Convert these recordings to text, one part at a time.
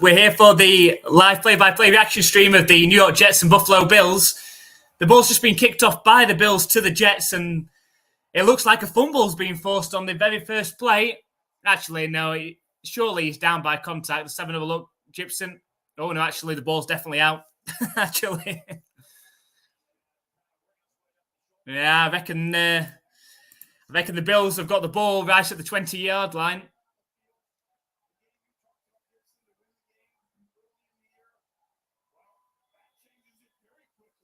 We're here for the live play-by-play reaction stream of the New York Jets and Buffalo Bills. The ball's just been kicked off by the Bills to the Jets, and it looks like a fumble's been forced on the very first play. Actually, no, surely he's down by contact. Let's have another look. Gibson. Oh, no, actually, the ball's definitely out. Actually. Yeah, I reckon the Bills have got the ball right at the 20-yard line.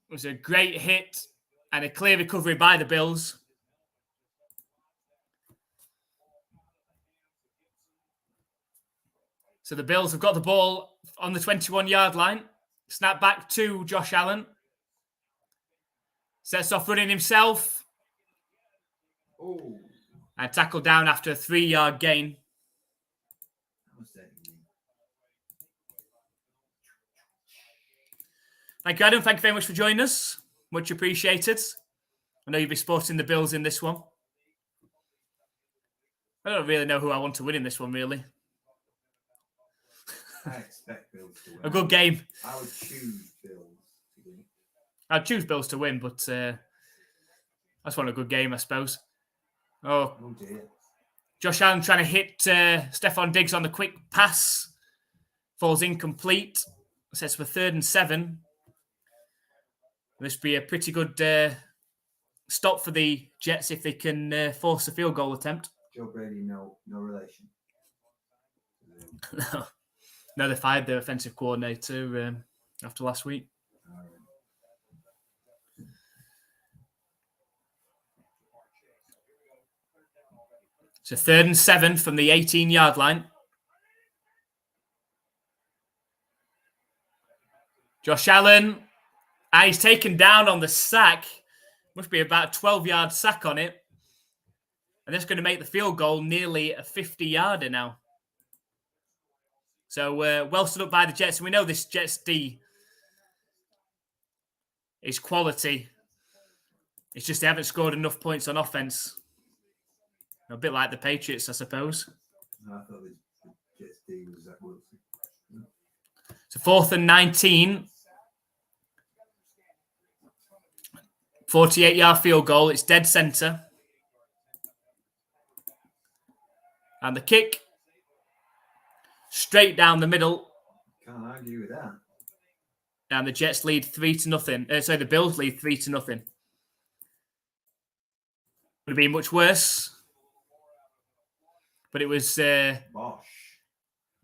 It was a great hit and a clear recovery by the Bills. So the Bills have got the ball on the 21-yard line. Snap back to Josh Allen. Sets off running himself. Oh. And tackled down after a 3-yard gain. Thank you, Adam. Thank you very much for joining us. Much appreciated. I know you'll be supporting the Bills in this one. I don't really know who I want to win in this one, really. I expect Bills to win. A good game. I would choose Bills to win. I'd choose Bills to win, but that's one a good game, I suppose. Oh dear. Josh Allen trying to hit Stephon Diggs on the quick pass. Falls incomplete. Sets for 3rd and 7. This would be a pretty good stop for the Jets if they can force a field goal attempt. Joe Brady, no relation. No, they fired their offensive coordinator after last week. So 3rd and 7 from the 18-yard line. Josh Allen. He's taken down on the sack. Must be about a 12-yard sack on it. And that's going to make the field goal nearly a 50-yarder now. So well stood up by the Jets. And we know this Jets D is quality. It's just they haven't scored enough points on offense. A bit like the Patriots, I suppose. No, I thought the Jets D was Zach Wilson. So 4th and 19. 48-yard field goal. It's dead center. And the kick. Straight down the middle. Can't argue with that. And the Jets lead 3-0. Sorry, the Bills lead 3-0. Would have been much worse. But it was Bosh.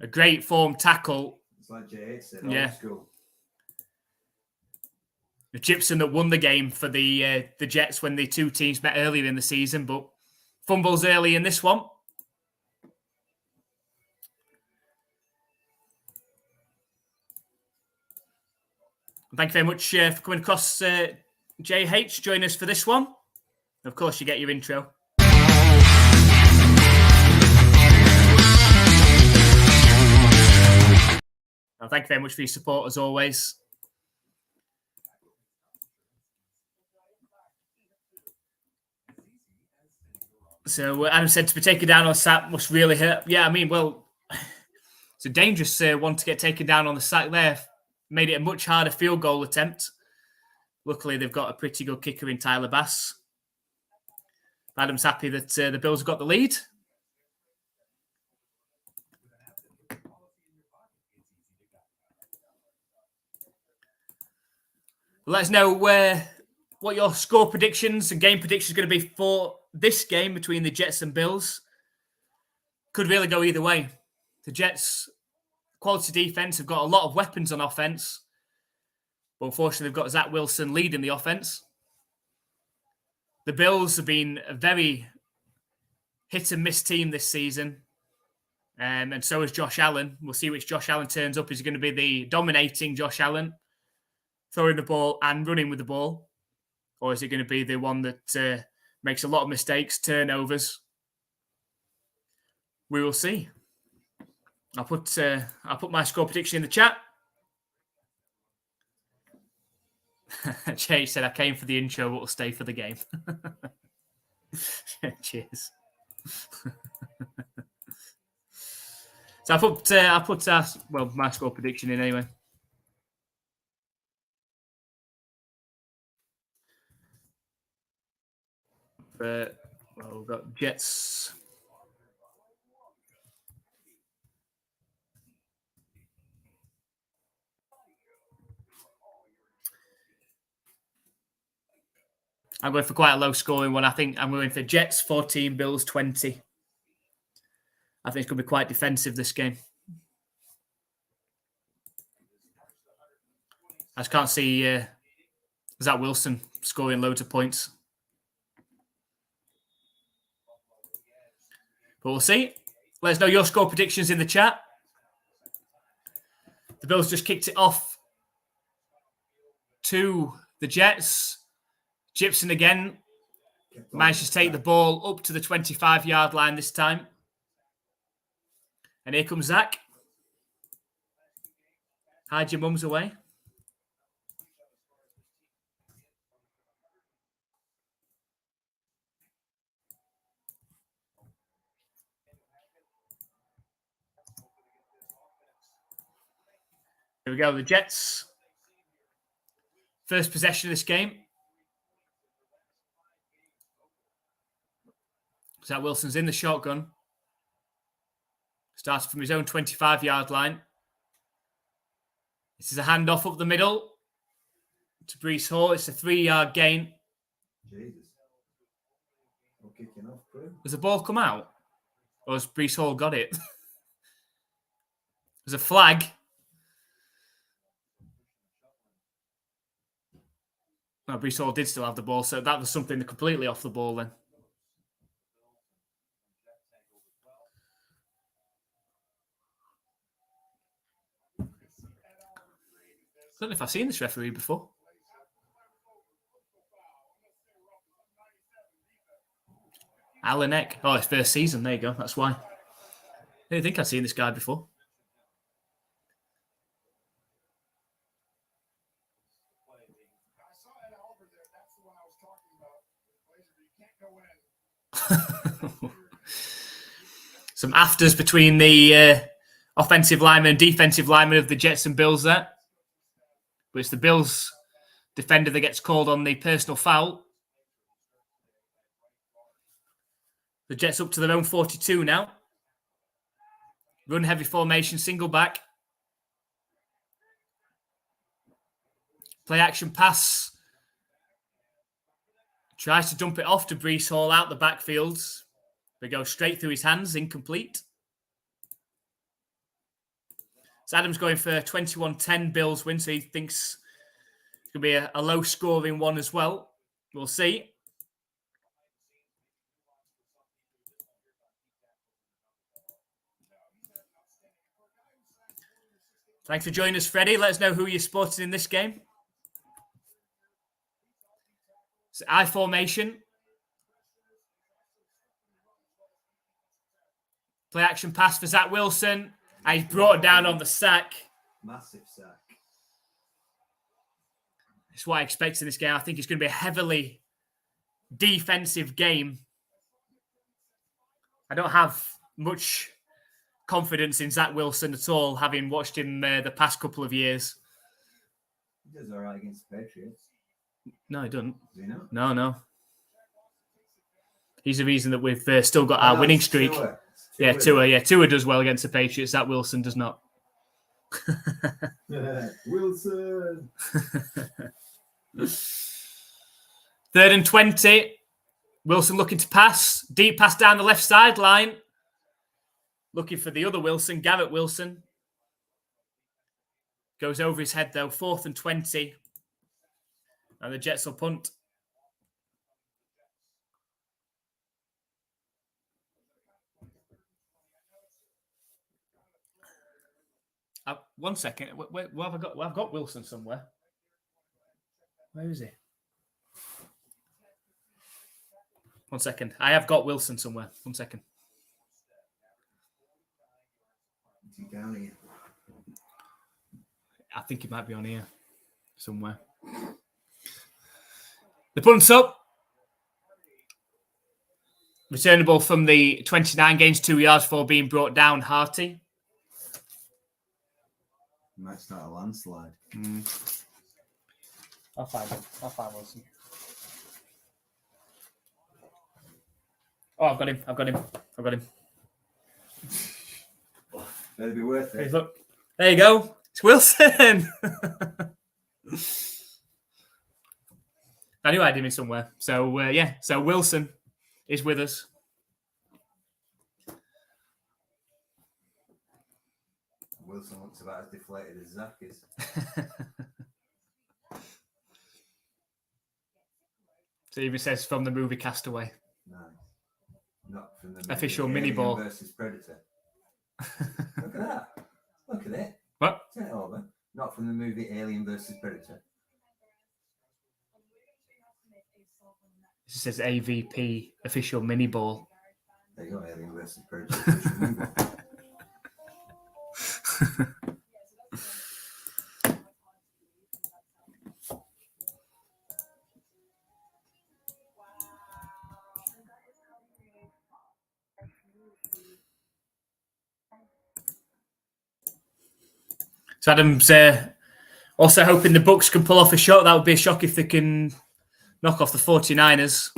A great form tackle. It's like J8 said, yeah. Old school. The Gibson that won the game for the Jets when the two teams met earlier in the season, but fumbles early in this one. Thank you very much for coming across, JH. Join us for this one. Of course, you get your intro. Well, thank you very much for your support, as always. So Adam said to be taken down on the sack must really hurt. Yeah, I mean, well, it's a dangerous one to get taken down on the sack there. Made it a much harder field goal attempt. Luckily, they've got a pretty good kicker in Tyler Bass. Adam's happy that the Bills have got the lead. Let us know what your score predictions and game predictions are going to be for this game between the Jets and Bills. Could really go either way. The Jets, quality defense, have got a lot of weapons on offense. But unfortunately, they've got Zach Wilson leading the offense. The Bills have been a very hit-and-miss team this season. And so is Josh Allen. We'll see which Josh Allen turns up. Is he going to be the dominating Josh Allen, throwing the ball and running with the ball? Or is it going to be the one that makes a lot of mistakes, turnovers? We will see. I'll put my score prediction in the chat. Jay said, I came for the intro, but will stay for the game. Cheers. So I put my score prediction in anyway. But we've got Jets. I'm going for quite a low scoring one. I think I'm going for Jets 14, Bills 20. I think it's going to be quite defensive this game. I just can't see Zach Wilson scoring loads of points. But we'll see. Let us know your score predictions in the chat. The Bills just kicked it off to the Jets. Gibson again managed to take the ball up to the 25-yard line this time. And here comes Zach. Hide your mums away. Here we go, the Jets. First possession of this game. Zach Wilson's in the shotgun. Starts from his own 25-yard line. This is a handoff up the middle to Breece Hall. It's a 3-yard gain. Jesus. No kicking off, bro. Does the ball come out? Or has Breece Hall got it? There's a flag. No, Breece Hall did still have the ball, so that was something completely off the ball then. I don't know if I've seen this referee before. Alan Eck. Oh, it's first season. There you go. That's why. I didn't think I'd seen this guy before. Some afters between the offensive lineman and defensive lineman of the Jets and Bills there. But it's the Bills defender that gets called on the personal foul. The Jets up to their own 42 now. Run heavy formation, single back. Play action pass. Tries to dump it off to Breece Hall out the backfield. But goes straight through his hands, incomplete. So Adam's going for a 21-10 Bills win, so he thinks it's going to be a low-scoring one as well. We'll see. Thanks for joining us, Freddie. Let us know who you're supporting in this game. It's I formation. Play action pass for Zach Wilson. And he's brought it down on the sack. Massive sack. That's what I expect in this game. I think it's going to be a heavily defensive game. I don't have much confidence in Zach Wilson at all, having watched him the past couple of years. He does all right against the Patriots. No, he doesn't. Does he not? No. He's the reason that we've still got our winning streak. Tua does well against the Patriots. Zach Wilson does not. Wilson. 3rd and 20. Wilson looking to pass. Deep pass down the left sideline. Looking for the other Wilson, Garrett Wilson. Goes over his head though. 4th and 20. And the Jets will punt. One second. Where have I got? Well, I've got Wilson somewhere. Where is he? One second. I have got Wilson somewhere. One second. Is he down here? I think he might be on here somewhere. The punt's up. Returnable from the 29 gains, 2 yards for being brought down. Harty. Might start a landslide. I'll find him. I'll find Wilson. Oh, I've got him. Better be worth Hey, it. look. There you go. It's Wilson. I knew I had him in somewhere. So, yeah. So, Wilson is with us. Wilson looks about as deflated as Zach is. So, it even says from the movie Castaway. Nice. Not from the movie Official Alien mini ball. versus Predator. Look at that. Look at it. What? Turn it over. Not from the movie Alien versus Predator. It says AVP official mini ball. There you go, Alien versus Predator. Official mini ball. So Adam's also hoping the Bucks can pull off a shot. That would be a shock if they can knock off the 49ers,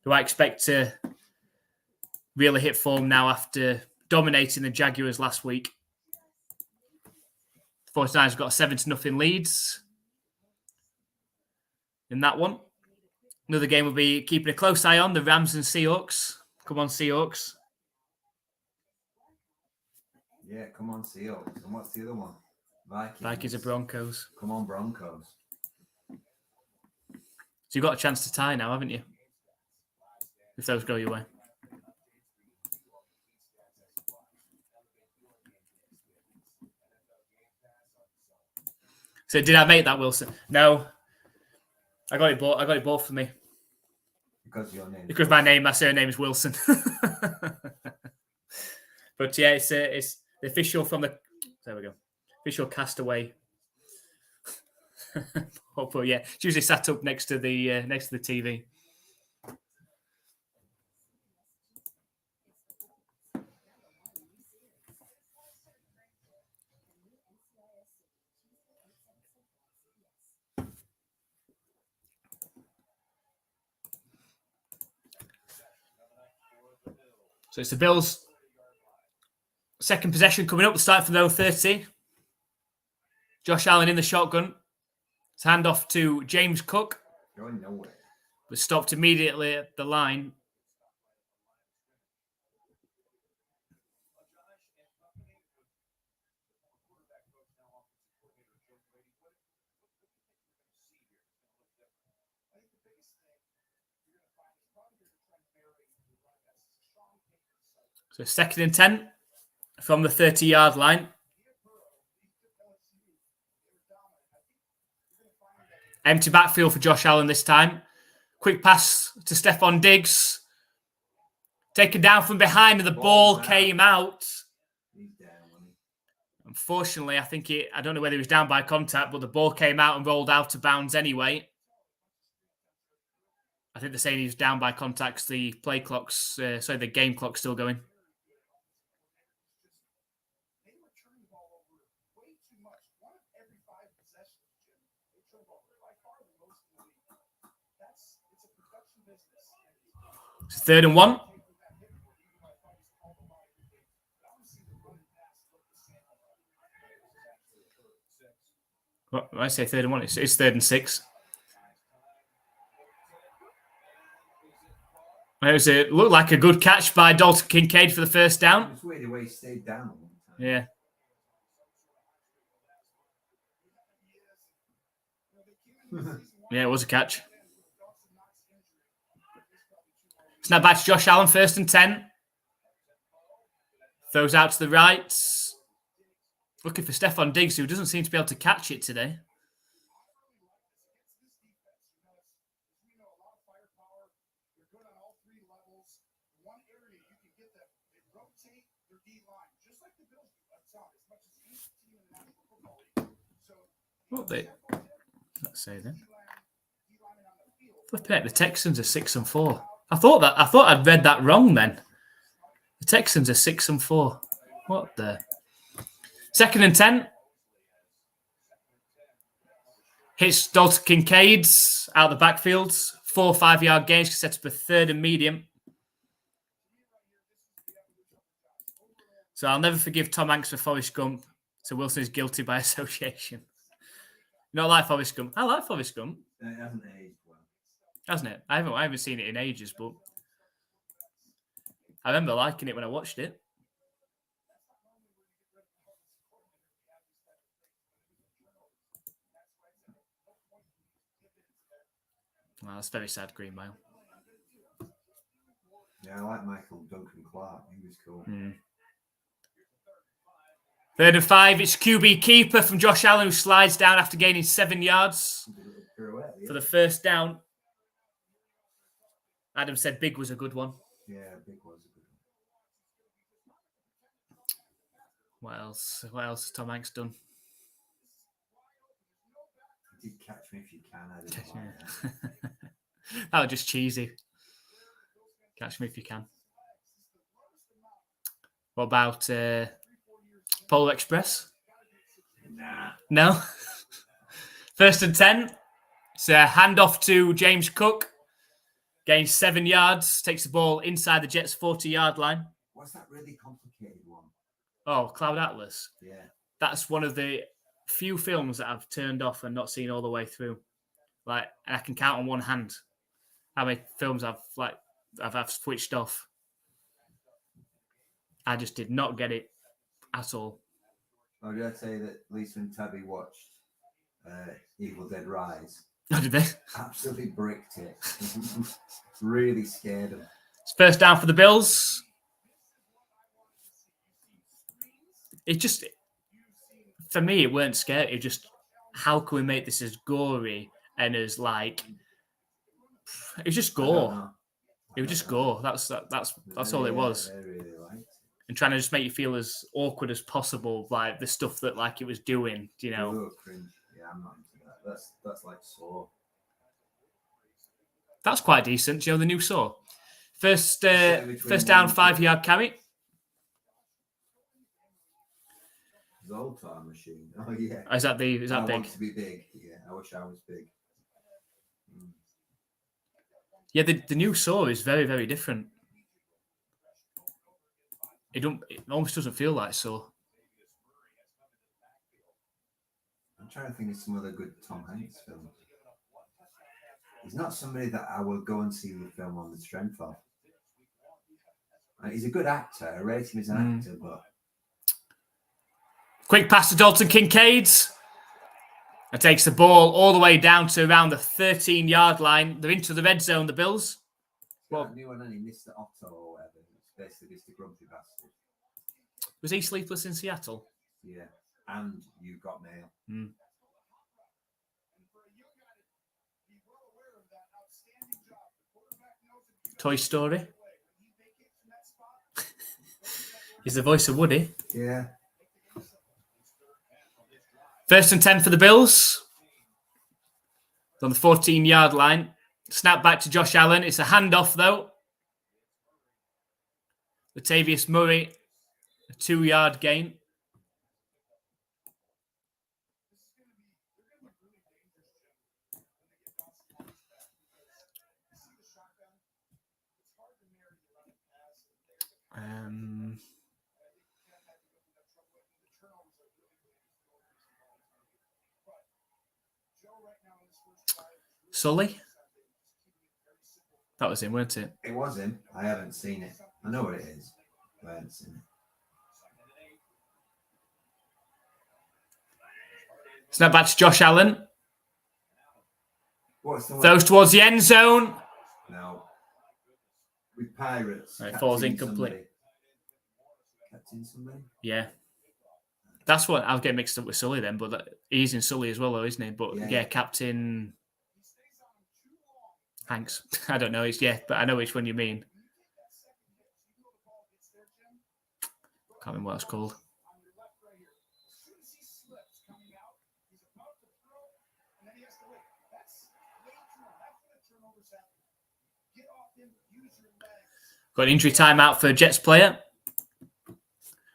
who I expect to really hit form now after dominating the Jaguars last week. The 49ers got a 7-0 leads in that one. Another game will be keeping a close eye on, the Rams and Seahawks. Come on, Seahawks. Yeah, come on, Seahawks. And what's the other one? Vikings and Broncos. Come on, Broncos. So you've got a chance to tie now, haven't you? If those go your way. So did I make that, Wilson? No. I got it bought for me. Because my surname is Wilson. But yeah, it's the official from the. There we go. Official Castaway. But yeah, it's usually sat up next to the TV. So it's the Bills' second possession coming up. Start from their own 30. Josh Allen in the shotgun. It's handoff to James Cook. Going nowhere. Was stopped immediately at the line. So 2nd and 10 from the 30-yard line. Empty backfield for Josh Allen this time. Quick pass to Stephon Diggs. Taken down from behind and the ball came out. He's down, wasn't he? Unfortunately, I don't know whether he was down by contact, but the ball came out and rolled out of bounds anyway. I think they're saying he was down by contact because the the game clock's still going. It's 3rd and 1. What I say 3rd and 1? It's 3rd and 6. It looked like a good catch by Dalton Kincaid for the first down. It's weird the way he stayed down. Yeah. Yeah, it was a catch. Snap back to Josh Allen, 1st and 10. Throws out to the right. Looking for Stephon Diggs, who doesn't seem to be able to catch it today. What they? Let's say then. Flipping it, the Texans are 6-4. I thought I'd read that wrong then. The Texans are 6-4. What the? 2nd and 10 Hits Dalton Kincaid's out the backfields. 4 5-yard gains to set up a 3rd and medium. So I'll never forgive Tom Hanks for Forrest Gump. So Wilson is guilty by association. Not like Forrest Gump. I like Forrest Gump. It hasn't aged well. Hasn't it? I haven't seen it in ages, but I remember liking it when I watched it. Well, that's very sad, Green Mile. Yeah, I like Michael Duncan Clark. He was cool. 3rd and 5. It's QB keeper from Josh Allen, who slides down after gaining 7 yards for the 1st down. Adam said big was a good one. Yeah, big was a good one. What else? What else has Tom Hanks done? He did Catch Me If You Can. I didn't like that. That was just cheesy. Catch Me If You Can. What about Polar Express? Nah. No? 1st and 10. It's a handoff to James Cook. Gains 7 yards. Takes the ball inside the Jets' 40-yard line. What's that really complicated one? Oh, Cloud Atlas. Yeah. That's one of the few films that I've turned off and not seen all the way through. Like, and I can count on one hand how many films I've switched off. I just did not get it at all. Oh, did I say that Lisa and Tabby watched Evil Dead Rise? Oh, did they? Absolutely bricked it. Really scared them. It's 1st down for the Bills. It just, for me, it weren't scary. It just, how can we make this as gory and as like, it was just gore. It was just gore. That's all it was. I really liked it. And trying to just make you feel as awkward as possible, like the stuff that like it was doing, you know. Oh, cringe. Yeah, I'm not into that. That's like Saw. That's quite decent. Do you know the new Saw? First down, 5-yard carry. The old time machine. Oh yeah. Is that I big? want to be big. Yeah, I wish I was big. Yeah, the new Saw is very, very different. It almost doesn't feel like Saw. I'm trying to think of some other good Tom Hanks films. He's not somebody that I will go and see the film on the strength of. He's a good actor. I rate him as an actor, but... Quick pass to Dalton Kincaid. And takes the ball all the way down to around the 13-yard line. They're into the red zone, the Bills. Well, new one, and he missed the Otto or whatever. It's basically just a grumpy bastard. Was he sleepless in Seattle? Yeah. And You Got Mail. Toy Story. He's the voice of Woody. Yeah. 1st and 10 for the Bills. On the 14-yard line. Snap back to Josh Allen. It's a handoff, though. Latavius Murray, a 2-yard gain. Sully? That was him, weren't it? It was him. I haven't seen it. I know what it is, but I haven't seen it. Snap back to Josh Allen. What's the one? Throws towards the end zone. No. With Pirates. It falls incomplete. Captain somebody? Yeah. That's what I'll get mixed up with Sully then, but he's in Sully as well, though, isn't he? But yeah, Captain Hanks. I don't know. But I know which one you mean. Can't remember what it's called. Got an injury timeout for a Jets player.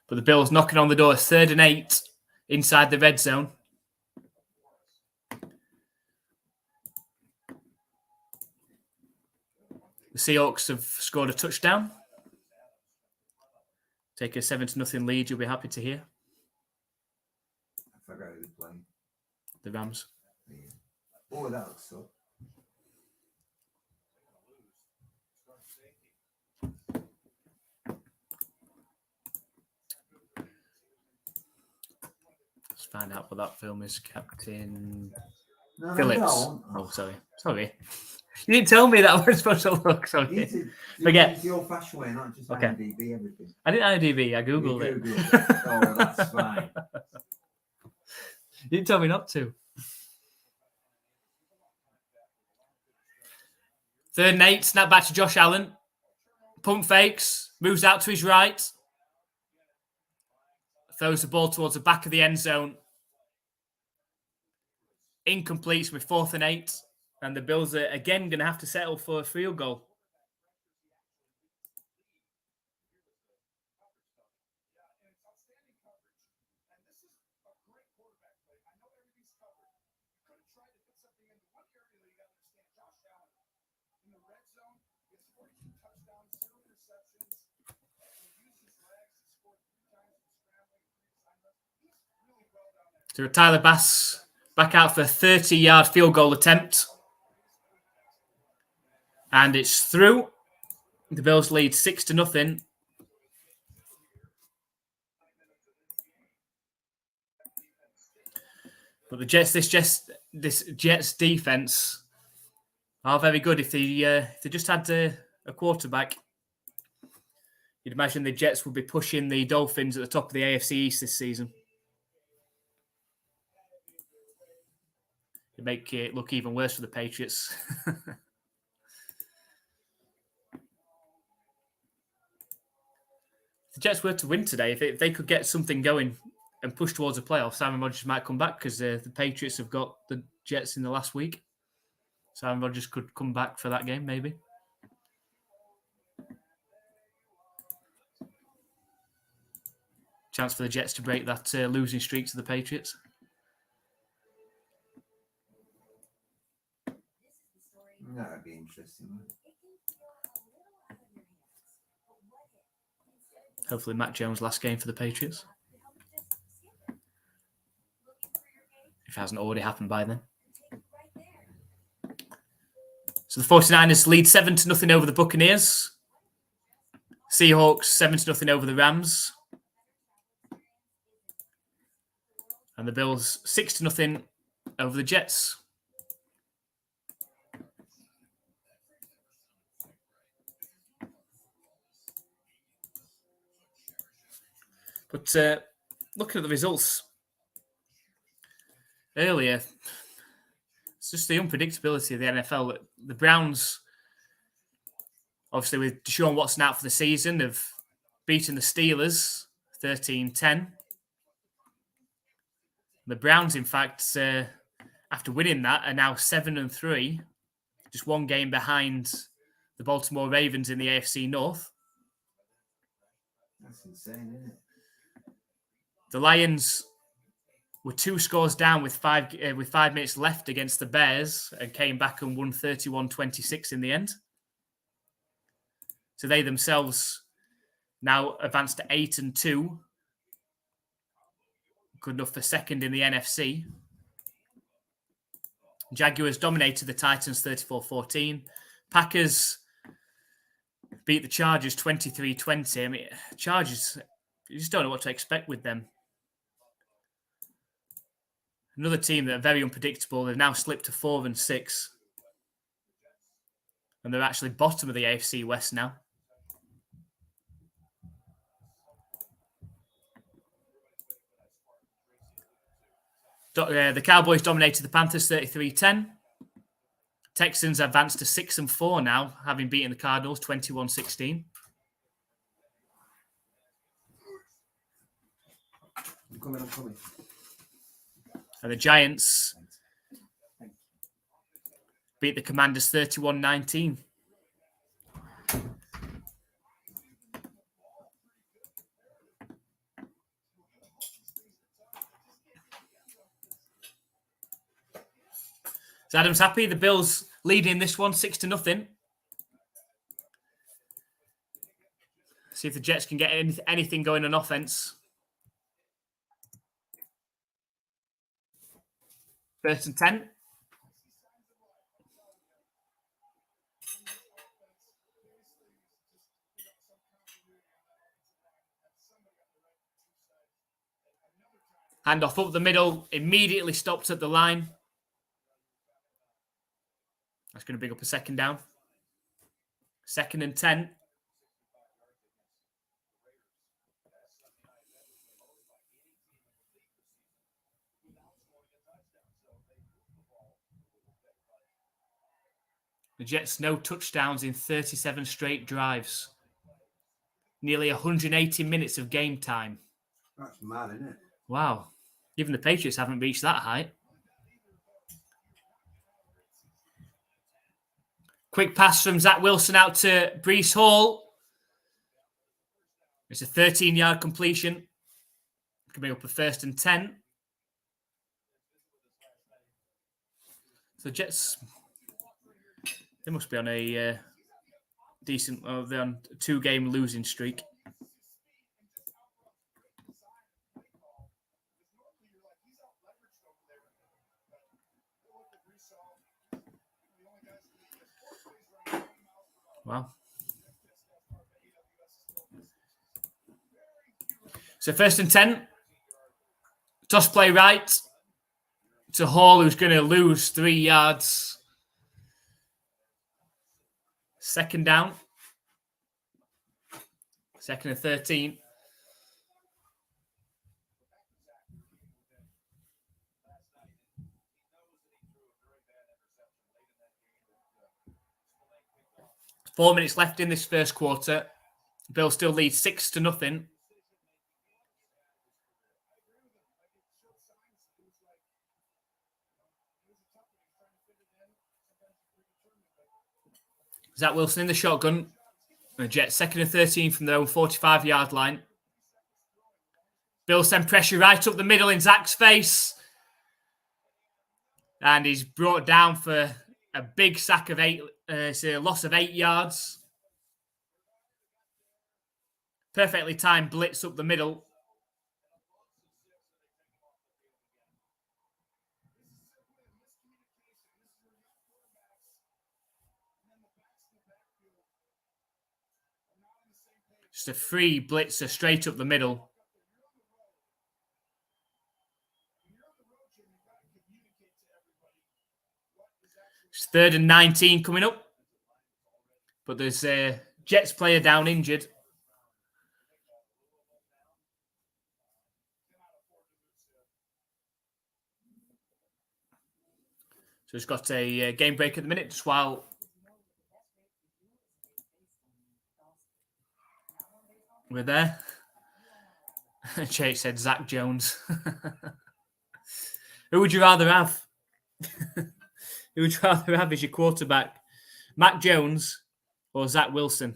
But the Bills knocking on the door. 3rd and 8 inside the red zone. The Seahawks have scored a touchdown. Take a 7-0 lead. You'll be happy to hear. I forgot who was playing. The Rams. Yeah. Oh, that looks so. Let's find out what that film is. Captain No, Phillips. No. Oh, sorry. You didn't tell me that I was supposed to look. Sorry. You need to Forget. It's the old-fashioned way, not just Okay. IMDb everything. I didn't IMDb. I Googled it. Oh, well, that's fine. You didn't tell me not to. 3rd and 8. Snap back to Josh Allen. Pump fakes. Moves out to his right. Throws the ball towards the back of the end zone. Incomplete with 4th and 8. And the Bills are again going to have to settle for a field goal. So Tyler Bass back out for a 30-yard field goal attempt. And it's through. The Bills lead 6-0. But the Jets, this Jets defense are very good. If they just had a quarterback, you'd imagine the Jets would be pushing the Dolphins at the top of the AFC East this season. It'd make it look even worse for the Patriots. If the Jets were to win today, if they could get something going and push towards the playoffs, Aaron Rodgers might come back because the Patriots have got the Jets in the last week. So Aaron Rodgers could come back for that game, maybe. Chance for the Jets to break that losing streak to the Patriots. That would be interesting. Hopefully Mac Jones' last game for the Patriots. If it hasn't already happened by then. So the 49ers lead 7-0 over the Buccaneers. Seahawks 7-0 over the Rams. And the Bills 6-0 over the Jets. But looking at the results earlier, it's just the unpredictability of the NFL. The Browns, obviously with Deshaun Watson out for the season, have beaten the Steelers 13-10. The Browns, in fact, after winning that, are now 7-3, just one game behind the Baltimore Ravens in the AFC North. That's insane, isn't it? The Lions were 2 scores down with 5 minutes left against the Bears and came back and won 31-26 in the end. So they themselves now advanced to 8-2. Good enough for second in the NFC. Jaguars dominated the Titans 34-14. Packers beat the Chargers 23-20. I mean, Chargers, you just don't know what to expect with them. Another team that are very unpredictable. They've now slipped to 4-6. And they're actually bottom of the AFC West now. The Cowboys dominated the Panthers 33-10. Texans advanced to 6-4 now, having beaten the Cardinals 21-16. I'm coming. And the Giants beat the Commanders 31-19. So Adam's happy. The Bills leading this one 6-0. See if the Jets can get anything going on offense. First and 10. Handoff up the middle, immediately stopped at the line. That's going to bring up a second down. Second and 10. The Jets no touchdowns in 37 straight drives. Nearly 180 minutes of game time. That's mad, isn't it? Wow. Even the Patriots haven't reached that height. Quick pass from Zach Wilson out to Breece Hall. It's a 13-yard completion. Coming up a first and 10. So the Jets, they must be on a decent, they're on a 2-game losing streak. Wow. So first and 10. Toss play right to Hall, who's going to lose 3 yards. Second down. Second and 13. Four minutes left in this first quarter. Bill still leads 6-0. Zach Wilson in the shotgun. The Jets second and 13 from their own 45-yard line. Bill send pressure right up the middle in Zach's face. And he's brought down for a big sack of 8. It's a loss of 8 yards. Perfectly timed blitz up the middle. Just a free blitzer straight up the middle. It's 3rd and 19 coming up. But there's a Jets player down injured. So it's got a game break at the minute, just while we're there. Chase said Zach Jones. Who would you rather have? Who would you rather have as your quarterback? Mac Jones or Zach Wilson?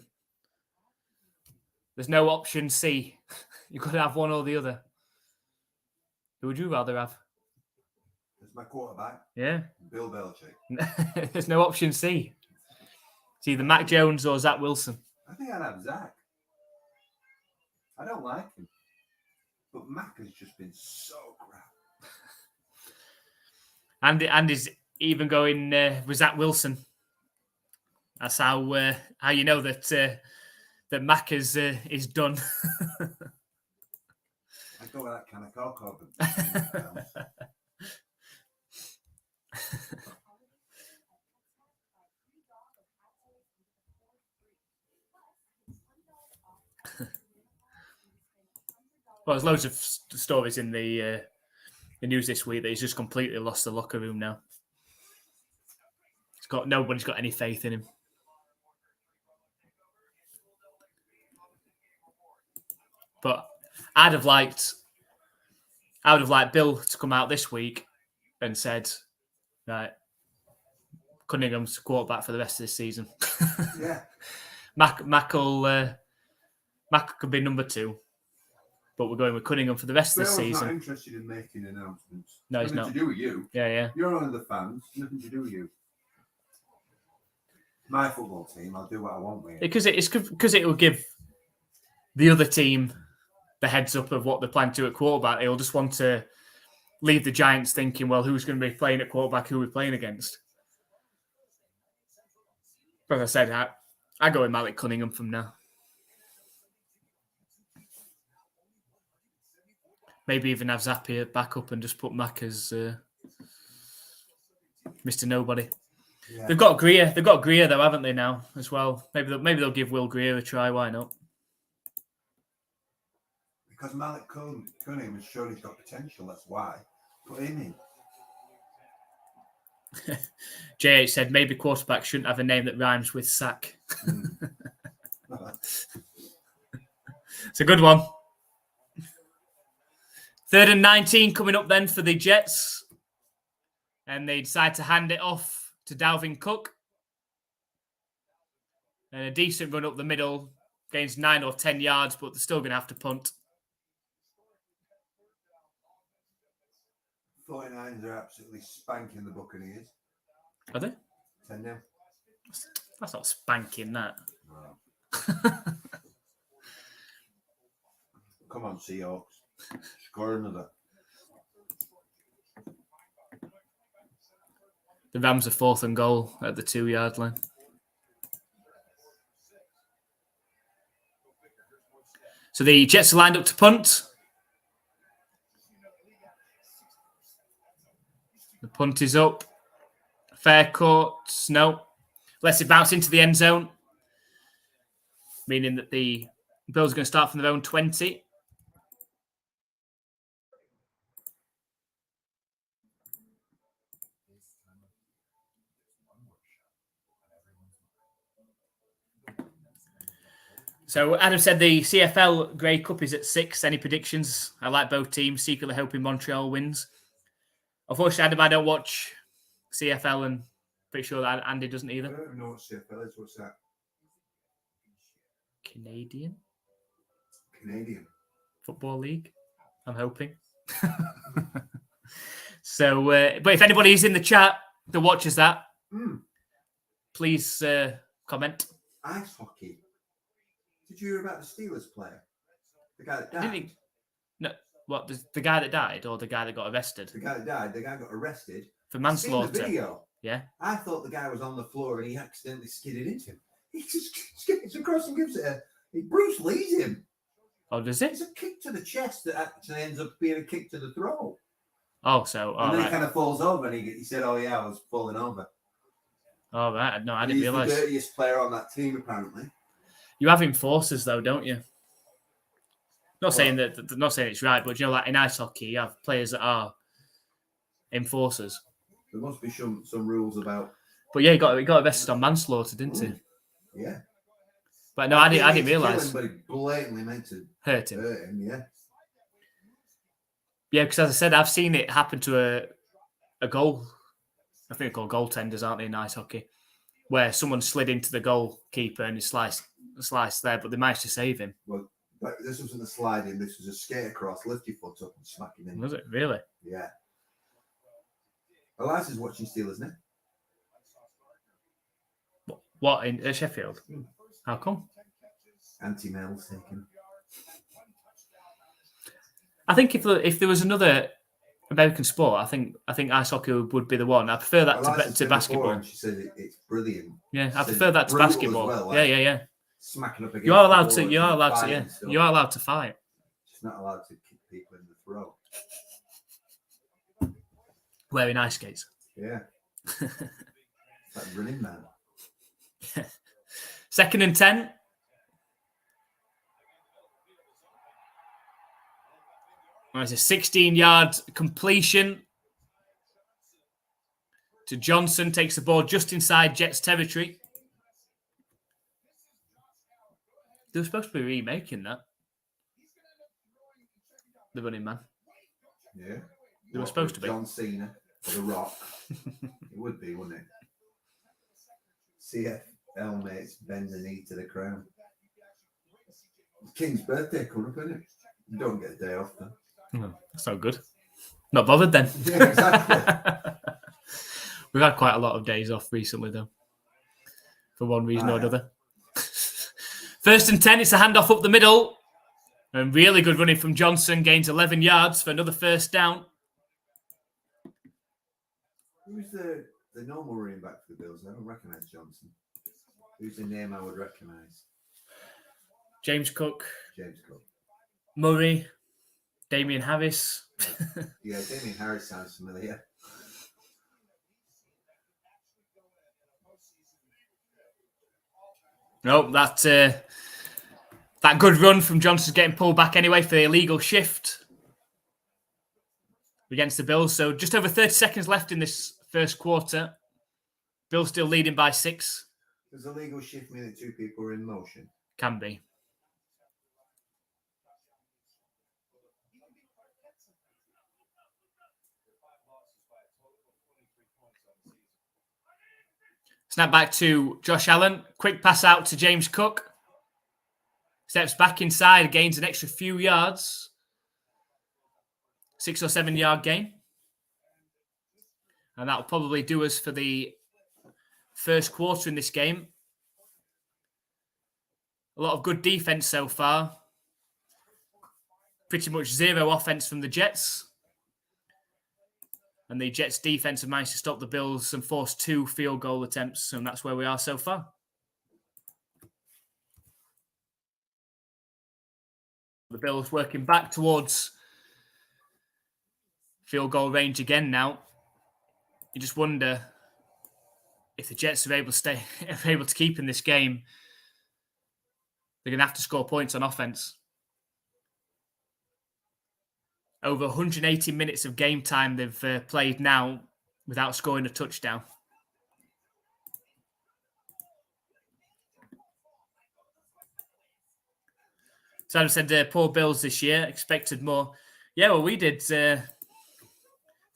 There's no option C. You've got to have one or the other. Who would you rather have? It's my quarterback. Yeah. Bill Belichick. There's no option C. It's either Mac Jones or Zach Wilson. I think I'd have Zach. I don't like him. But Mac has just been so crap. And is even going with Zach Wilson. That's how you know that Mac is done. I go with that kind of cocoa. Well, there's loads of stories in the news this week that he's just completely lost the locker room now. Nobody's got any faith in him. But I would have liked Bill to come out this week and said, right, Cunningham's quarterback for the rest of this season. Yeah. Mac could be number 2. But we're going with Cunningham for the rest of the season. Bill's not interested in making announcements. No, he's not. Nothing to do with you. Yeah. You're one of the fans. Nothing to do with you. My football team, I'll do what I want with it. Because it will give the other team the heads up of what they're planning to do at quarterback. They'll just want to leave the Giants thinking, well, who's going to be playing at quarterback? Who are we playing against? But as I said, I go with Malik Cunningham from now. Maybe even have Zapier back up and just put Mack as Mr. Nobody. Yeah. They've got Greer. They've got Greer though, haven't they now as well? Maybe they'll give Will Greer a try. Why not? Because Malik Cunningham has shown he's got potential. That's why. Put him in. JH said maybe quarterback shouldn't have a name that rhymes with sack. It's a good one. 3rd and 19 coming up then for the Jets. And they decide to hand it off to Dalvin Cook. And a decent run up the middle. Gains 9 or 10 yards, but they're still going to have to punt. 49ers are absolutely spanking the Buccaneers. Are they? 10-0. That's not spanking, that. No. Come on, Seahawks. Score another. The Rams are 4th and goal at the 2-yard line. So the Jets are lined up to punt. The punt is up. Fair court. No. Lets it bounce into the end zone. Meaning that the Bills are going to start from their own 20. So Adam said the CFL Grey Cup is at 6. Any predictions? I like both teams. Secretly hoping Montreal wins. Unfortunately, Adam, I don't watch CFL and pretty sure that Andy doesn't either. I don't even know what CFL is. What's that? Canadian Football League, I'm hoping. So, but if anybody's in the chat that watches that, please comment. Ice hockey. Did you hear about the Steelers player? The guy that died? No, what, the guy that died or the guy that got arrested? The guy that died. The guy got arrested. For manslaughter. I've seen the video. Yeah. I thought the guy was on the floor and he accidentally skidded into him. He just skids across and gives it Bruce Lee's him. Oh, does it? It's a kick to the chest that actually ends up being a kick to the throat. Oh, so... And then he kind of falls over and he said, oh, yeah, I was falling over. Oh, right. No, I didn't realise. He's the dirtiest player on that team, apparently. You have enforcers, though, don't you? Not saying it's right, but you know, like in ice hockey, you have players that are enforcers. There must be some rules about. But yeah, he got arrested on manslaughter, didn't he? Yeah. But no, I didn't realise. But he blatantly meant to hurt him. Yeah. Yeah, because as I said, I've seen it happen to a goal. I think they're called goaltenders, aren't they, in ice hockey? Where someone slid into the goalkeeper and he sliced there, but they managed to save him. Well, this wasn't a sliding. This was a skate across, lift your foot up and smack him in. Was it really? Yeah. Elias is watching Steelers now. What in Sheffield? How come? Anti-Mel's taken. I think if there was another American sport, I think ice hockey would be the one. I prefer that to basketball. And she said it's brilliant. Yeah, I prefer that to basketball. Well, like yeah. Smacking up against. You are allowed to. You are allowed to fight. She's not allowed to kick people in the throat. Wearing ice skates. Yeah. Like running man. 2nd and 10. There's a 16-yard completion to Johnson. Takes the ball just inside Jets territory. They were supposed to be remaking that. The running man. Yeah. They were supposed to be. John Cena or The Rock. It would be, wouldn't it? CFL mates bend the knee to the crown. King's birthday coming up, isn't it? You don't get a day off then. No, that's not good. Not bothered then. Yeah, exactly. We've had quite a lot of days off recently, though. For one reason or another. 1st and 10, it's a handoff up the middle. And really good running from Johnson. Gains 11 yards for another first down. Who's the normal running back for the Bills? I don't recognise Johnson. Who's the name I would recognise? James Cook. James Cook. Murray. Damian Harris. Yeah, Damian Harris sounds familiar. Nope, that good run from Johnson's getting pulled back anyway for the illegal shift against the Bills. So just over 30 seconds left in this first quarter. Bills still leading by 6. Does a legal shift mean that 2 people are in motion? Can be. Snap back to Josh Allen. Quick pass out to James Cook. Steps back inside, gains an extra few yards. 6 or 7 yard gain. And that'll probably do us for the first quarter in this game. A lot of good defense so far. Pretty much zero offense from the Jets. And the Jets defense have managed to stop the Bills and force 2 field goal attempts. And that's where we are so far. The Bills working back towards field goal range again now. You just wonder if the Jets are able to keep in this game. They're going to have to score points on offense. Over 180 minutes of game time they've played now without scoring a touchdown. So Adam said, poor Bills this year, expected more. Yeah, well, we did. They've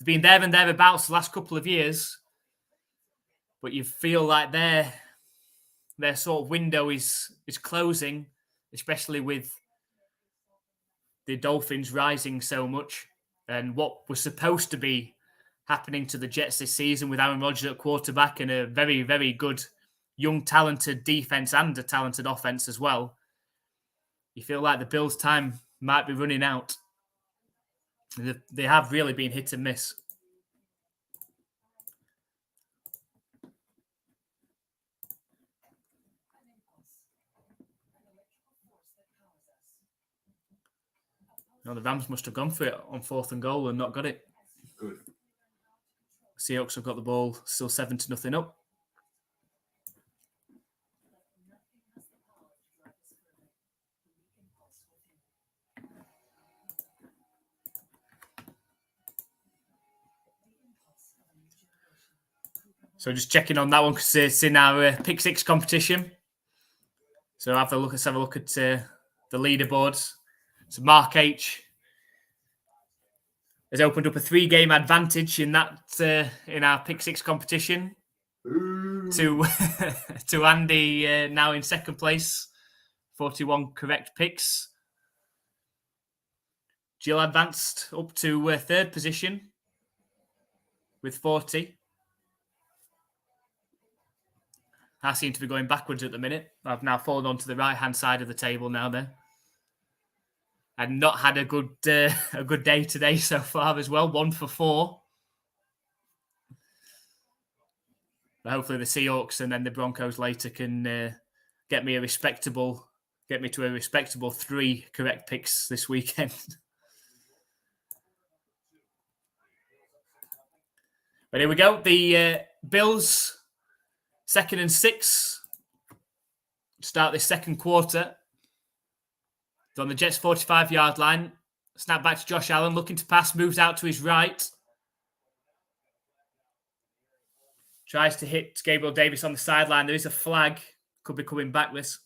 been there and thereabouts the last couple of years. But you feel like their sort of window is closing, especially with the Dolphins rising so much, and what was supposed to be happening to the Jets this season with Aaron Rodgers at quarterback and a very, very good, young, talented defense and a talented offense as well. You feel like the Bills' time might be running out. They have really been hit and miss. No, the Rams must have gone for it on 4th and goal and not got it. Good. Seahawks have got the ball, still 7-0 up. So just checking on that one because it's in our Pick 6 competition. So let's have a look at the leaderboards. So Mark H has opened up a 3-game advantage in that in our Pick 6 competition. To Andy now in second place, 41 correct picks. Jill advanced up to 3rd position with 40. I seem to be going backwards at the minute. I've now fallen onto the right-hand side of the table now then. I've not had a good day today so far as well. 1 for 4. But hopefully the Seahawks and then the Broncos later can get me to a respectable 3 correct picks this weekend. But here we go. The Bills, 2nd and 6. Start this second quarter. It's on the Jets' 45-yard line. Snap back to Josh Allen, looking to pass, moves out to his right. Tries to hit Gabriel Davis on the sideline. There is a flag. Could be coming back, this.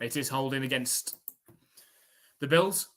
It is holding against the Bills.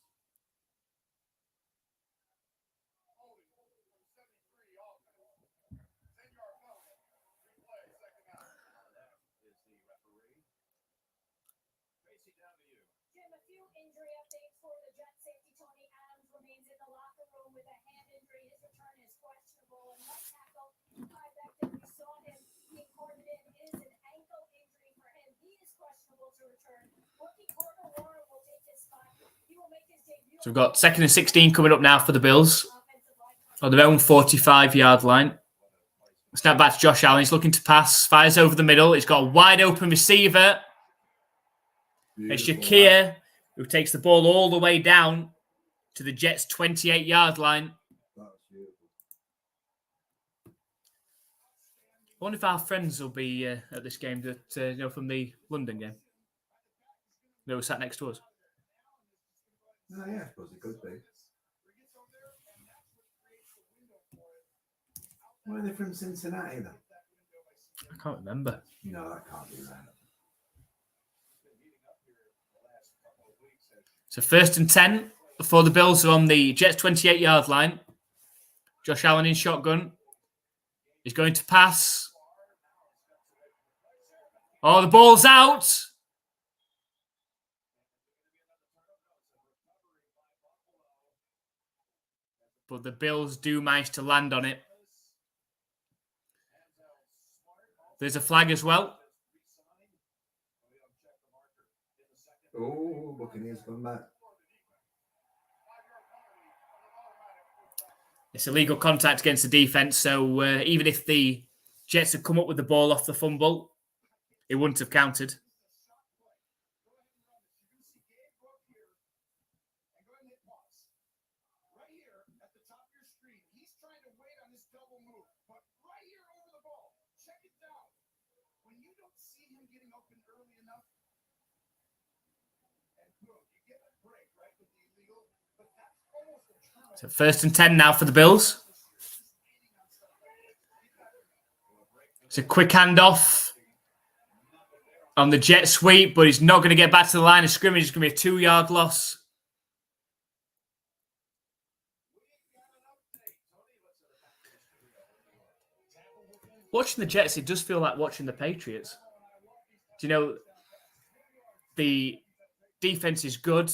So we've got 2nd and 16 coming up now for the Bills on their own 45-yard line. Snap back to Josh Allen. He's looking to pass. Fires over the middle. He's got a wide open receiver. It's Shakir who takes the ball all the way down to the Jets' 28-yard line. I wonder if our friends will be at this game that from the London game. They were sat next to us. Oh, yeah, I suppose it could be. Why are they from Cincinnati then? I can't remember. No, that can't be right. So 1st and 10 for the Bills are on the Jets' 28-yard line. Josh Allen in shotgun. He's going to pass. Oh, the ball's out. But the Bills do manage to land on it. There's a flag as well. Oh, Buccaneers come back. It's illegal contact against the defense, so even if the Jets had come up with the ball off the fumble, it wouldn't have counted. So 1st and 10 now for the Bills. It's a quick handoff on the jet sweep, but he's not going to get back to the line of scrimmage. It's going to be a 2-yard loss. Watching the Jets, it does feel like watching the Patriots. Do you know, the defense is good.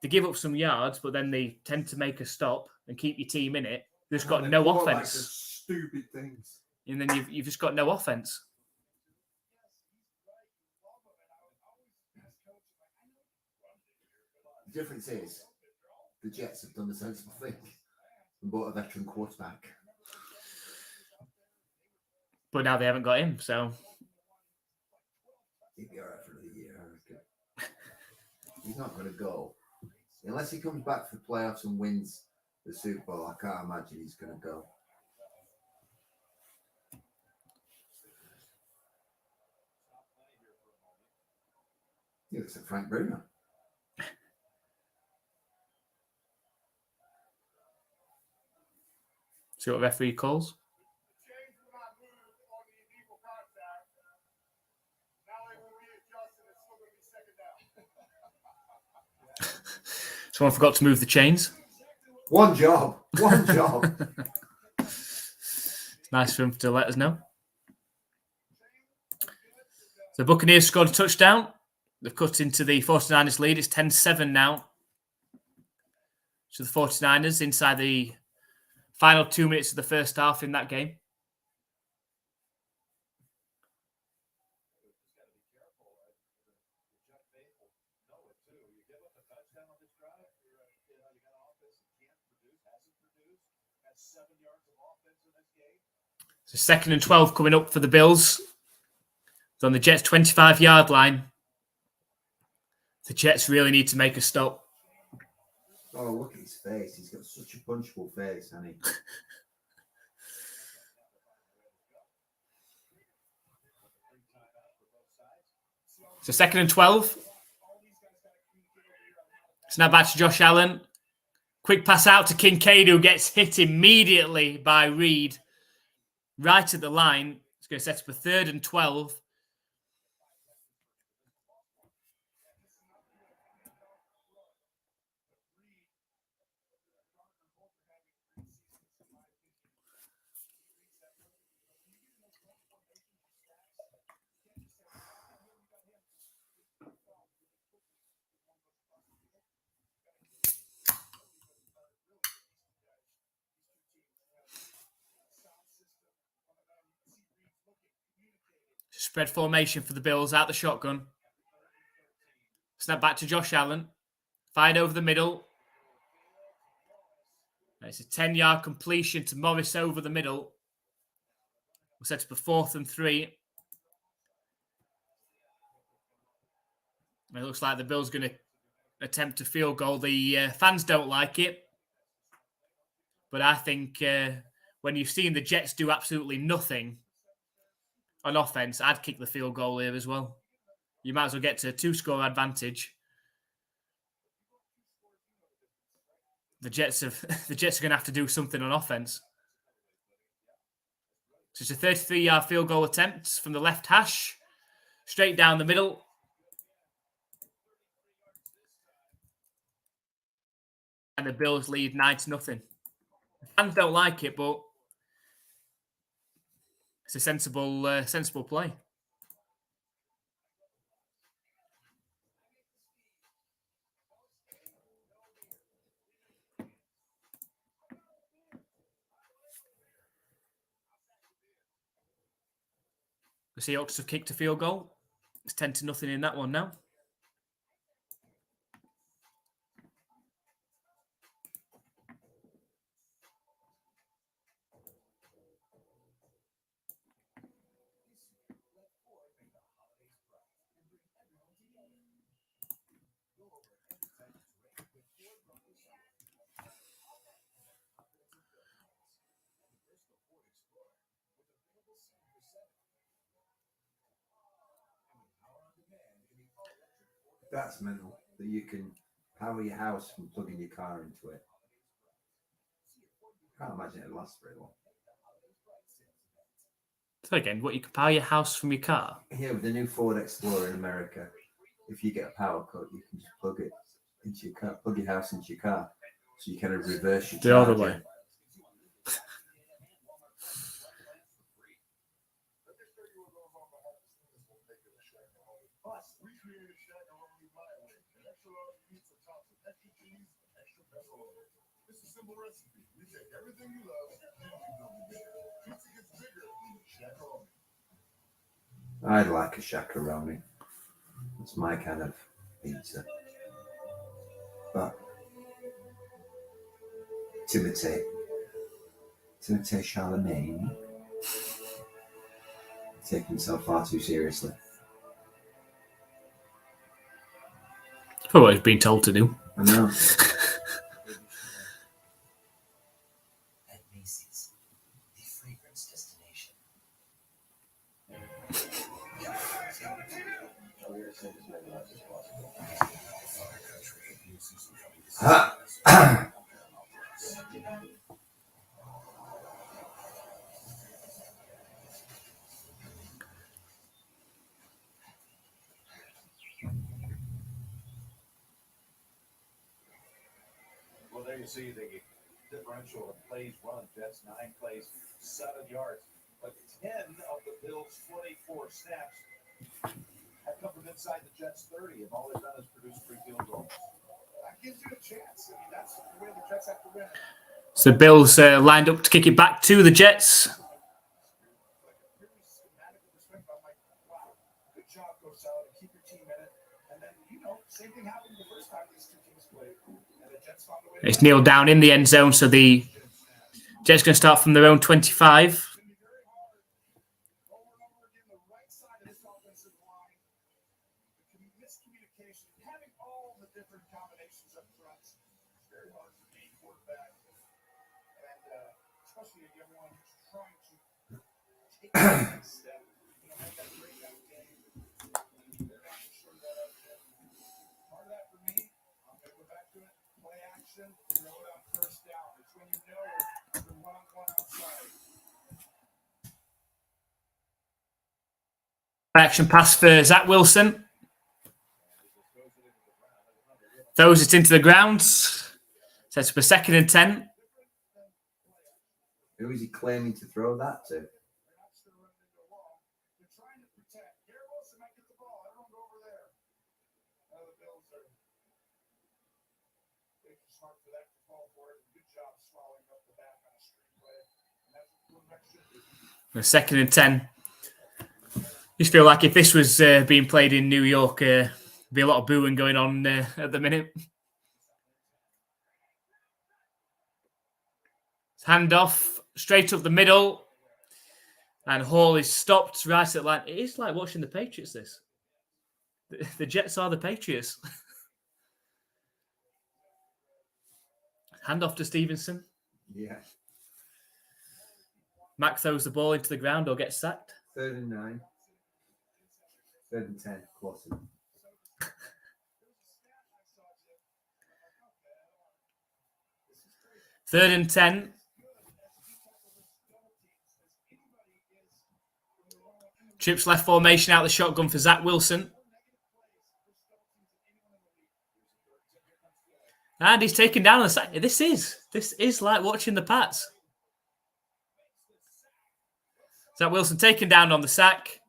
They give up some yards, but then they tend to make a stop and keep your team in it. They've just got no offense. Like stupid things. And then you've just got no offense. The difference is the Jets have done the sensible thing and bought a veteran quarterback. But now they haven't got him, so. He'd be all right for another year, I reckon. He's not going to go. Unless he comes back for playoffs and wins the Super Bowl, I can't imagine he's going to go. He looks like Frank Bruno. See what referee calls? Someone forgot to move the chains. One job. It's nice for him to let us know. The Buccaneers scored a touchdown. They've cut into the 49ers lead. It's 10-7 now. So the 49ers inside the final 2 minutes of the first half in that game. So 2nd and 12 coming up for the Bills. It's on the Jets' 25-yard line. The Jets really need to make a stop. Oh, look at his face. He's got such a punchable face, hasn't he? So 2nd and 12. Snap back to Josh Allen. Quick pass out to Kincaid, who gets hit immediately by Reed. Right at the line. It's going to set up a 3rd and 12. Spread formation for the Bills out the shotgun. Snap back to Josh Allen. Fired over the middle. It's a 10-yard completion to Morris over the middle. We're set up a 4th and 3. It looks like the Bills going to attempt a field goal. The fans don't like it. But I think when you've seen the Jets do absolutely nothing on offense, I'd kick the field goal here as well. You might as well get to a 2-score advantage. The Jets are going to have to do something on offense. So it's a 33-yard field goal attempt from the left hash, straight down the middle. And the Bills lead 9-0. The fans don't like it, but it's a sensible play. The Seahawks have kicked a field goal. It's 10-0 in that one now. That's mental, that you can power your house from plugging your car into it. Can't imagine it lasts very long. So again, what, you can power your house from your car? Yeah, with the new Ford Explorer in America, if you get a power cut, you can just plug it into your car, plug your house into your car, so you kind of reverse your the other way. I'd like a shakaroni. It's my kind of pizza. But Timothée Chalamet taking himself far too seriously. For what he's been told to do. I know. At Macy's, the fragrance destination. Well, there you see the differential of plays run. Jets 9 plays, 7 yards. But 10 of the Bills' 24 snaps have come from inside the Jets' 30, and all they've done is produce 3 field goals. That gives you a chance. I mean, that's the way the Jets have to win. So the Bills lined up to kick it back to the Jets. Good job, Coach Salad, and keep your team in it. And then, same thing happened the first time these two teams played. And the Jets found a way to It's kneeled down in the end zone, so the Jets going to start from their own 25. Action pass for Zach Wilson. Throws it into the ground. Sets up a 2nd and 10. Who is he claiming to throw that to? A 2nd and 10. Just feel like if this was being played in New York, Be a lot of booing going on at the minute. Handoff straight up the middle. And Hall is stopped right at the line. It is like watching the Patriots, this. The Jets are the Patriots. Handoff to Stevenson. Yeah. Mack throws the ball into the ground or gets sacked. 3rd and 9. 3rd and 10. Closer. Third and 10. Trips left formation out the shotgun for Zach Wilson. And he's taken down on the sack. This is like watching the Pats. Zach Wilson taken down on the sack.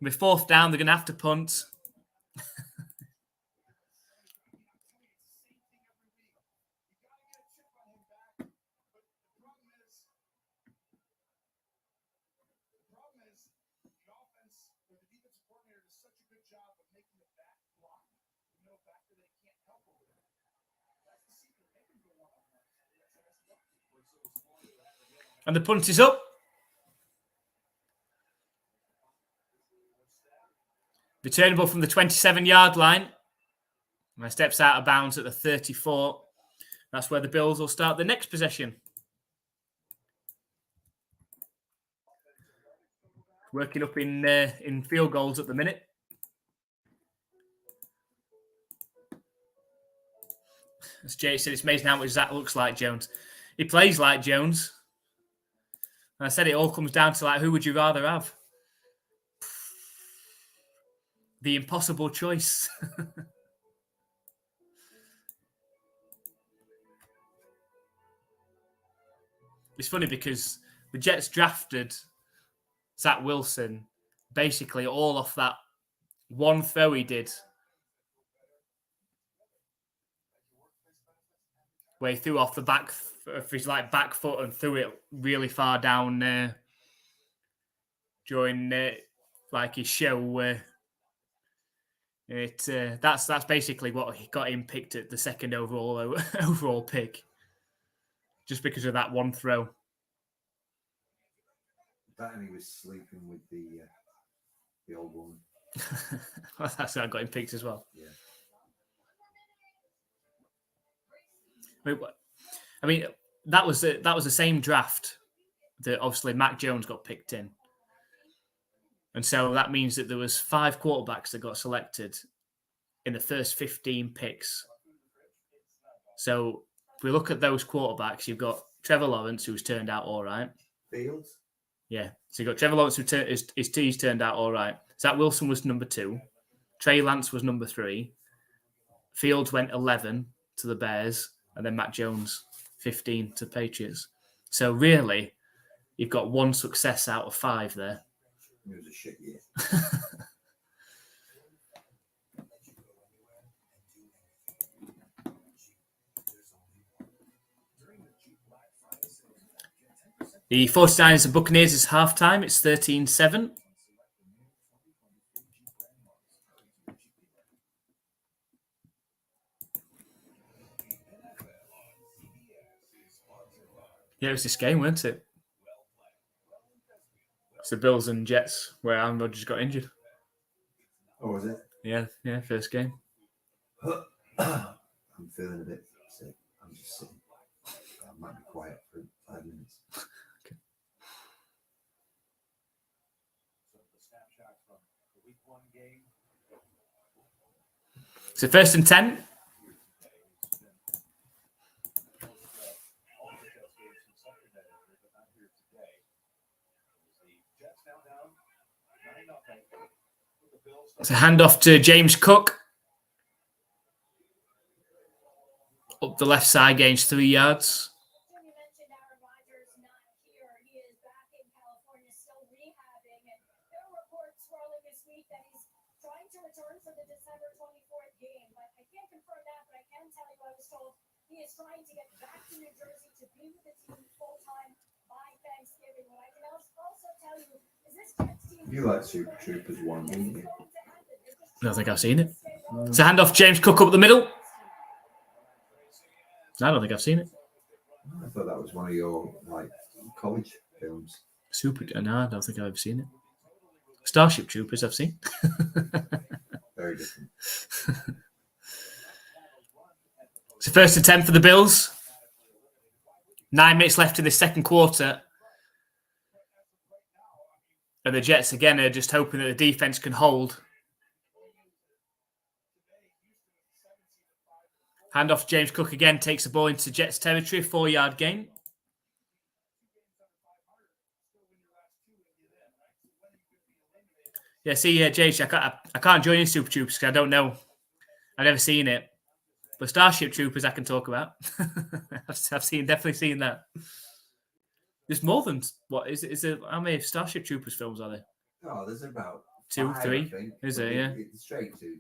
With 4th down, they're going to have to punt. And the punt is up. Returnable from the 27-yard line. And steps out of bounds at the 34. That's where the Bills will start the next possession. Working up in field goals at the minute. As Jay said, it's amazing how much Zach looks like Jones. He plays like Jones. And I said it all comes down to like, who would you rather have? The impossible choice. It's funny because the Jets drafted Zach Wilson basically all off that one throw he did. Where he threw off the back of his back foot and threw it really far down during his show. That's basically what he got him picked at the 2nd overall pick, just because of that one throw. That and he was sleeping with the old woman. That's how I got him picked as well. Yeah. I mean, that was the same draft that obviously Mac Jones got picked in. And so that means that there was 5 quarterbacks that got selected in the first 15 picks. So if we look at those quarterbacks, you've got Trevor Lawrence, who's turned out all right. Fields? Yeah. So you've got Trevor Lawrence, his team's turned out all right. Zach Wilson was number 2. Trey Lance was number 3. Fields went 11 to the Bears. And then Mac Jones, 15 to Patriots. So really, you've got 1 success out of 5 there. It was a shit year. The 49ers and Buccaneers is halftime. It's 13-7. Yeah, it was this game, wasn't it? It's the Bills and Jets where Aaron Rodgers got injured. Oh, was it? Yeah, first game. I'm feeling a bit sick. I'm just sitting. I might be quiet for 5 minutes. Okay. So 1st and 10. It's a handoff to James Cook. Up the left side, gains 3 yards. You mentioned Aaron Rodgers not here. He is back in California, still rehabbing. And there are reports swirling this week that he's trying to return for the December 24th game. But I can't confirm that, but I can tell you I was told he is trying to get back to New Jersey to be with the team full-time by Thanksgiving. What I can also tell you is this Jets team... You like Super Troopers 1, didn't you? I don't think I've seen it. It's a handoff. James Cook up the middle. I don't think I've seen it. I thought that was one of your college films. No, I don't think I've ever seen it. Starship Troopers, I've seen. Very different. It's a 1st and 10 for the Bills. 9 minutes left in the second quarter. And the Jets, again, are just hoping that the defense can hold. Handoff, James Cook again takes the ball into Jets territory, 4-yard gain. Yeah, see, JJ, I can't join in Super Troopers because I don't know. I've never seen it. But Starship Troopers I can talk about. I've definitely seen that. There's more than, what, is there, how many Starship Troopers films are there? Oh, there's about 2, 5, 3. I think. Is there, yeah? It's straight to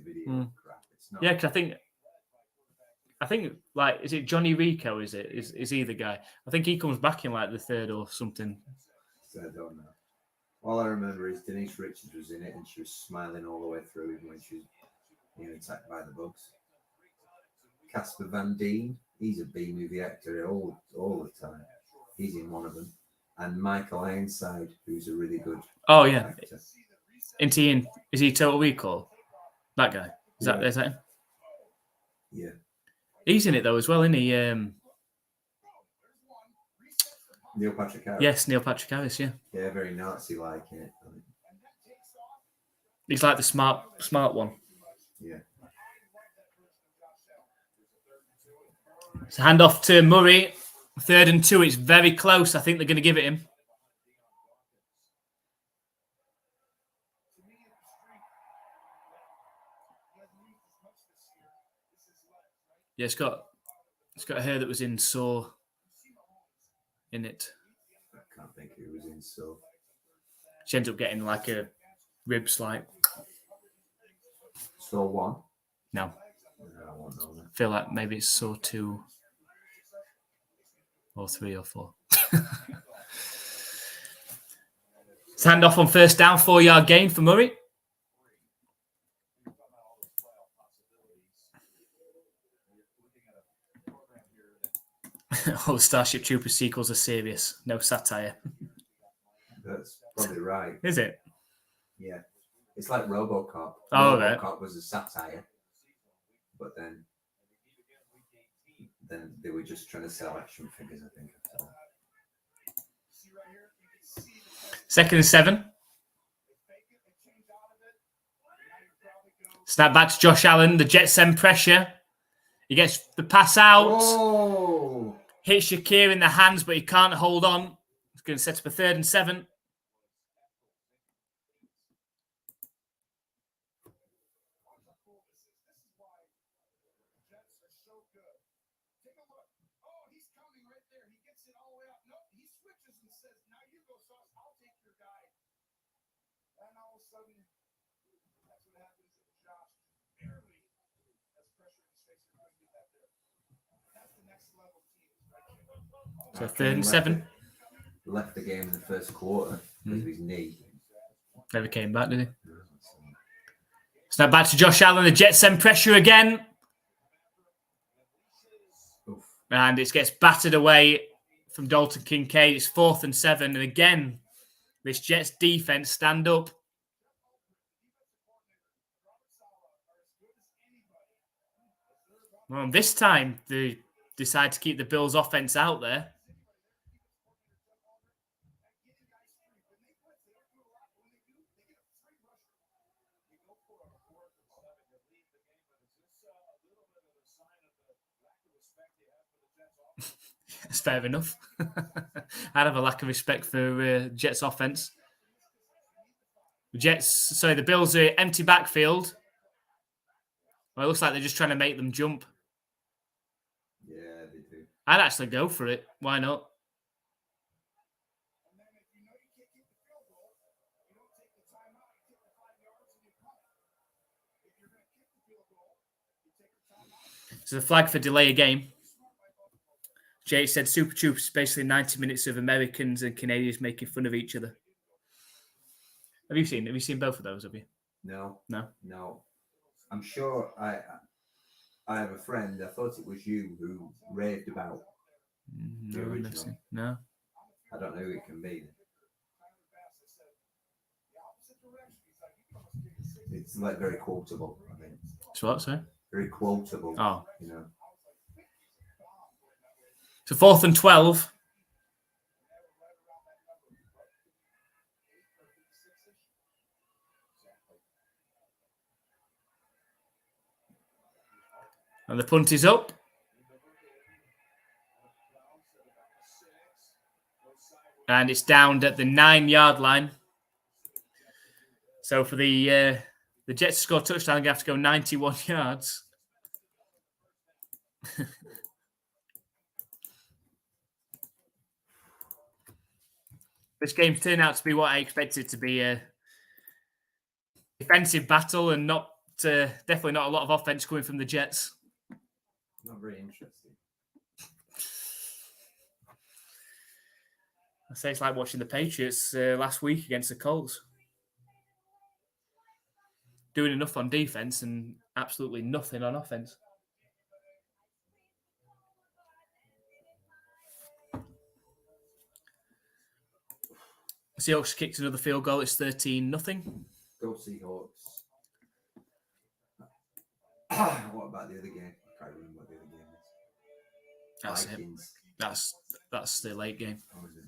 video crap. It's not. Yeah, because I think like, is it Johnny Rico? Is he the guy? I think he comes back in like the 3rd or something. So I don't know. All I remember is Denise Richards was in it, and she was smiling all the way through, even when she was being attacked by the bugs. Casper Van Dien, he's a B-movie actor all the time. He's in one of them. And Michael Ironside, who's a really good actor. Is he Total Recall? That guy? Is that him? Yeah. He's in it though as well, isn't he? Neil Patrick Harris. Yes, Neil Patrick Harris, yeah. Yeah, very Nazi-like in it. He's like the smart one. Yeah. It's a handoff to Murray. 3rd and 2. It's very close. I think they're going to give it him. Yeah, it's got a hair that was in Saw in it. I can't think who was in Saw. She ends up getting like a ribs like. Saw 1? No. I won't know that. I feel like maybe it's Saw 2 or 3 or 4. It's handoff on 1st down, 4-yard gain for Murray. Oh, Starship Troopers sequels are serious. No satire. That's probably right. Is it? Yeah. It's like RoboCop. Oh, RoboCop was a satire. But then they were just trying to sell action figures, I think. 2nd and 7. Snap back to Josh Allen. The Jets send pressure. He gets the pass out. Oh! Hits Shakir in the hands, but he can't hold on. He's going to set up a 3rd and 7. So 3rd and 7. Left the game in the first quarter because of his knee. Never came back, did he? Snap back to Josh Allen. The Jets send pressure again. Oof. And it gets battered away from Dalton Kincaid. It's 4th and 7. And again, this Jets defense stand up. Well, this time they decide to keep the Bills offense out there. That's fair enough. I'd have a lack of respect for Jets offense. The Bills are empty backfield. Well, it looks like they're just trying to make them jump. Yeah, they do. I'd actually go for it. Why not? So the flag for delay a game. Jay said Super Troopers is basically 90 minutes of Americans and Canadians making fun of each other. Have you seen both of those, have you? No. No? No. I'm sure I have a friend. I thought it was you who raved about the No, original. no. I don't know who it can be. It's like very quotable, I think. So what, sorry? Very quotable. Oh. You know. So 4th and 12. And the punt is up. And it's downed at the 9-yard line. So for the Jets to score a touchdown, they're going to have to go 91 yards. This game turned out to be what I expected to be a defensive battle and not definitely not a lot of offense coming from the Jets. Not very interesting. I say it's like watching the Patriots last week against the Colts. Doing enough on defense and absolutely nothing on offense. Seahawks kicked another field goal. It's 13-0. Go Seahawks. What about the other game? I can't remember what the other game is. That's Vikings. it. That's the late game. How was it?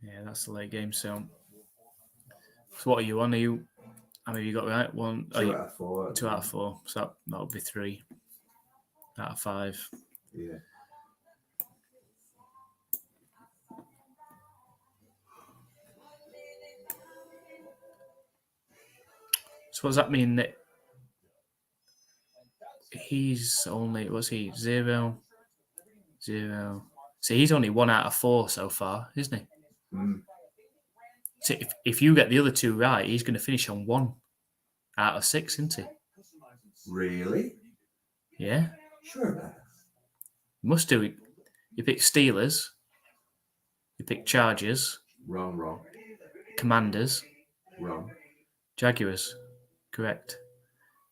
Yeah, that's the late game. So what are you on? Are you? How many have you got right? 2 out of 4. 2 out of 4. So that would be 3 out of 5. Yeah. So what does that mean? That he's only, was he 0, 0? So he's only 1 out of 4 so far, isn't he? Mm. So if you get the other 2 right, he's going to finish on 1 out of 6, isn't he? Really? Yeah. Sure about that. Must do it. You pick Steelers. You pick Chargers. Wrong. Commanders. Wrong. Jaguars. Correct.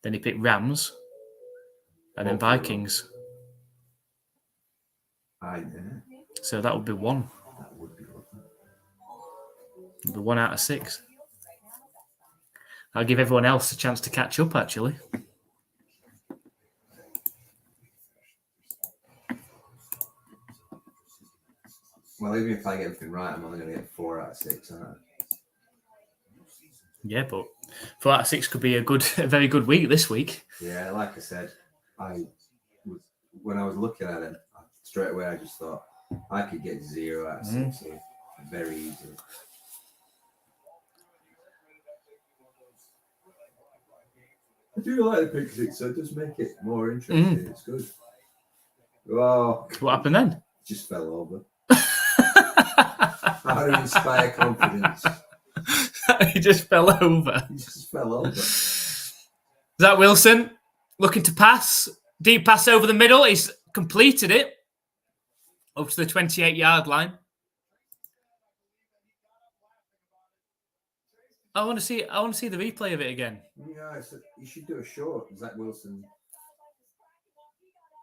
Then you pick Rams. And then Hopefully Vikings. Yeah. So that would be 1. That would be lovely. The 1 out of 6. I'll give everyone else a chance to catch up, actually. Well, even if I get everything right, I'm only going to get 4 out of 6, aren't I? Yeah, but 4 out of 6 could be a very good week this week. Yeah, like I said, when I was looking at it, straight away I just thought I could get 0 out of 6 here very easily. I do like the pick 6, so it does make it more interesting. It's good. Oh, What happened then? Just fell over. How to inspire confidence? He just fell over. He just fell over. Zach Wilson looking to pass. Deep pass over the middle. He's completed it up to the 28-yard line. I want to see the replay of it again. Yeah, you should do a short. Zach Wilson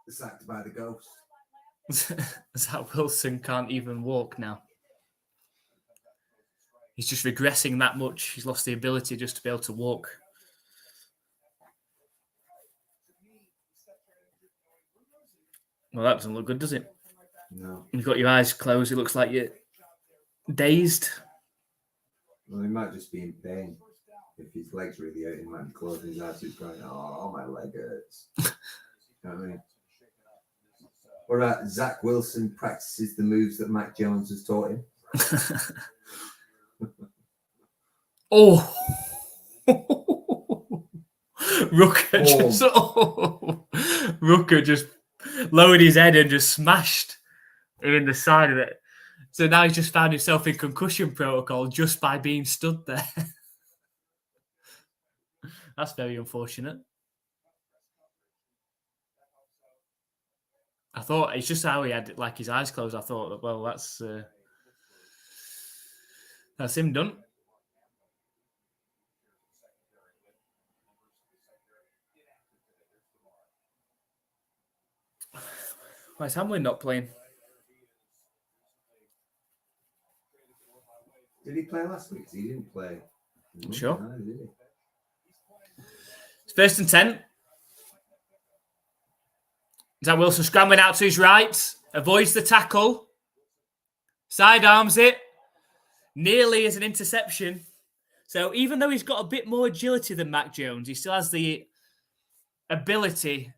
sacked by the ghost. Zach Wilson can't even walk now. He's just regressing that much. He's lost the ability just to be able to walk. Well, that doesn't look good, does it? No. You've got your eyes closed. It looks like you're dazed. Well, he might just be in pain. If his legs really hurt, he might be closing his eyes. He's going, oh, my leg hurts. You know what I mean? What about Zach Wilson practices the moves that Mac Jones has taught him? Oh. Rooker just lowered his head and just smashed it in the side of it. So now he's just found himself in concussion protocol just by being stood there. That's very unfortunate. I thought it's just how he had like his eyes closed. I thought, well, that's him done. Why is Hamlin not playing? Did he play last week? He didn't play. Sure. No, did he? It's 1st and 10. Zach Wilson scrambling out to his right. Avoids the tackle. Sidearms it. Nearly as an interception. So even though he's got a bit more agility than Mac Jones, he still has the ability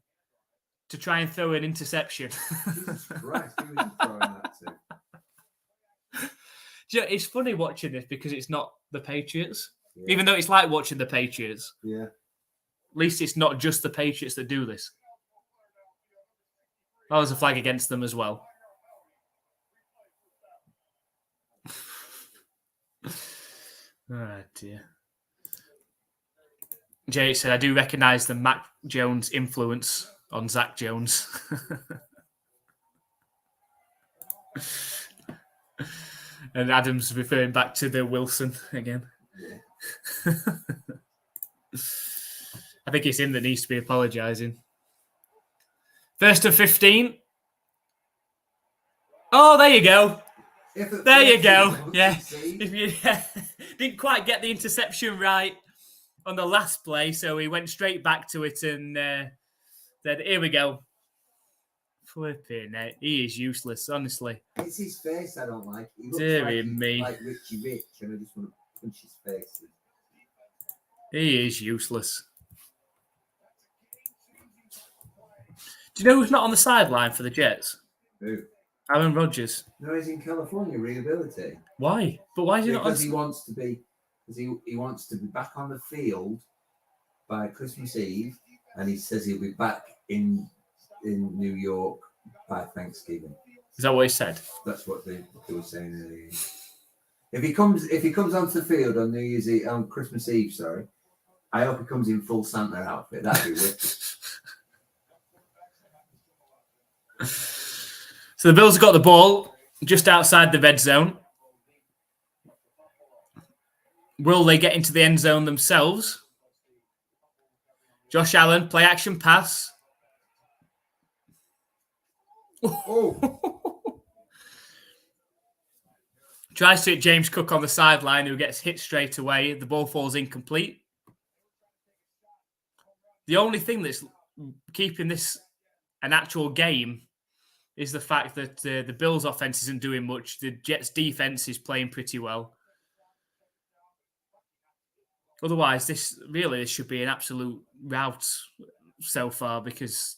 to try and throw an interception. Jesus Christ, who was he throwing that to? You know, it's funny watching this because it's not the Patriots. Yeah. Even though it's like watching the Patriots. Yeah. At least it's not just the Patriots that do this. Oh, there's a flag against them as well. Oh, dear. Jay said, I do recognise the Mac Jones influence on Zach Jones. And Adam's referring back to the Wilson again. Yeah. I think it's him that needs to be apologising. 1st and 15. Oh, there you go. There you go. Yeah. If you didn't quite get the interception right on the last play, so he went straight back to it and said, here we go. Flipping it. He is useless, honestly. It's his face I don't like. He looks Dear like me. like Richie Rich, and I just want to punch his face. He is useless. Do you know who's not on the sideline for the Jets? Who? Aaron Rodgers. No, he's in California rehabilitating. Why? But why is he not on? Because he wants to be, he wants to be back on the field by Christmas Eve, and he says he'll be back in New York by Thanksgiving. Is that what he said? That's what they were saying earlier. If he comes onto the field on New Year's Eve, on Christmas Eve, sorry, I hope he comes in full Santa outfit. That'd be wicked. So the Bills have got the ball just outside the red zone. Will they get into the end zone themselves? Josh Allen, play action pass. Oh. Tries to hit James Cook on the sideline, who gets hit straight away. The ball falls incomplete. The only thing that's keeping this an actual game is the fact that the Bills' offense isn't doing much. The Jets' defense is playing pretty well. Otherwise, this should be an absolute rout so far because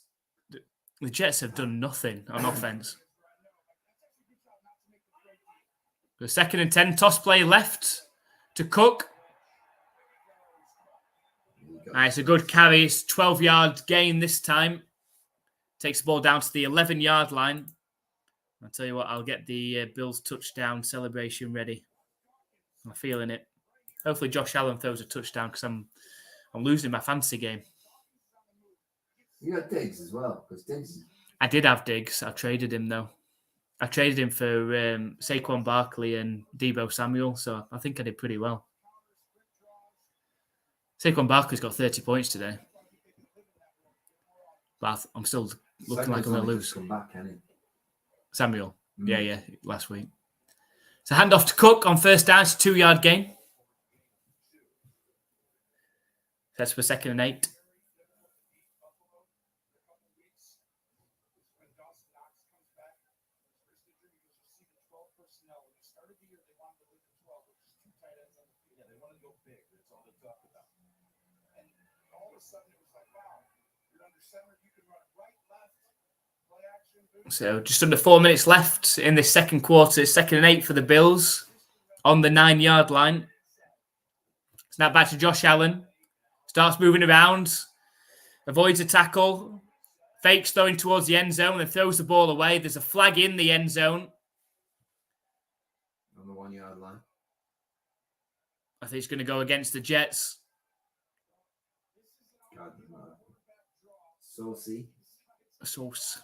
the Jets have done nothing on offense. The 2nd and 10, toss play left to Cook. It's a good carry. It's 12-yard gain this time. Takes the ball down to the 11-yard line. I'll tell you what, I'll get the Bills touchdown celebration ready. I'm feeling it. Hopefully Josh Allen throws a touchdown because I'm losing my fantasy game. You got Diggs as well, because Diggs. I did have Diggs. I traded him though. I traded him for Saquon Barkley and Deebo Samuel, so I think I did pretty well. Saquon Barkley's got 30 points today. But I'm still looking like I'm going to lose. Come back, hasn't he? Samuel. Yeah, last week. So hand off to Cook on first down. It's a 2-yard gain. That's for 2nd and 8. So just under 4 minutes left in this second quarter. 2nd and 8 for the Bills on the 9-yard line. Snap back to Josh Allen. Starts moving around. Avoids a tackle. Fakes throwing towards the end zone and throws the ball away. There's a flag in the end zone. On the 1-yard line. I think it's going to go against the Jets. Saucy. Sauce.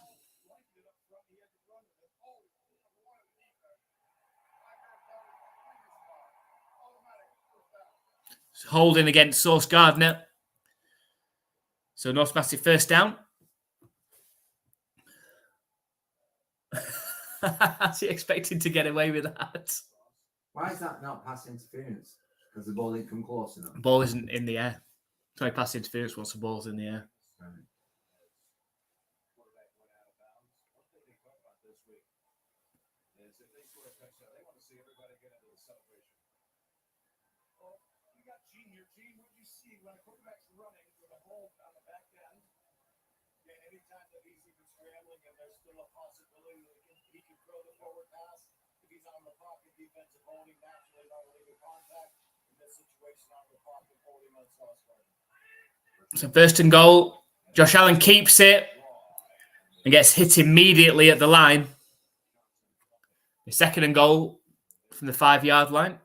Holding against Sauce Gardner. So North Massive first down. Is he expecting to get away with that? Why is that not pass interference? Because the ball didn't come close enough. The ball isn't in the air. Sorry, pass interference once the ball's in the air. Right. Quarterback went out of bounds. One thing they talked about this week is if they score a touchdown, they want to see everybody get into the celebration. Well, you got Gene here. Gene, what do you see when a quarterback's running with a hole on the back end? Yeah, anytime that he's even scrambling and there's still a possibility that he can throw the forward pass, if he's on the pocket, defensive holding, naturally not leaving contact. In this situation, on the pocket, holding on Sauce Gardner. So first and goal. Josh Allen keeps it and gets hit immediately at the line. The second and goal from the 5-yard line.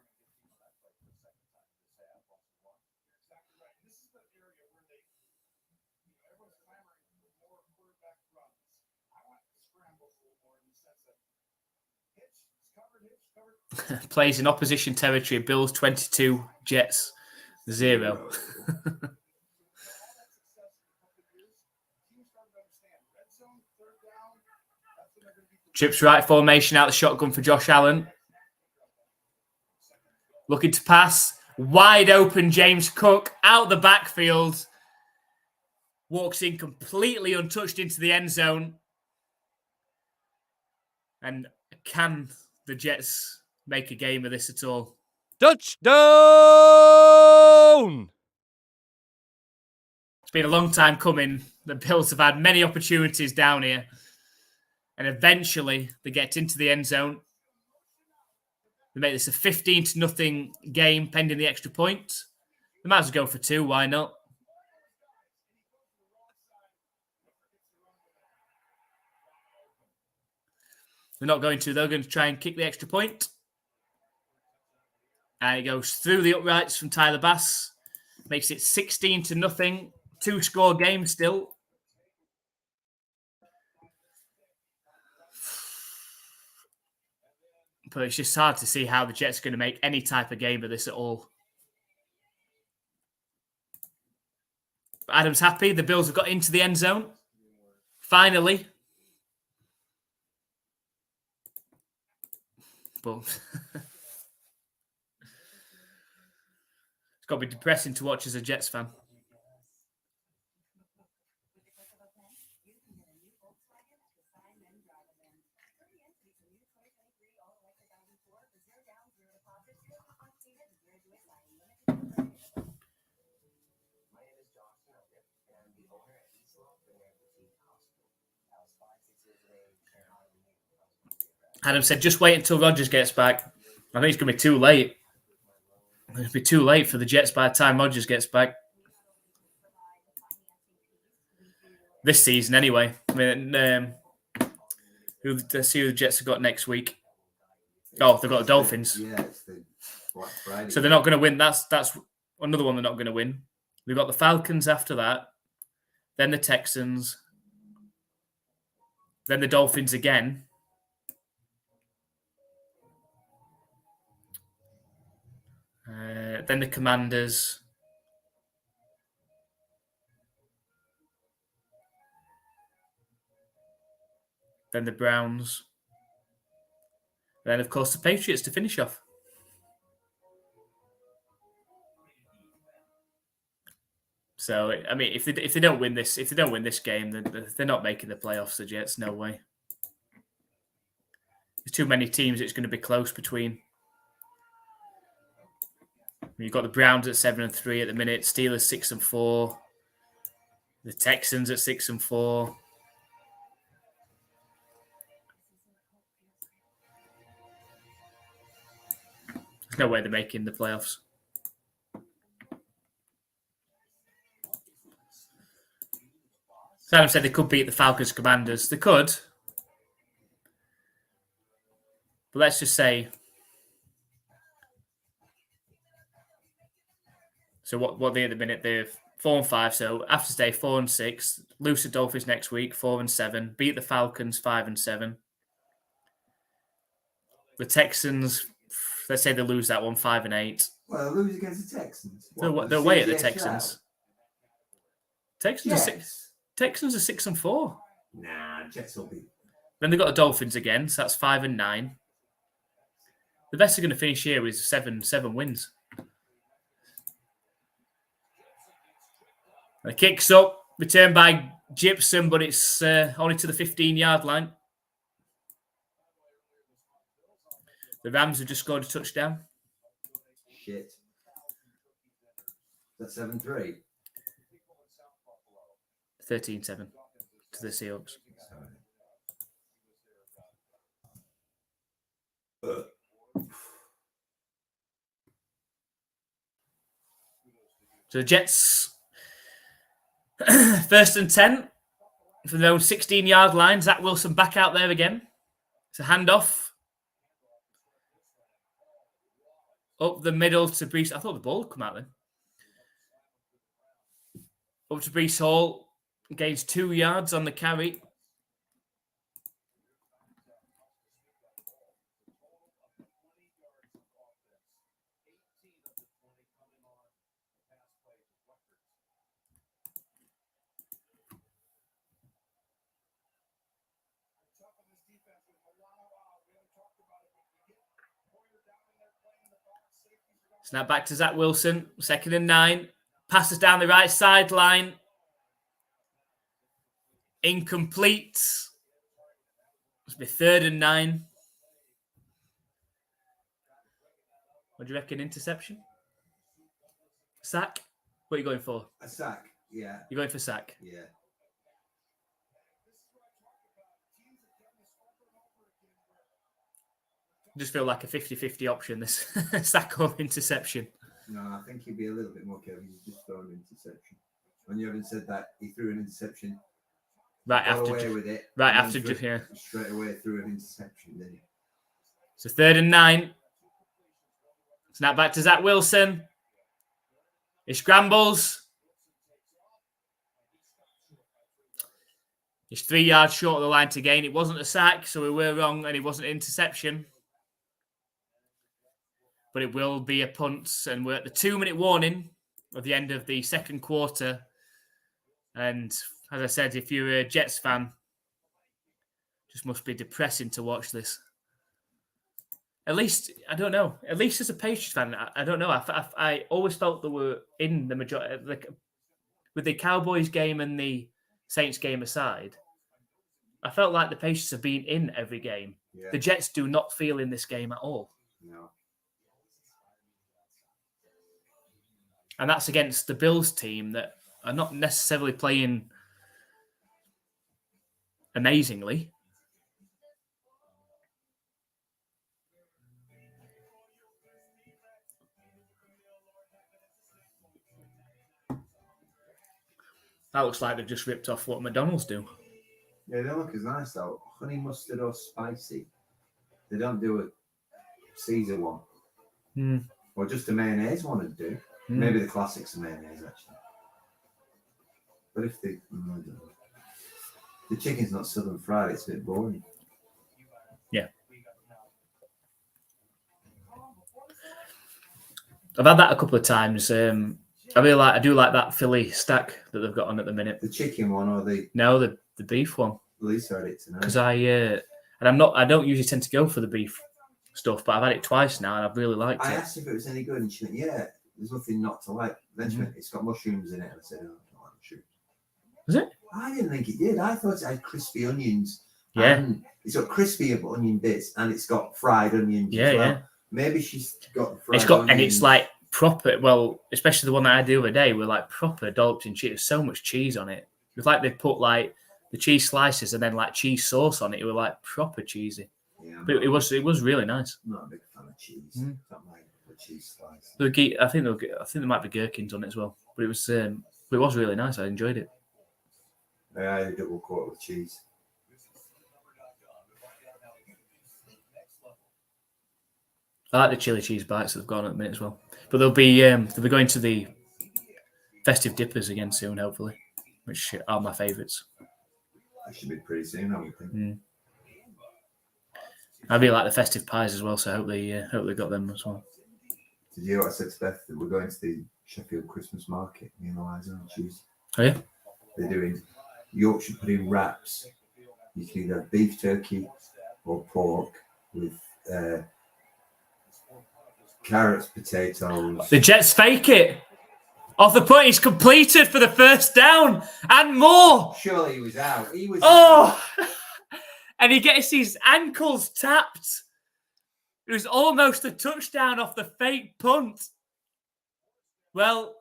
Plays in opposition territory. Bills 22, Jets 0. Trips right formation out the shotgun for Josh Allen. Looking to pass. Wide open James Cook out the backfield. Walks in completely untouched into the end zone. And can the Jets make a game of this at all? Touchdown! It's been a long time coming. The Bills have had many opportunities down here. And eventually they get into the end zone. They make this a 15-0 game pending the extra point. They might as well go for 2. Why not? They're not going to. They're going to try and kick the extra point. And it goes through the uprights from Tyler Bass. Makes it 16-0. 2-score game still. But it's just hard to see how the Jets are going to make any type of game of this at all. But Adam's happy. The Bills have got into the end zone. Finally. But it's got to be depressing to watch as a Jets fan. Adam said, just wait until Rodgers gets back. I think it's going to be too late. It's going to be too late for the Jets by the time Rodgers gets back. This season, anyway. I mean, let's see who the Jets have got next week. Oh, they've got the Dolphins. Yeah, it's the Black Friday. So they're not going to win. That's another one they're not going to win. We've got the Falcons after that. Then the Texans. Then the Dolphins again. Then the Commanders. Then the Browns. Then, of course, the Patriots to finish off. So, I mean, if they don't win this game, then they're not making the playoffs. The Jets, no way. There's too many teams. It's going to be close between. You've got the Browns at 7-3 at the minute. Steelers 6-4. The Texans at 6-4. There's no way they're making the playoffs. Adam said they could beat the Falcons Commanders. They could. But let's just say. So what are they at the minute? They're 4-5. So after today, 4-6. Lose the Dolphins next week, 4-7. Beat the Falcons, 5-7. The Texans, let's say they lose that one, 5-8. Well, lose against the Texans. They're What, away at the CJ Texans. Stroud? Texans are Jets. Texans are 6-4. Nah, Jets will be. Then they've got the Dolphins again, so that's 5-9. The best they're going to finish here is seven wins. The kick's up, returned by Gibson, but it's only to the 15-yard line. The Rams have just scored a touchdown. Shit. That's 7-3. 13-7 to the Seahawks. So the Jets, 1st and 10 from their own 16-yard line. Zach Wilson back out there again. It's a handoff. Up the middle to Brees. I thought the ball would come out then. Up to Brees Hall. Gains 2 yards on the carry. Snap back to Zach Wilson. 2nd and 9. Passes down the right sideline. Incomplete. Must be 3rd and 9. What do you reckon? Interception? Sack? What are you going for? A sack. Yeah. You're going for sack? Yeah. Just feel like a 50-50 option, this sack or interception. No, I think he'd be a little bit more careful. He's just thrown an interception. When you haven't said that, he threw an interception. Right got after, away with it. right and after, then yeah. Straight away threw an interception, didn't he? So 3rd and 9. Snap back to Zach Wilson. He scrambles. He's 3 yards short of the line to gain. It wasn't a sack, so we were wrong, and it wasn't an interception. But it will be a punt, and we're at the 2-minute warning of the end of the second quarter. And as I said, if you're a Jets fan, just must be depressing to watch this. At least, I don't know. At least as a Patriots fan, I don't know. I always felt they were in the majority. Like, with the Cowboys game and the Saints game aside, I felt like the Patriots have been in every game. Yeah. The Jets do not feel in this game at all. No. And that's against the Bills team that are not necessarily playing amazingly. That looks like they've just ripped off what McDonald's do. Yeah, they look as nice though. Honey mustard or spicy. They don't do a Caesar one. Or just a mayonnaise one would do. Maybe the classics are mayonnaise actually. But if they, I don't know. The chicken's not southern fried, it's a bit boring. Yeah. I've had that a couple of times. I do like that Philly stack that they've got on at the minute. The chicken one or the the beef one. Lisa had it tonight. Because I don't usually tend to go for the beef stuff, but I've had it twice now and I've really liked I it. asked if it was any good and she went, yeah, there's nothing not to like. Then she went, it's got mushrooms in it. And I said, oh, I don't like mushrooms. Is it? I didn't think it did. I thought it had crispy onions. Yeah. And it's got crispy onion bits and it's got fried onions as well. Yeah. Maybe she's got fried onions. And it's like proper, well, especially the one that I had the other day with like proper dolloped in cheese. There's so much cheese on it. It's like they put like the cheese slices and then like cheese sauce on it. It was like proper cheesy. Yeah, but it was really nice. I'm not a big fan of cheese. Don't like the cheese slice. I think there might be gherkins on it as well. But it was really nice. I enjoyed it. Yeah, I had a double quart with cheese. I like the chili cheese bites that they've got at the minute as well. But they'll be going to the festive dippers again soon, hopefully, which are my favourites. That should be pretty soon, I would think. I really like the festive pies as well, so I hope they got them as well. Did you know what I said to Beth? That we're going to the Sheffield Christmas market, me and Eliza, on Tuesday. Oh, yeah? They're doing Yorkshire pudding wraps. You can either have beef turkey or pork with carrots, potatoes. The Jets fake it. Off the point, he's completed for the first down and more. Surely he was out. He was Oh! And he gets his ankles tapped. It was almost a touchdown off the fake punt. Well,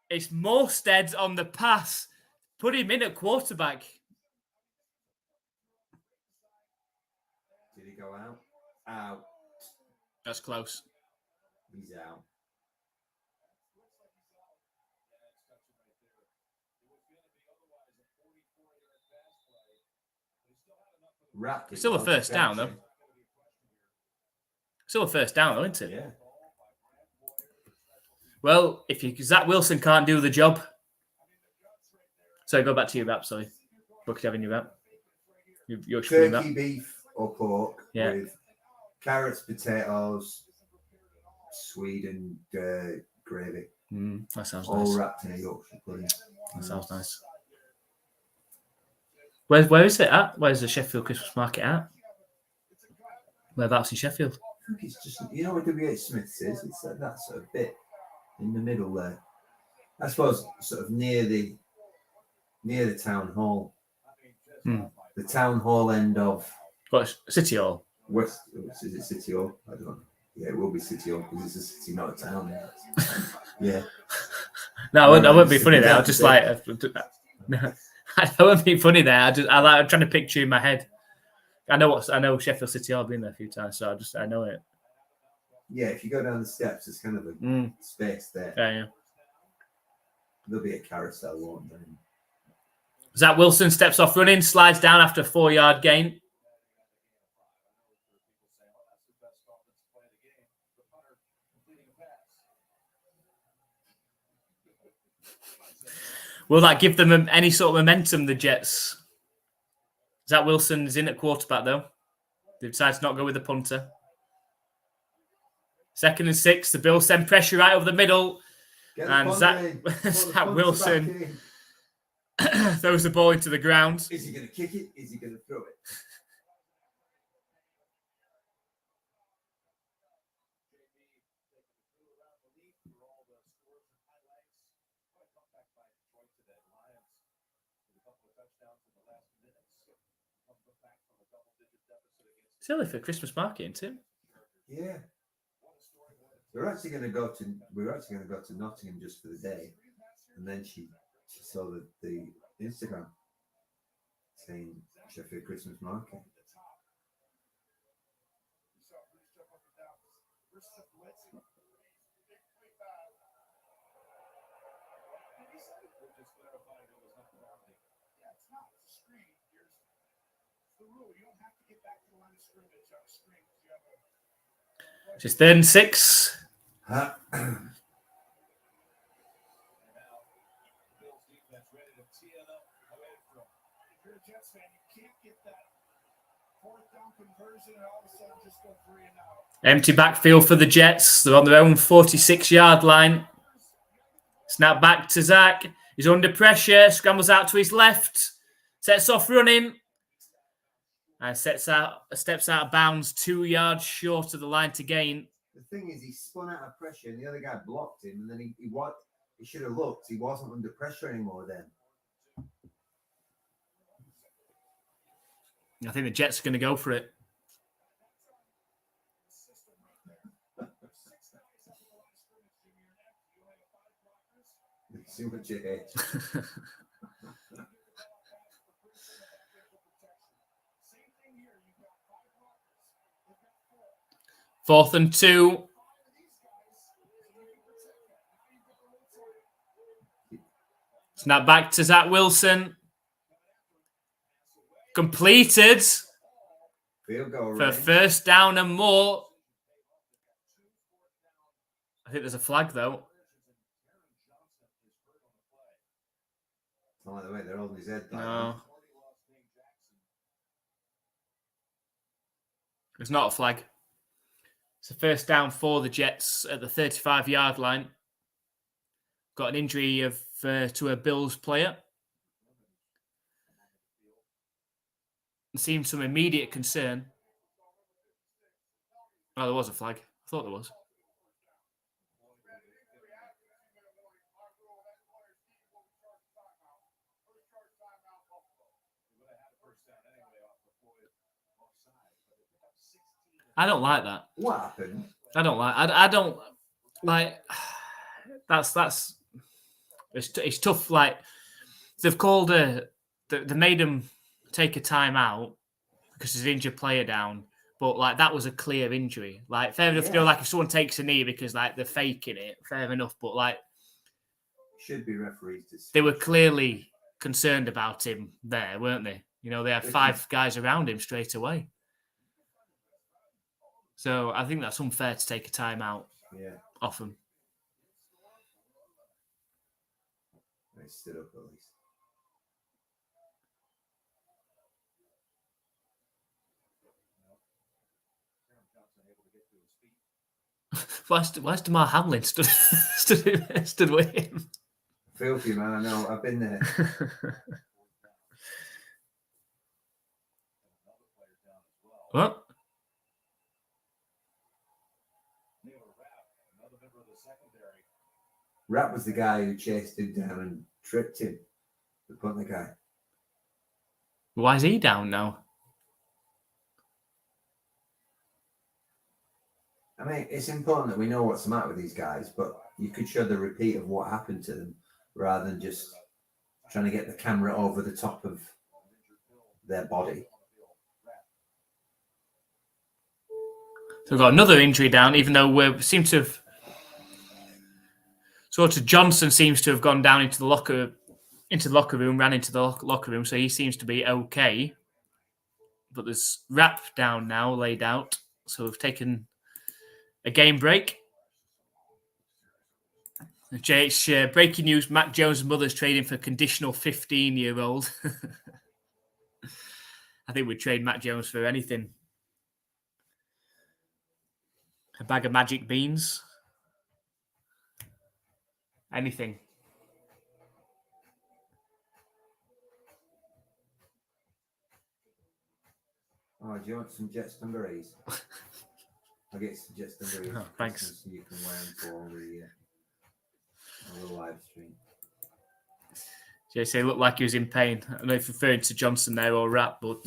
it's Morstead on the pass. Put him in at quarterback. Did he go out? Out. That's close. He's out. Wrapped It's still a first down, though. Still a first down, though, isn't it? Yeah. Well, if Zach Wilson can't do the job. So go back to your wrap, sorry. What could you have in your wrap? Your Turkey, beef, or pork Yeah. with carrots, potatoes, Sweden gravy. That sounds All nice. wrapped in a Yorkshire pudding. That sounds nice. Where is it at? Where's the Sheffield Christmas market at? Whereabouts in Sheffield? I think it's just, you know where WH Smith's is? It's like that sort of bit in the middle there. I suppose sort of near the town hall. The town hall end of What, City Hall? West. Is it City Hall? I don't know. Yeah, it will be City Hall because it's a city, not a town. Yeah. No, I wouldn't be funny there. I just like... I wouldn't be funny there. I'm trying to picture in my head. I know Sheffield City Hall. I've been there a few times, so I know it. Yeah, if you go down the steps, there's kind of a space there. Yeah. There'll be a carousel, won't there? Zach Wilson steps off running, slides down after a 4-yard gain. Will that give them any sort of momentum, the Jets? Zach Wilson is in at quarterback, though. They decide to not go with the punter. 2nd and 6. The Bills send pressure right over the middle. And Zach Wilson throws the ball into the ground. Is he going to kick it? Is he going to throw it? It's early for Christmas market, isn't it? Yeah. We were actually going to go to Nottingham just for the day, and then she saw the Instagram saying Sheffield Christmas market. It's 3rd and 6. Empty backfield for the Jets. They're on their own 46-yard line. Snap back to Zach. He's under pressure. Scrambles out to his left. Sets off running. And steps out of bounds 2 yards short of the line to gain. The thing is, he spun out of pressure and the other guy blocked him. And then he should have looked. He wasn't under pressure anymore then. I think the Jets are going to go for it. See what you hate. 4th and 2. Snap back to Zach Wilson. Completed Field goal for range. first down and more. I think there's a flag, though. By the way, they're holding his head back. No. It's not a flag. It's a first down for the Jets at the 35-yard line. Got an injury to a Bills player. Seemed some immediate concern. Oh, there was a flag. I thought there was. I don't like that. What happened? I don't like. I don't like. That's. It's tough. Like they've called they made him take a time out because there's an injured player down. But like that was a clear injury. Like fair enough. You know, like if someone takes a knee because like they're faking it, fair enough. But like should be referees. They were clearly concerned about him there, weren't they? You know, they had 5 guys around him straight away. So I think that's unfair to take a time out off him. They stood up at least. Why's DeMar Hamlin stood with him? Feel for you, man. I know. I've been there. What? Rapp was the guy who chased him down and tripped him. The punter guy. Why is he down now? I mean, it's important that we know what's the matter with these guys, but you could show the repeat of what happened to them rather than just trying to get the camera over the top of their body. So we've got another injury down, even though we seem to have... Sort of Johnson seems to have gone down into the locker room, ran into the locker room, so he seems to be okay. But there's Rapp down now, laid out. So we've taken a game break. JH, breaking news, Mac Jones' mother's trading for conditional 15-year-old. I think we'd trade Mac Jones for anything. A bag of magic beans. Anything. Oh, do you want some Jets dungarees? I'll get some Jets dungarees. Oh, thanks. So you can wear them for the live stream. JC looked like he was in pain. I don't know if referring to Johnson there or Rapp, but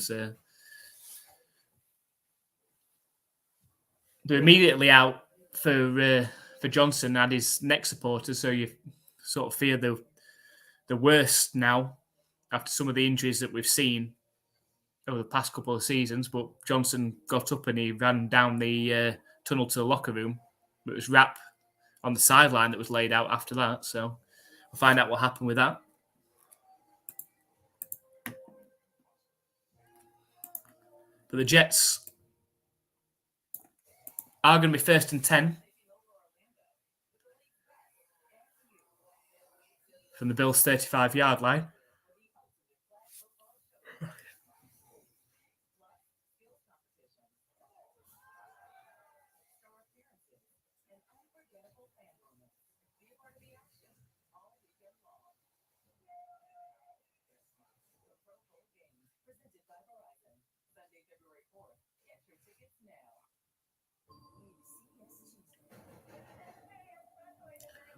they're immediately out for Johnson and his neck supporters, so you sort of fear the worst now after some of the injuries that we've seen over the past couple of seasons. But Johnson got up and he ran down the tunnel to the locker room. It was Rapp on the sideline that was laid out after that, so we'll find out what happened with that. But the Jets are going to be 1st and 10 from the Bills' 35-yard line.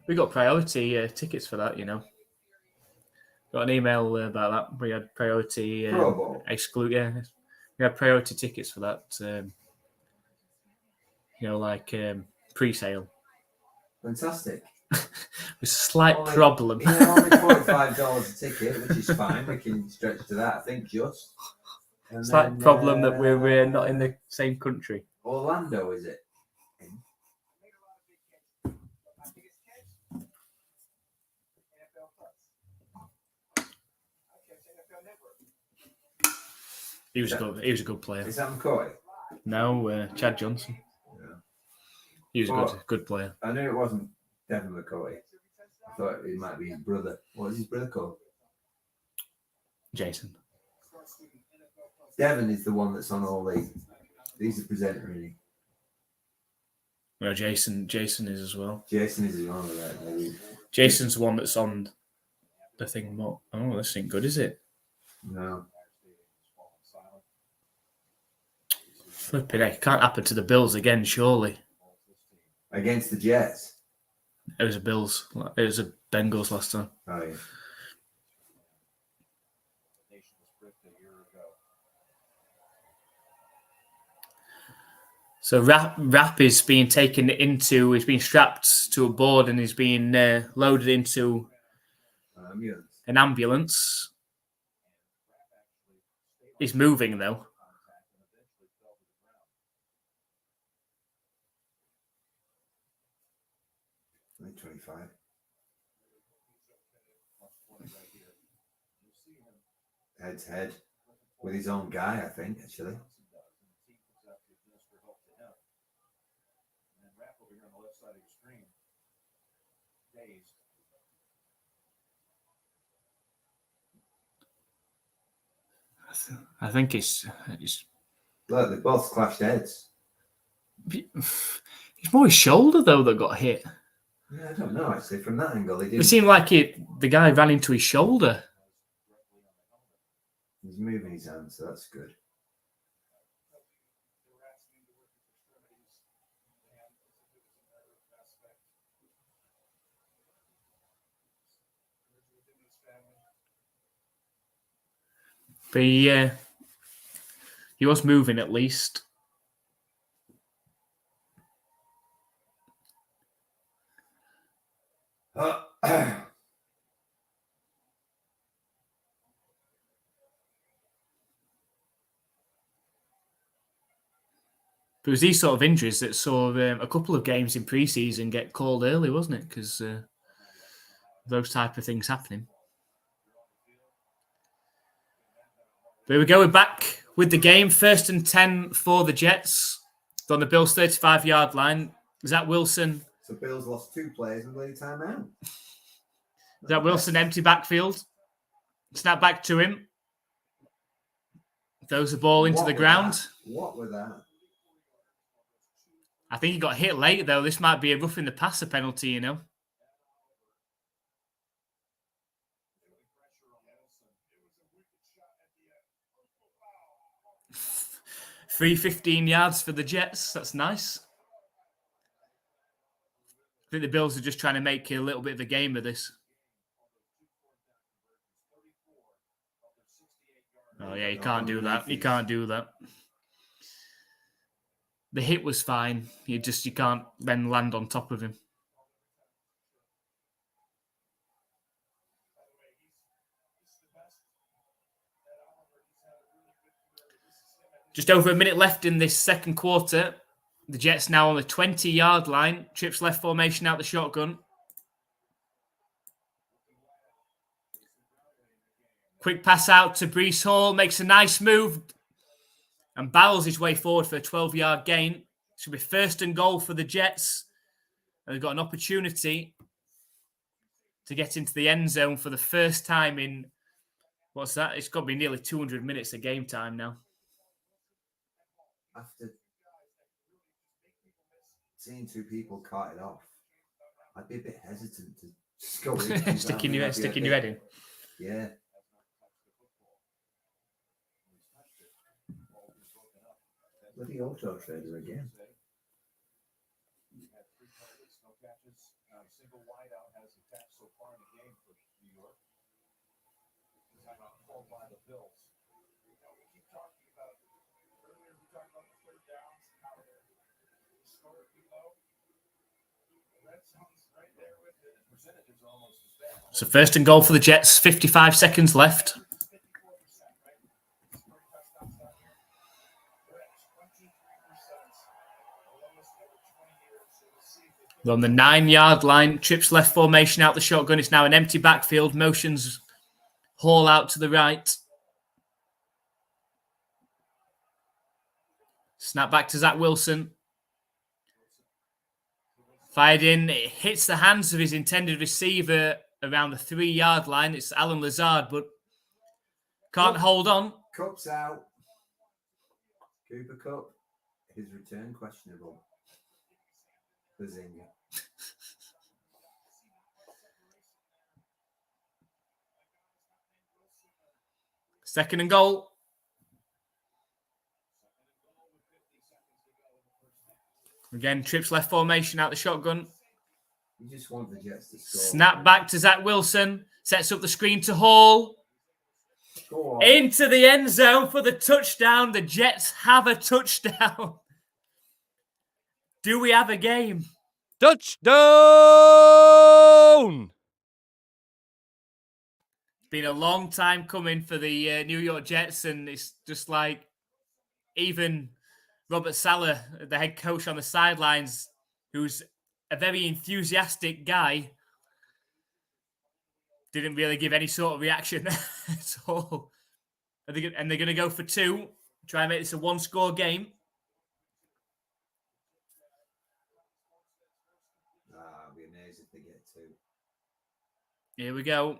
We got priority tickets for that, you know. Got an email about that. We had priority exclude. Yeah, we had priority tickets for that. You know, like pre-sale. Fantastic. With a slight problem. Yeah, only $45 a ticket, which is fine. We can stretch to that, I think, just. And slight problem that we're not in the same country. Orlando, is it? He was a good player. Is that McCoy? No, Chad Johnson. Yeah. He was a good player. I knew it wasn't Devin McCoy. I thought it might be his brother. What is his brother called? Jason. Devin is the one that's on all the... He's the presenter, isn't he? Well, Jason is as well. Jason is on that. Maybe. Jason's the one that's on the thing more. Oh, this ain't good, is it? No. Flipping heck. Can't happen to the Bills again, surely. Against the Jets. It was a Bills. It was a Bengals last time. Oh, yeah. So Rap is being taken into, he's being strapped to a board and he's being loaded into an ambulance. He's moving though. Like 25. Head to head with his own guy, I think, actually. I think it's Look, they both clashed heads. it's more his shoulder though that got hit. Yeah, I don't know actually. From that angle, he didn't. It seemed like the guy ran into his shoulder. He's moving his hand, so that's good. But he was moving at least. But it was these sort of injuries that saw a couple of games in pre-season get called early, wasn't it? Because those type of things happening. But we're going back with the game. 1st and 10 for the Jets. On the Bills' 35-yard line. Zach Wilson. So Bills lost 2 players and bloody timeout. Zach Wilson, empty backfield. Snap back to him. Throws the ball into the ground. What was that? I think he got hit late, though. This might be a roughing the passer penalty, you know. 315 yards for the Jets. That's nice. I think the Bills are just trying to make a little bit of a game of this. Oh, yeah, you can't do that. You can't do that. The hit was fine. You can't then land on top of him. Just over a minute left in this second quarter. The Jets now on the 20-yard line. Trips left formation out the shotgun. Quick pass out to Breece Hall. Makes a nice move. And barrels his way forward for a 12-yard gain. Should be 1st and goal for the Jets. And they've got an opportunity to get into the end zone for the first time in, what's that? It's got to be nearly 200 minutes of game time now. After seeing 2 people cart it off, I'd be a bit hesitant to just go in. sticking your head in. Yeah. Bloody auto trader again. Single wideout has a catch so far in the game for New York. Timeout called by the Bills. We keep talking about earlier. We talked about the 3rd downs and how they're historically low. The red zone's right there with it. The percentages are almost as bad. So 1st and goal for the Jets. 55 seconds left. They're on the 9-yard line. Trips left formation out the shotgun. It's now an empty backfield. Motions Hall out to the right. Snap back to Zach Wilson. Fired in. It hits the hands of his intended receiver around the 3-yard line. It's Alan Lazard, but can't hold on. Cup's out. Cooper Kupp. His return questionable. Bazinga. Second and goal. Again, trips left formation out the shotgun. You just want the Jets to score. Snap back to Zach Wilson. Sets up the screen to Hall. Go on. Into the end zone for the touchdown. The Jets have a touchdown. Do we have a game? Touchdown! It's been a long time coming for the New York Jets, and it's just like even Robert Saleh, the head coach on the sidelines, who's a very enthusiastic guy, didn't really give any sort of reaction at all. And they're going to go for two, try and make this a one-score game. It'd be amazing if they get two. Here we go.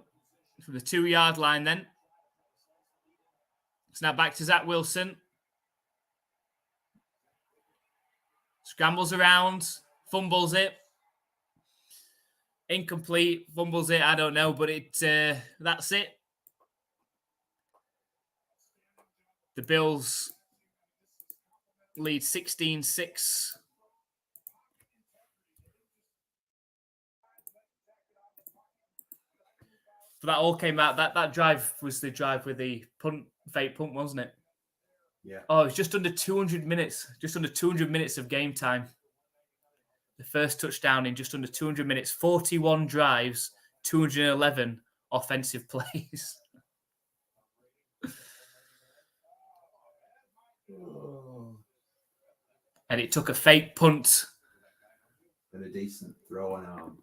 From the 2-yard line then. Snap back to Zach Wilson. Scrambles around, fumbles it. Incomplete, fumbles it, I don't know, but that's it. The Bills lead 16-6. So that all came out. That drive was the drive with the fake punt, wasn't it? Yeah. Oh, it was just under 200 minutes. Just under 200 minutes of game time. The first touchdown in just under 200 minutes. 41 drives, 211 offensive plays. And it took a fake punt. And a decent throw and arm.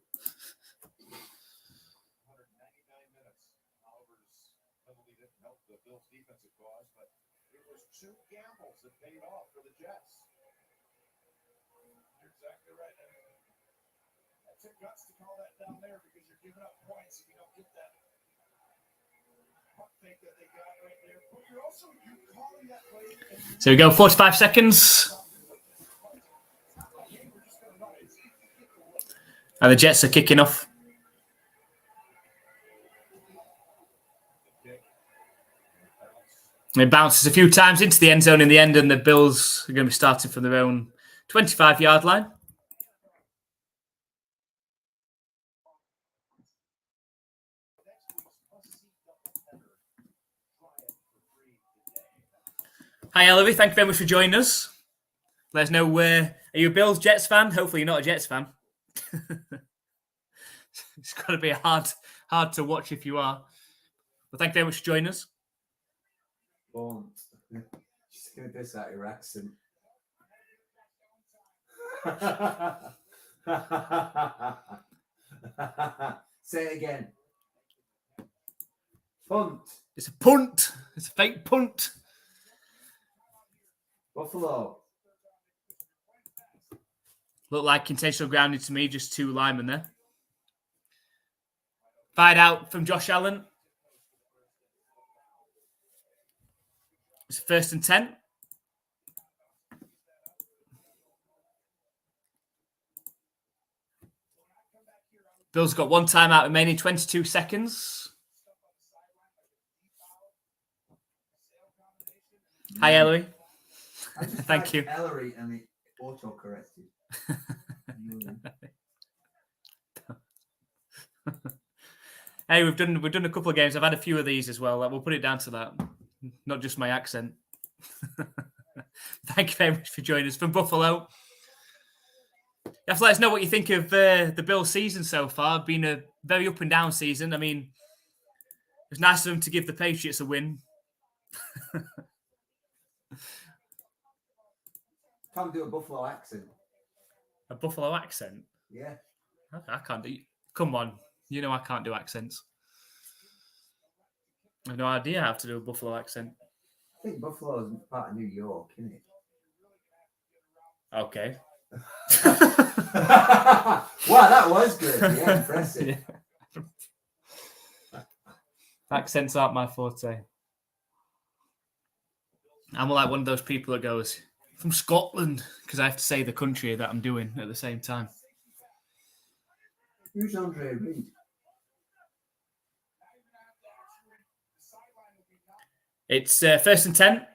199 minutes. Oliver's penalty didn't help the Bills' defensive cause, but it was 2 gambles that paid off for the Jets. You're exactly right. That took guts to call that down there because you're giving up points if you don't get that punt fake that they got right there. But you're also calling that play. So we go 45 seconds. And the Jets are kicking off. It bounces a few times into the end zone in the end, and the Bills are going to be starting from their own 25-yard line. Hi, Ellery. Thank you very much for joining us. Let us know, are you a Bills Jets fan? Hopefully you're not a Jets fan. It's got to be hard to watch if you are. Well, thank you very much for joining us. Won't. Just going to diss out your accent. Say it again. Punt. It's a punt. It's a fake punt. Buffalo. Looked like intentional grounding to me, just 2 linemen there. Fired out from Josh Allen. It's 1st and 10. Bills got 1 timeout remaining, 22 seconds. Hi, Ellery. Thank you. Ellery and the auto-corrected. Hey, we've done a couple of games. I've had a few of these as well. We'll put it down to that, not just my accent. Thank you very much for joining us from Buffalo. You have to let us know what you think of the Bills season so far. Been a very up and down season. I mean, it's nice of them to give the Patriots a win. Can't do a Buffalo accent. A Buffalo accent? Yeah. I can't do. Come on, you know I can't do accents. I have no idea how to do a Buffalo accent. I think Buffalo is part of New York, isn't it? Okay. Wow, that was good. Yeah, impressive. Yeah. Accents aren't my forte. I'm like one of those people that goes from Scotland because I have to say the country that I'm doing at the same time. Who's Andre Reed? It's first and 10.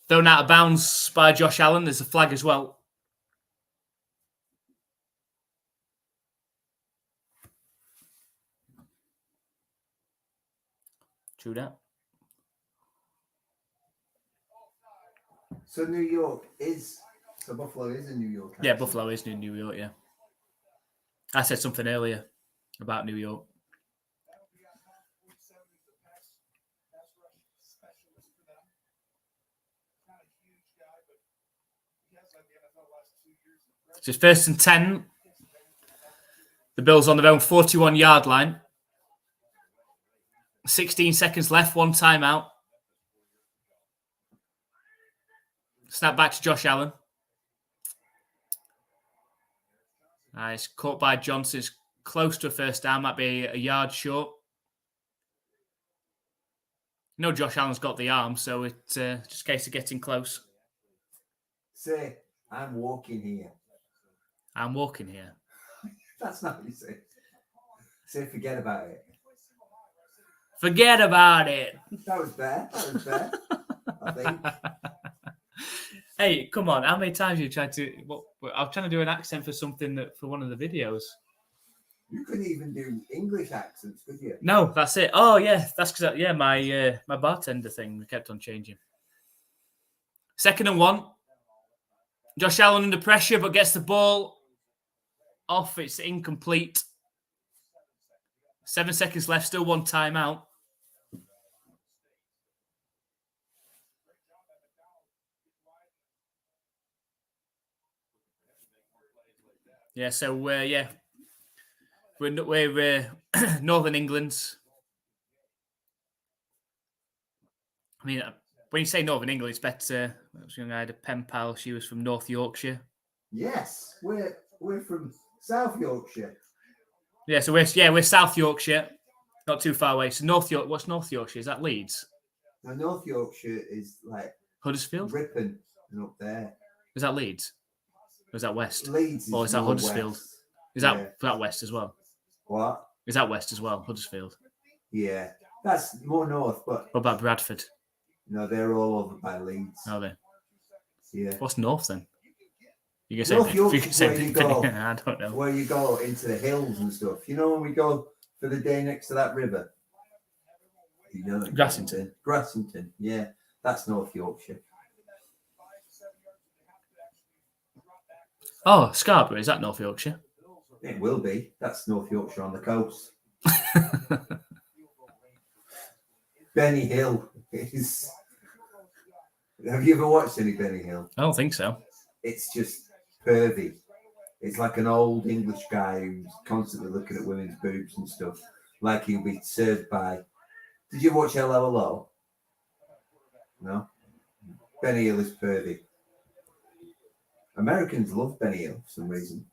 Thrown out of bounds by Josh Allen. There's a flag as well. True that. So Buffalo is in New York. Yeah, Buffalo is in New York, yeah. I said something earlier about New York. So it's first and 10. The Bills on their own 41-yard line. 16 seconds left, one timeout. Snap back to Josh Allen. It's caught by Johnson. It's close to a first down. Might be a yard short. No, Josh Allen's got the arm, so it's just a case of getting close. Say, I'm walking here. I'm walking here. That's not what you say. Say, forget about it. Forget about it. That was bad. I think. Hey, come on. How many times you tried to... I'm trying to do an accent for something for one of the videos. You couldn't even do English accents, could you? No, that's it. Oh, yeah. That's because, my bartender thing kept on changing. 2nd and 1. Josh Allen under pressure, but gets the ball off. It's incomplete. 7 seconds left. Still one timeout. Yeah, so we're Northern England. I mean, when you say Northern England, it's better. I had a pen pal. She was from North Yorkshire. Yes, we're from South Yorkshire. Yeah, so we're South Yorkshire, not too far away. So what's North Yorkshire? Is that Leeds? Now North Yorkshire is like Huddersfield? Ripon and up there. Is that Leeds? Or is that West? Leeds Or is that more Huddersfield? west. Is that West as well? What? Is that West as well? Huddersfield? Yeah, that's more north, but What about Bradford? no, they're all over by Leeds. Are they? Yeah. What's North then? You can say North Yorkshire is where you go. I don't know. Where you go into the hills and stuff. You know when we go for the day next to that river? You know it. Grassington, yeah. That's North Yorkshire. Oh, Scarborough, is that North Yorkshire? It will be. That's North Yorkshire on the coast. Benny Hill is... Have you ever watched any Benny Hill? I don't think so. It's just pervy. It's like an old English guy who's constantly looking at women's boobs and stuff. Like he'll be served by... Did you watch Hello Hello? No? Benny Hill is pervy. Americans love Benny Hill for some reason.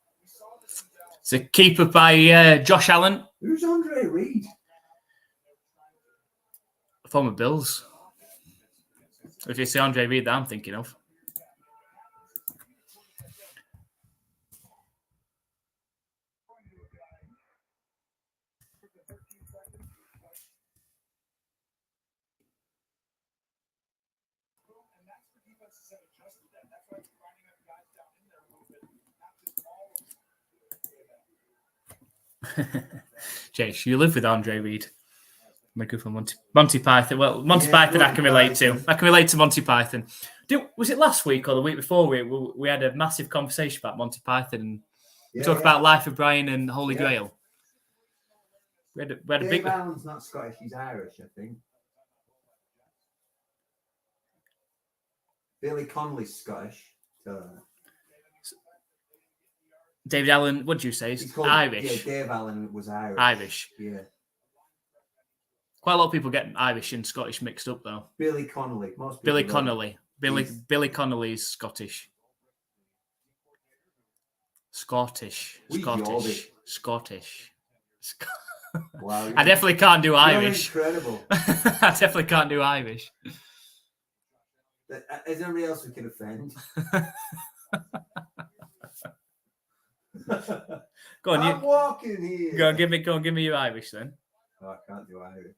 It's a keeper by Josh Allen. Who's Andre Reed? Former Bills. If you see Andre Reed that I'm thinking of. Chase, you live with Andre Reed. Make it for Monty Python. Well, Monty Python I can relate to. I can relate to Monty Python. Was it last week or the week before we had a massive conversation about Monty Python and we talk about Life of Brian and Holy Grail? We had a Dave big... Allen's not Scottish, he's Irish, I think. Billy Connolly's Scottish. David Allen, what did you say? He's Irish. Yeah, Dave Allen was Irish. Irish. Yeah. Quite a lot of people get Irish and Scottish mixed up, though. Billy Connolly. Billy Connolly. Billy Connolly's Scottish. Scottish. Wow, I definitely can't do Irish. You're incredible. I definitely can't do Irish. Is there anybody else we can offend? Go on, I'm walking here. go on, give me your Irish then. Oh, I can't do Irish.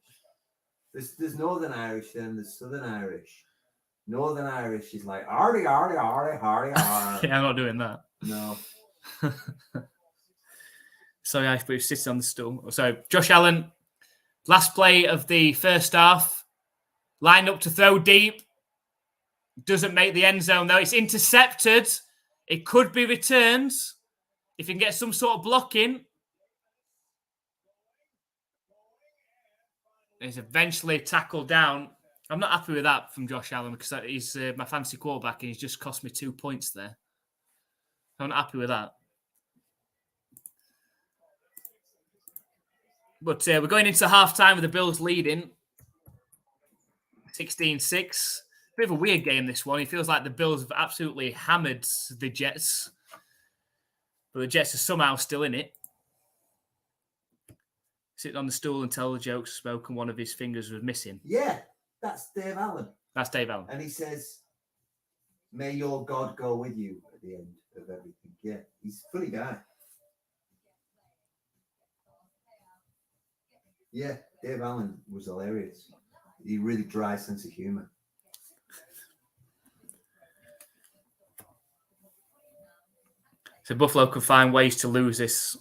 There's Northern Irish, then there's Southern Irish. Northern Irish is like arty, arty, arty, hardy, arty. Yeah, I'm not doing that. No. Sorry, I was sitting on the stool. So, Josh Allen, last play of the first half, lined up to throw deep. Doesn't make the end zone, though. It's intercepted. It could be returned. If you can get some sort of blocking. It's eventually tackled down. I'm not happy with that from Josh Allen because he's my fantasy quarterback and he's just cost me 2 points there. I'm not happy with that. But we're going into halftime with the Bills leading 16-6. Bit of a weird game, this one. It feels like the Bills have absolutely hammered the Jets. But the Jets are somehow still in it. Sitting on the stool and tell the jokes spoke and one of his fingers was missing. Yeah, that's Dave Allen. That's Dave Allen. And he says, may your God go with you at the end of everything. Yeah, he's a funny guy. Yeah, Dave Allen was hilarious. He really dry sense of humor. So Buffalo can find ways to lose this.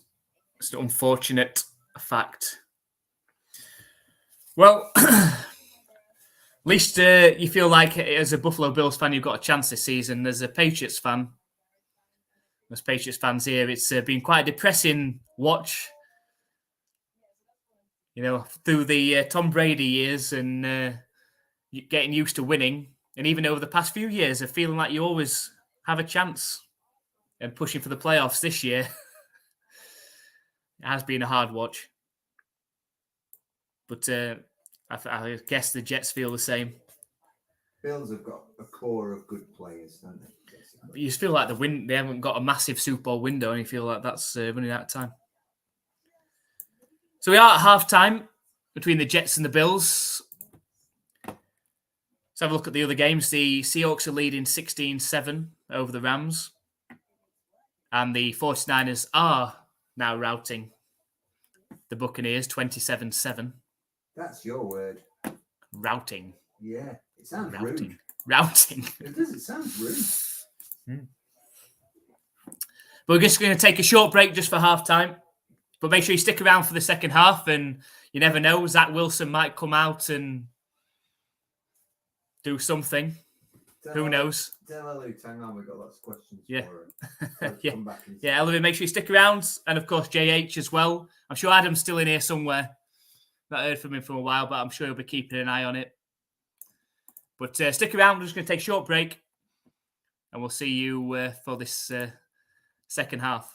It's an unfortunate fact. Well, at least you feel like as a Buffalo Bills fan, you've got a chance this season. As a Patriots fan, as Patriots fans here, it's been quite a depressing watch. You know, through the Tom Brady years and getting used to winning. And even over the past few years of feeling like you always have a chance and pushing for the playoffs this year. It has been a hard watch. But I guess the Jets feel the same. Bills have got a core of good players, don't they? But you just feel like they haven't got a massive Super Bowl window and you feel like that's running out of time. So we are at halftime between the Jets and the Bills. Let's have a look at the other games. The Seahawks are leading 16-7 over the Rams. And the 49ers are now routing the Buccaneers 27-7. That's your word. Routing. Yeah, it sounds Routing. rude. Routing. It does. It sounds rude. But we're just going to take a short break just for halftime. But make sure you stick around for the second half. And you never know, Zach Wilson might come out and do something. Who knows? Tell Luke, hang on, we've got lots of questions Yeah. for her. Yeah. Come back and Yeah, Elevate, make sure you stick around. And of course, JH as well. I'm sure Adam's still in here somewhere. Not heard from him for a while, but I'm sure he'll be keeping an eye on it. But stick around. We're just going to take a short break. And we'll see you for this second half.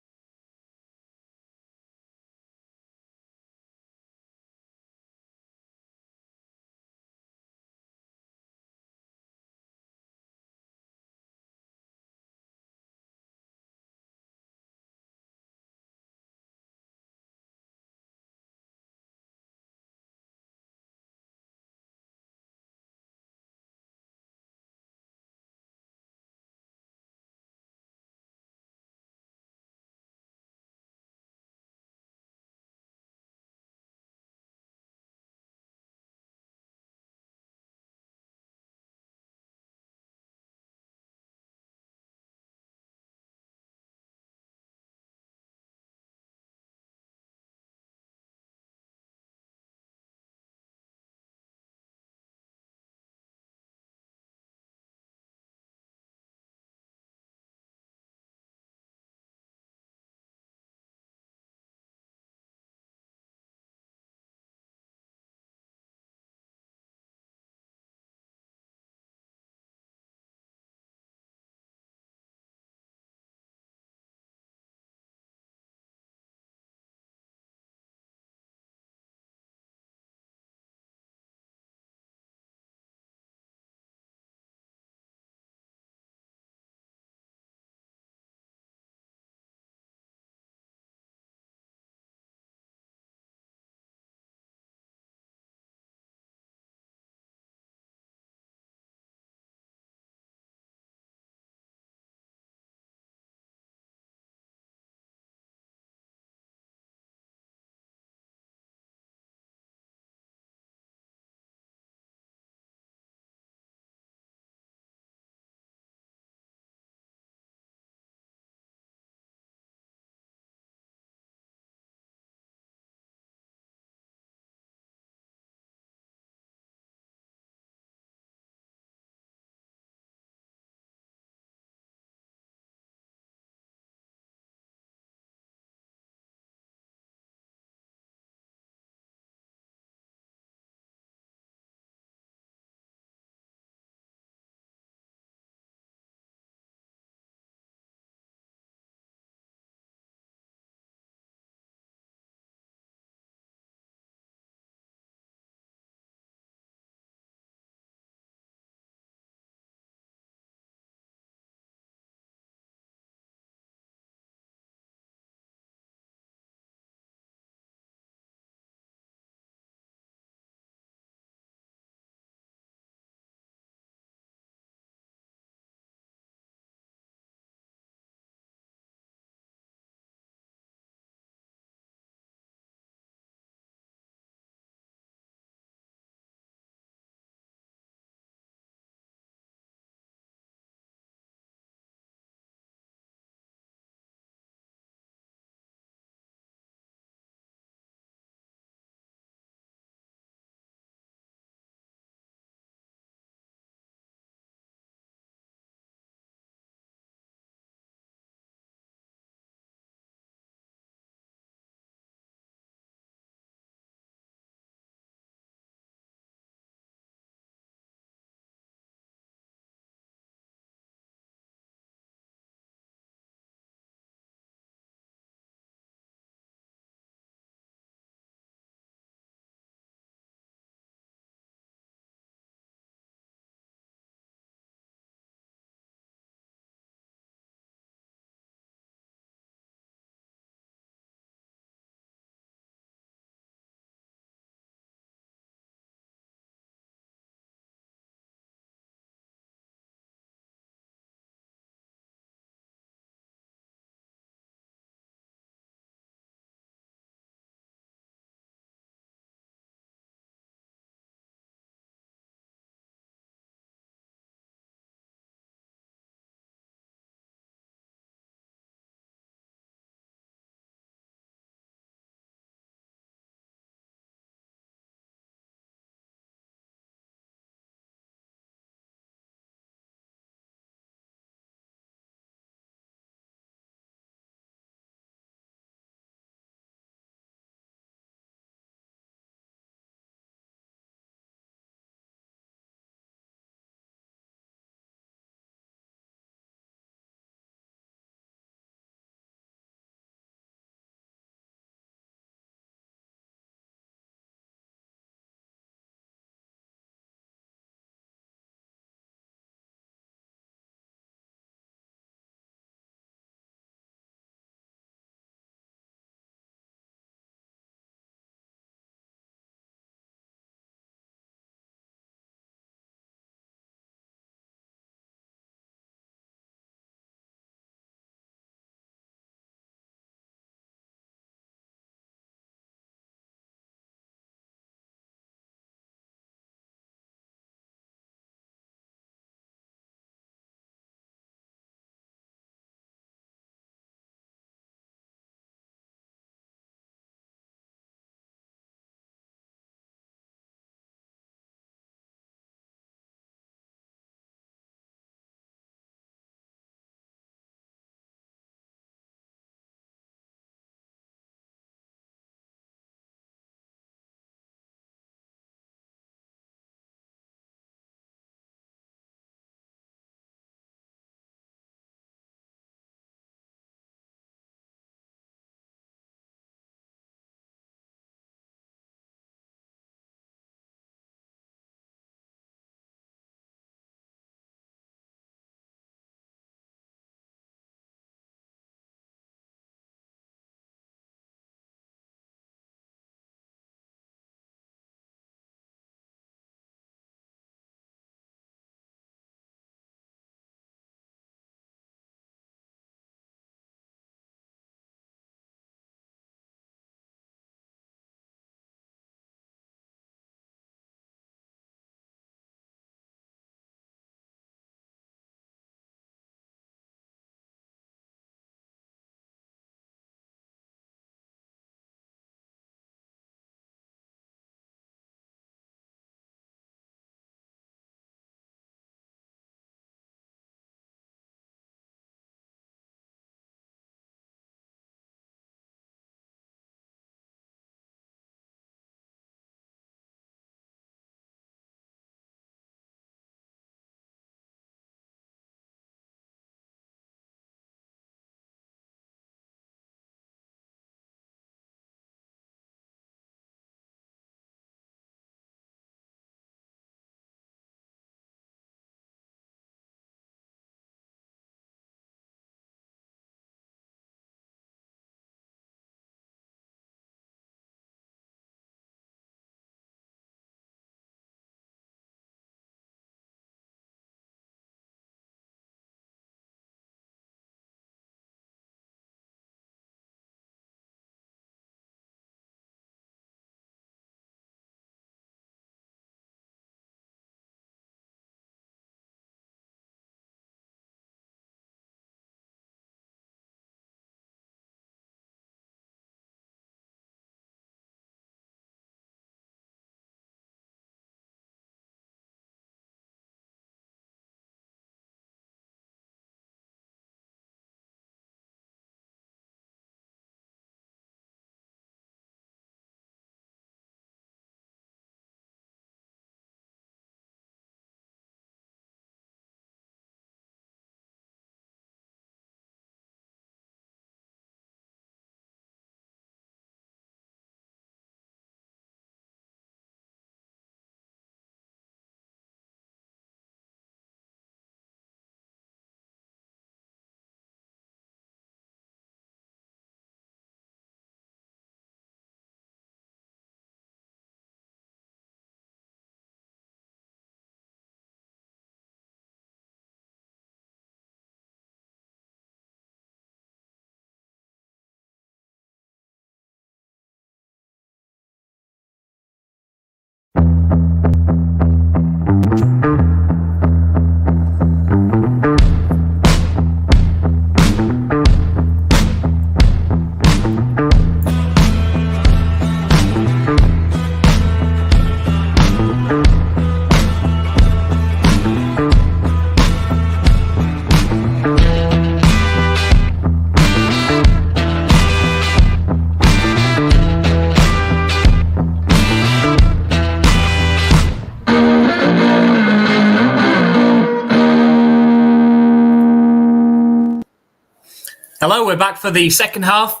Hello, we're back for the second half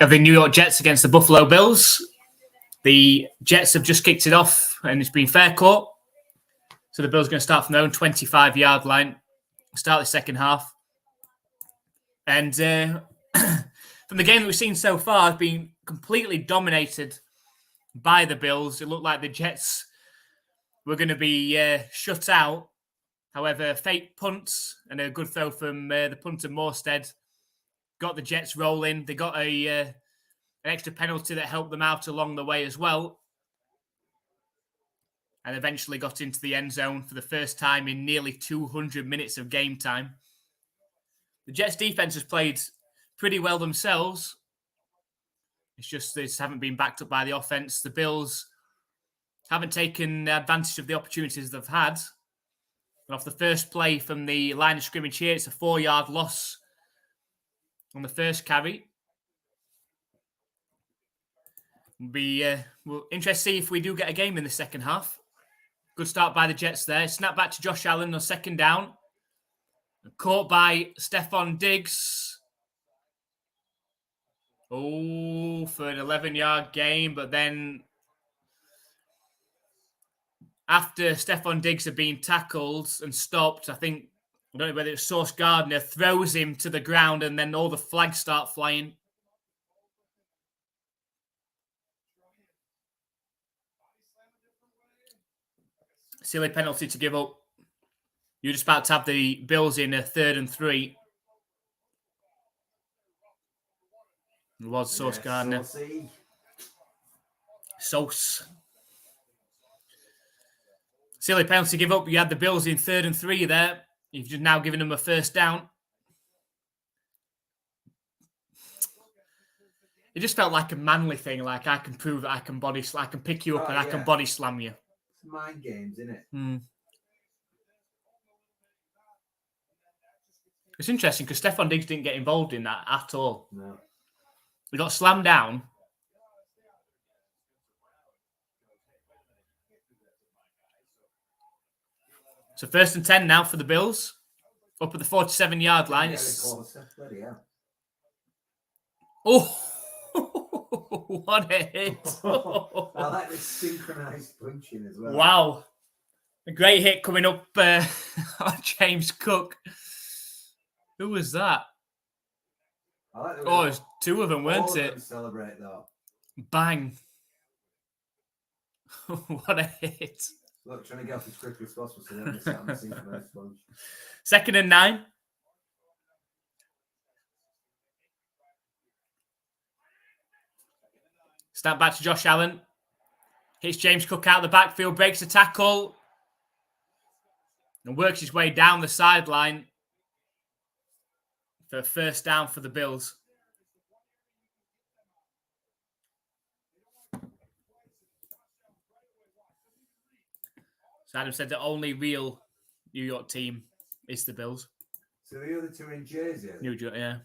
of the New York Jets against the Buffalo Bills. The Jets have just kicked it off and it's been fair court. So the Bills are going to start from their own 25-yard line, start the second half. And from the game that we've seen so far, it's been completely dominated by the Bills. It looked like the Jets were going to be shut out. However, fake punts and a good throw from the punter Morstead got the Jets rolling. They got an extra penalty that helped them out along the way as well. And eventually got into the end zone for the first time in nearly 200 minutes of game time. The Jets defense has played pretty well themselves. It's just they haven't been backed up by the offense. The Bills haven't taken advantage of the opportunities they've had. And off the first play from the line of scrimmage here, it's a 4-yard loss on the first carry. We'll interested to see if we do get a game in the second half. Good start by the Jets there. Snap back to Josh Allen on second down. Caught by Stephon Diggs. Oh, for an 11-yard gain. But then after Stephon Diggs had been tackled and stopped, I don't know whether it's Sauce Gardner, throws him to the ground and then all the flags start flying. Silly penalty to give up. You're just about to have the Bills in a 3rd and 3. It was Sauce Gardner. Sauce. Silly penalty to give up. You had the Bills in 3rd and 3 there. You've just now given them a first down. It just felt like a manly thing. Like I can prove that I can I can pick you up and I can body slam you. It's mind games, isn't it? It's interesting because Stephon Diggs didn't get involved in that at all. No. We got slammed down. So 1st and 10 now for the Bills. Up at the 47-yard line. Oh, what a hit. I like this synchronized punching as well. Wow. A great hit coming up on James Cook. Who was that? It was 2 of them, weren't it? Celebrate though. Bang. What a hit. Look, trying to get off as quickly as possible so they don't miss out on the synchronized punch. 2nd and 9. Snap back to Josh Allen. Hits James Cook out of the backfield, breaks the tackle, and works his way down the sideline for a first down for the Bills. So Adam said the only real New York team is the Bills. So the other 2 in Jersey? New York, yeah.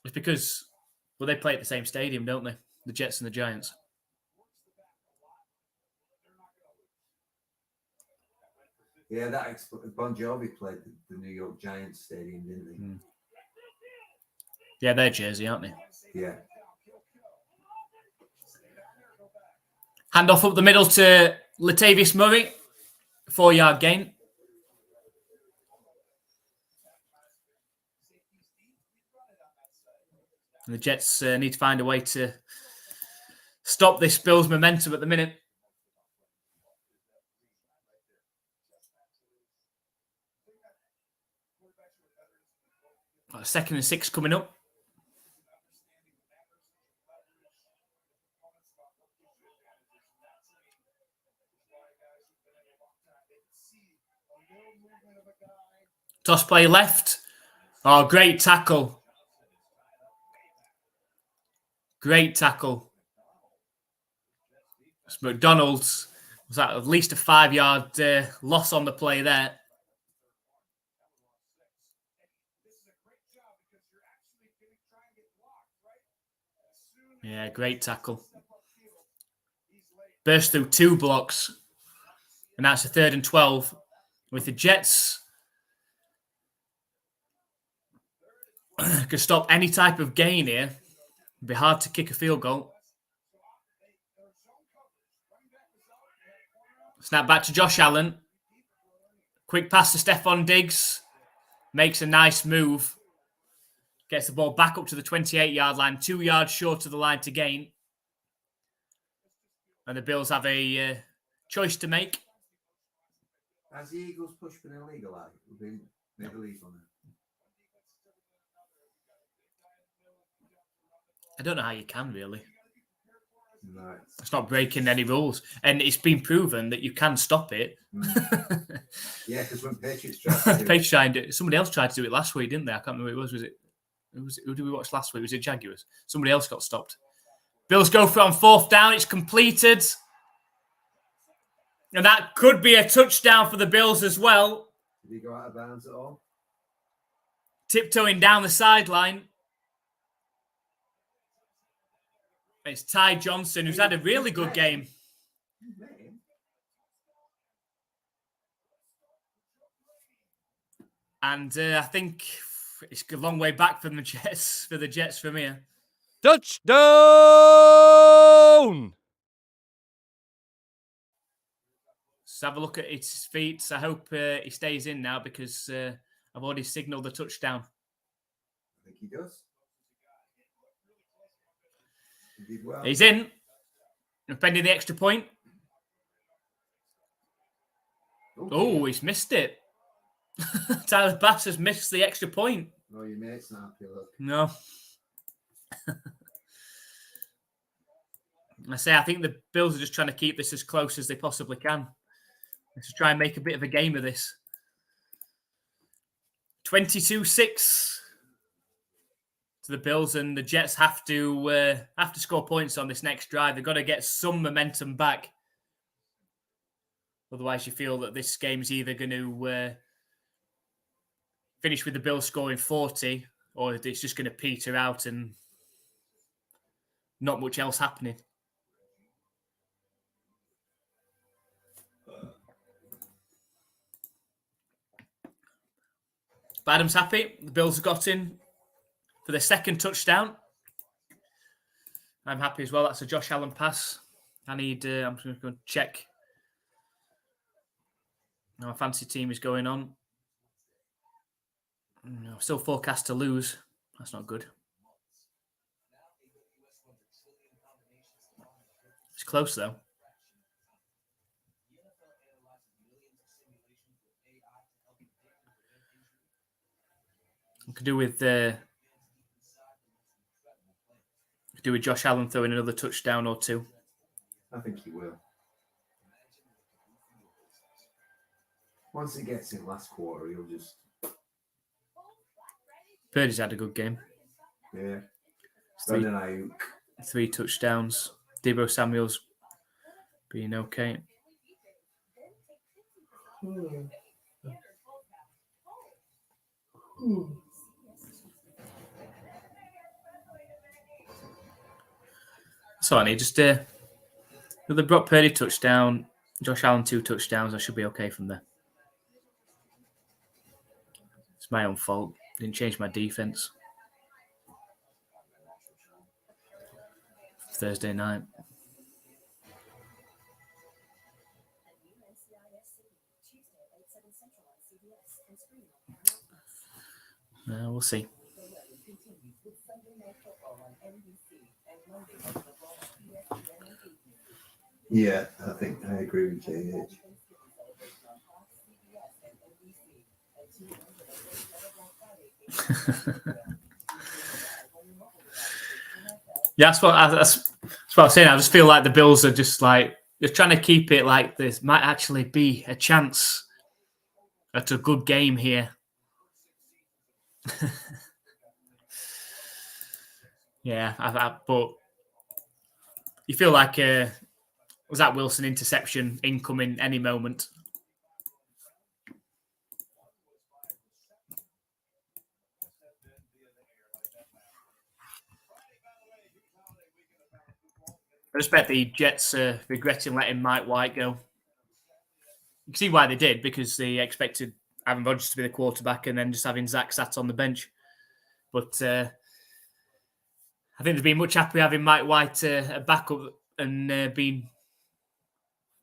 It's because, well, they play at the same stadium, don't they? The Jets and the Giants. Yeah, that Bon Jovi played the New York Giants stadium, didn't he? Yeah, they're Jersey, aren't they? Yeah. Hand off up the middle to Latavius Murray. 4-yard gain. And the Jets need to find a way to stop this Bills momentum at the minute. 2nd and 6 coming up. Toss play left. Oh, great tackle. Great tackle. McDonald's was that at least a 5-yard loss on the play there. Yeah, great tackle. Burst through 2 blocks. And that's a 3rd and 12 with the Jets could stop any type of gain here. It'd be hard to kick a field goal. Snap back to Josh Allen. Quick pass to Stephon Diggs. Makes a nice move. Gets the ball back up to the 28-yard line. 2 yards short of the line to gain. And the Bills have a choice to make. Has the Eagles pushed for an illegal eye? We've been made a leave on it. I don't know how you can, really. No. It's not breaking any rules. And it's been proven that you can stop it. Yeah, because when Patriots tried to do it, somebody else tried to do it last week, didn't they? I can't remember who it was. Who did we watch last week? Was it Jaguars? Somebody else got stopped. Bills go for it on 4th down. It's completed. And that could be a touchdown for the Bills as well. Did he go out of bounds at all? Tiptoeing down the sideline. It's Ty Johnson, who's had a really good game. And I think it's a long way back from the Jets, for the Jets from here. Touchdown! Let's have a look at his feet. I hope he stays in now because I've already signalled the touchdown. I think he does. He did well. He's in. Pending the extra point. Oh, he's missed it. Tyler Bass has missed the extra point. Oh, your mate's not happy, look. No. I think the Bills are just trying to keep this as close as they possibly can. Let's try and make a bit of a game of this. 22-6 to the Bills, and the Jets have to score points on this next drive. They've got to get some momentum back. Otherwise, you feel that this game's either going to finish with the Bills scoring 40, or it's just going to peter out and not much else happening. But Adam's happy. The Bills have got in for their second touchdown. I'm happy as well. That's a Josh Allen pass. I'm just going to check how my fantasy team is going on. No, still forecast to lose. That's not good. It's close, though. We could do with Josh Allen throwing another touchdown or two. I think he will. Once he gets in last quarter, he'll just... Purdy's had a good game. Yeah. 3 touchdowns. Deebo Samuel's being okay. So I need just the Brock Purdy touchdown, Josh Allen 2 touchdowns. I should be okay from there. It's my own fault. Didn't change my defense. Thursday night. We'll see. Yeah, I think I agree with JH. Yeah, that's what I was saying. I just feel like the Bills are just like they're trying to keep it like this. Might actually be a chance at a good game here. Yeah, but you feel like Zach Wilson interception incoming any moment. I respect the Jets regretting letting Mike White go. You can see why they did, because they expected Aaron Rodgers to be the quarterback and then just having Zach sat on the bench. But I think they'd be much happier having Mike White a backup and being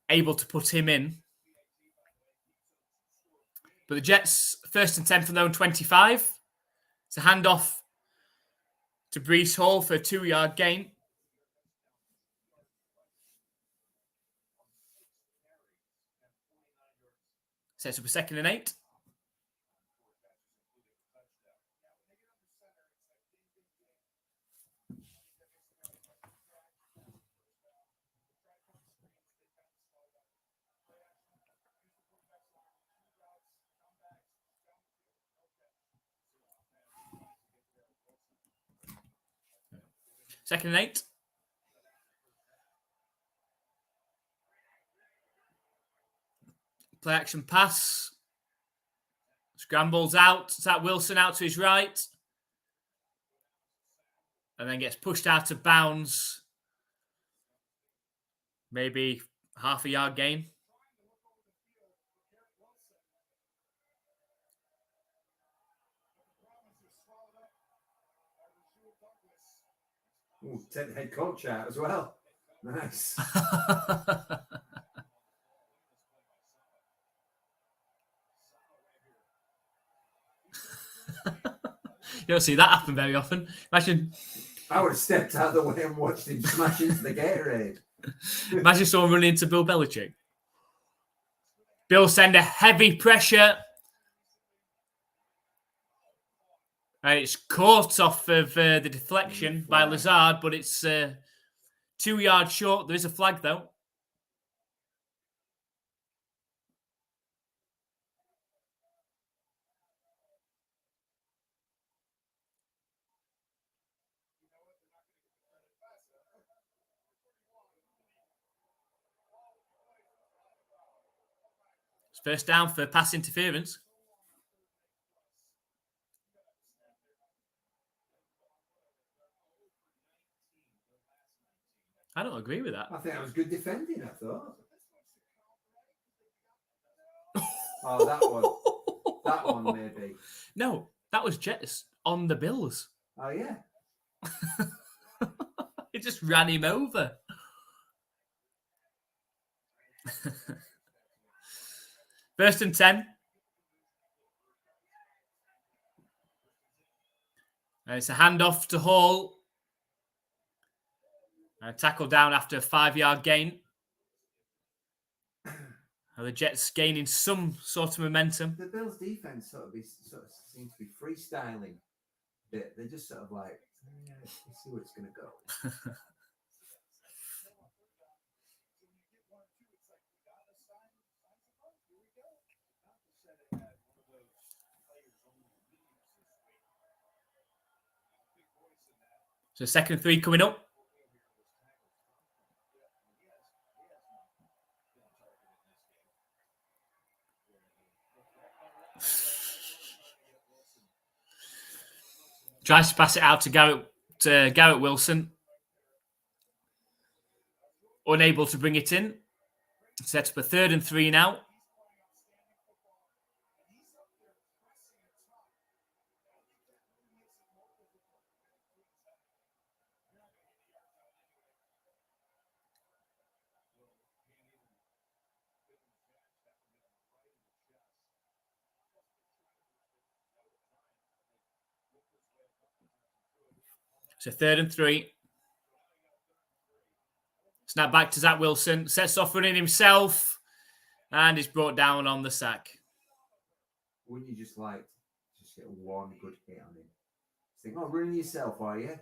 able to put him in. But the Jets, 1st and 10 from their own 25. It's a handoff to Breece Hall for a 2-yard gain. Sets up a 2nd and 8. Second and 8. Play action pass. Scrambles out. Zach Wilson out to his right. And then gets pushed out of bounds. Maybe half a yard gain. Ooh, take the head coach out as well. Nice. You don't see that happen very often. Imagine I would have stepped out of the way and watched him smash into the Gatorade. Imagine someone running into Bill Belichick. Bill send a heavy pressure. And it's caught off of the deflection by Lazard, but it's 2 yards short. There is a flag, though. It's first down for pass interference. I don't agree with that. I think that was good defending, I thought. Oh, that one. That one, maybe. No, that was Jets on the Bills. Oh, yeah. It just ran him over. First and 10. And it's a handoff to Hall. And a tackle down after a 5-yard gain. And the Jets gaining some sort of momentum. The Bills' defense sort of seems to be freestyling a bit. They're just sort of like, yeah, let's see where it's going to go. So 2nd and 3 coming up. Tries to pass it out to Garrett Wilson. Unable to bring it in. Sets up a 3rd and 3 now. So 3rd and 3. Snap back to Zach Wilson. Sets off running himself. And is brought down on the sack. Wouldn't you just get one good hit on him? Think, oh, running yourself, are you?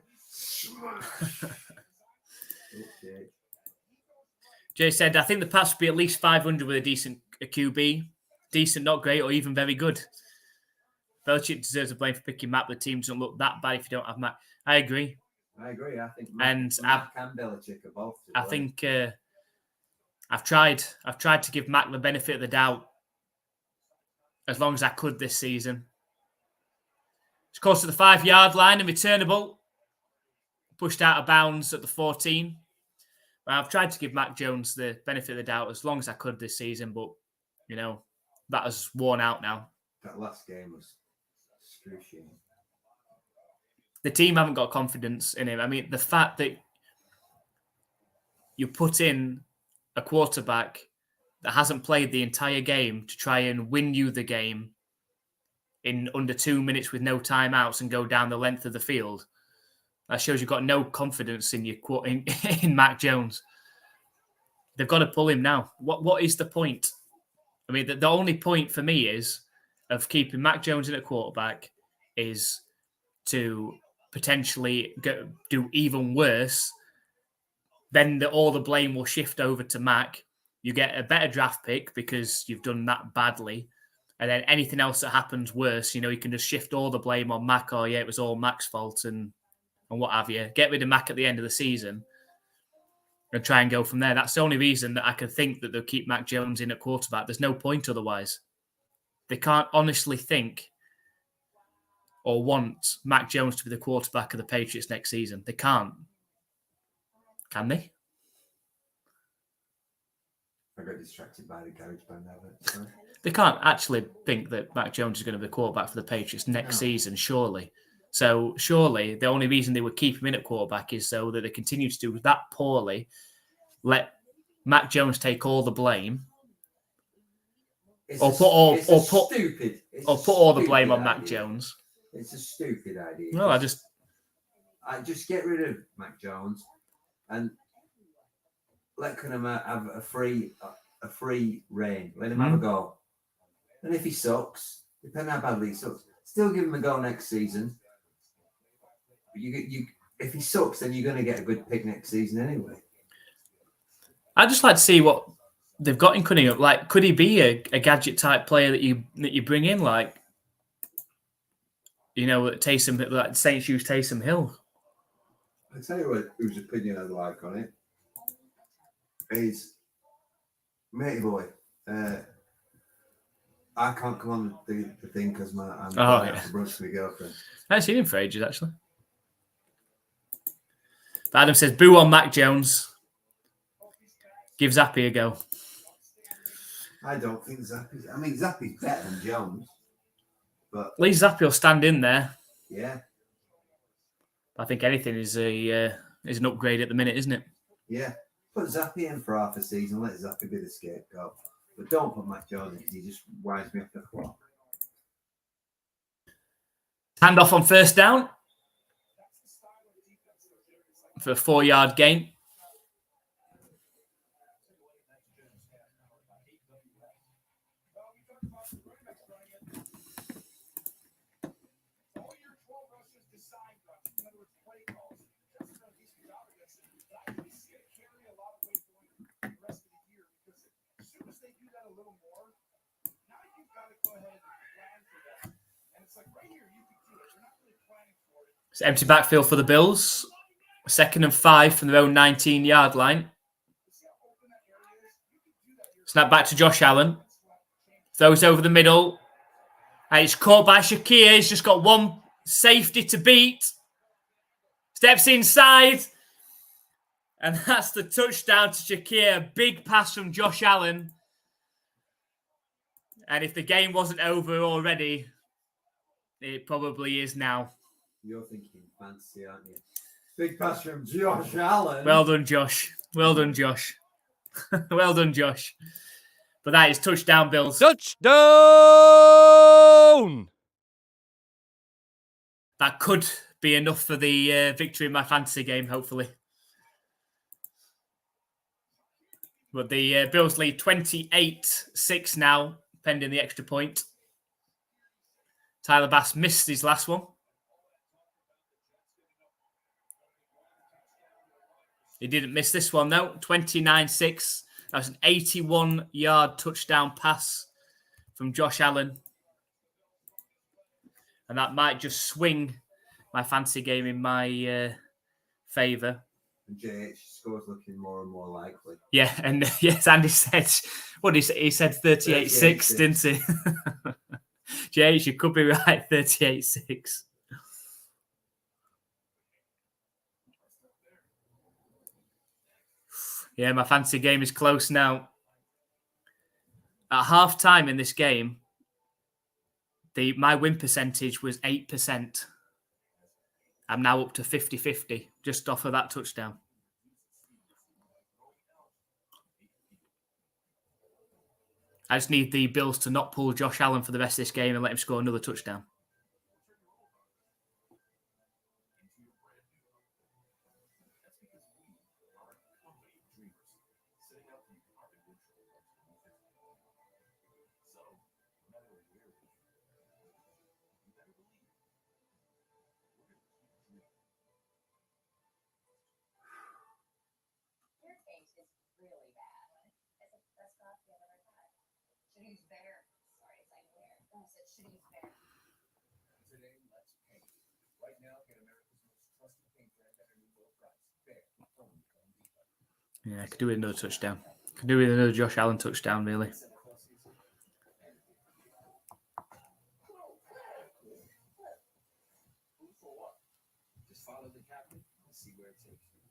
Okay. Jay said, I think the Pats would be at least 500 with a decent QB. Decent, not great, or even very good. Belichick deserves the blame for picking Matt, but the team doesn't look that bad if you don't have Matt. I agree. I think Matt and Belichick are both. I think I've tried to give Mac the benefit of the doubt as long as I could this season. It's close to the 5-yard line and returnable. Pushed out of bounds at the 14. But I've tried to give Mac Jones the benefit of the doubt as long as I could this season, but, you know, that has worn out now. That last game was excruciating. The team haven't got confidence in him. I mean, the fact that you put in a quarterback that hasn't played the entire game to try and win you the game in under 2 minutes with no timeouts and go down the length of the field, that shows you've got no confidence in in Mac Jones. They've got to pull him now. What is the point? I mean, the only point for me is of keeping Mac Jones in at quarterback is to potentially do even worse. Then all the blame will shift over to Mac. You get a better draft pick because you've done that badly. And then anything else that happens worse, you can just shift all the blame on Mac. Oh, yeah, it was all Mac's fault and what have you. Get rid of Mac at the end of the season and try and go from there. That's the only reason that I can think that they'll keep Mac Jones in at quarterback. There's no point otherwise. They can't honestly think or want Mac Jones to be the quarterback of the Patriots next season. They can't. Can they? I got distracted by the garage band of it. Sorry. They can't actually think that Mac Jones is going to be the quarterback for the Patriots next season, surely. So surely the only reason they would keep him in at quarterback is so that they continue to do that poorly, let Mac Jones take all the blame, or put all the blame on Mac Jones. It's a stupid idea. No, I just get rid of Mac Jones and let Cunningham have a free reign. Let him have a go. And if he sucks, depending on how badly he sucks, still give him a go next season. If he sucks, then you're going to get a good pick next season anyway. I'd just like to see what they've got in Cunningham. Like, could he be a gadget type player that you bring in? Like, Taysom, like Saints use Taysom Hill. I tell you what, whose opinion I'd like on it is, matey boy. I can't come on the thing because I'm going out for brunch with my girlfriend. I haven't seen him for ages, actually. But Adam says, boo on Mac Jones. Give Zappy a go. I don't think Zappy's... I mean, Zappy's better than Jones. But at least Zappy will stand in there. Yeah. I think anything is an upgrade at the minute, isn't it? Yeah. Put Zappy in for half a season. Let Zappy be the scapegoat. But don't put Mac Jones in because he just winds me up the clock. Hand off on first down for a 4-yard gain. It's empty backfield for the Bills. 2nd and 5 from their own 19-yard line. Snap back to Josh Allen. Throws over the middle. And it's caught by Shakir. He's just got one safety to beat. Steps inside. And that's the touchdown to Shakir. Big pass from Josh Allen. And if the game wasn't over already, it probably is now. You're thinking fancy, aren't you? Big pass from Josh Allen. Well done, Josh. Well done, Josh. Well done, Josh. But that is touchdown, Bills. Touchdown! That could be enough for the victory in my fantasy game, hopefully. But the Bills lead 28-6 now, pending the extra point. Tyler Bass missed his last one. He didn't miss this one, though. 29-6. That was an 81-yard touchdown pass from Josh Allen. And that might just swing my fantasy game in my favour. JH scores looking more and more likely. Yeah, and yes, Andy said, what did he say? He said 38-6, didn't he? JH, you could be right, 38-6. Yeah, my fantasy game is close now. At half time in this game, my win percentage was 8%. I'm now up to 50-50 just off of that touchdown. I just need the Bills to not pull Josh Allen for the rest of this game and let him score another touchdown. Your taste is really bad. It's the best coffee I've ever had. Should use better. Sorry, it's like where? I said should use better. Today, let's paint. Right now, get America's most trusted paint brand at a new low price. Bear, only Home Depot. Yeah, I could do with another touchdown. Could do with another Josh Allen touchdown, really. NFL season. Who for what? Just follow the captain and see where it takes you.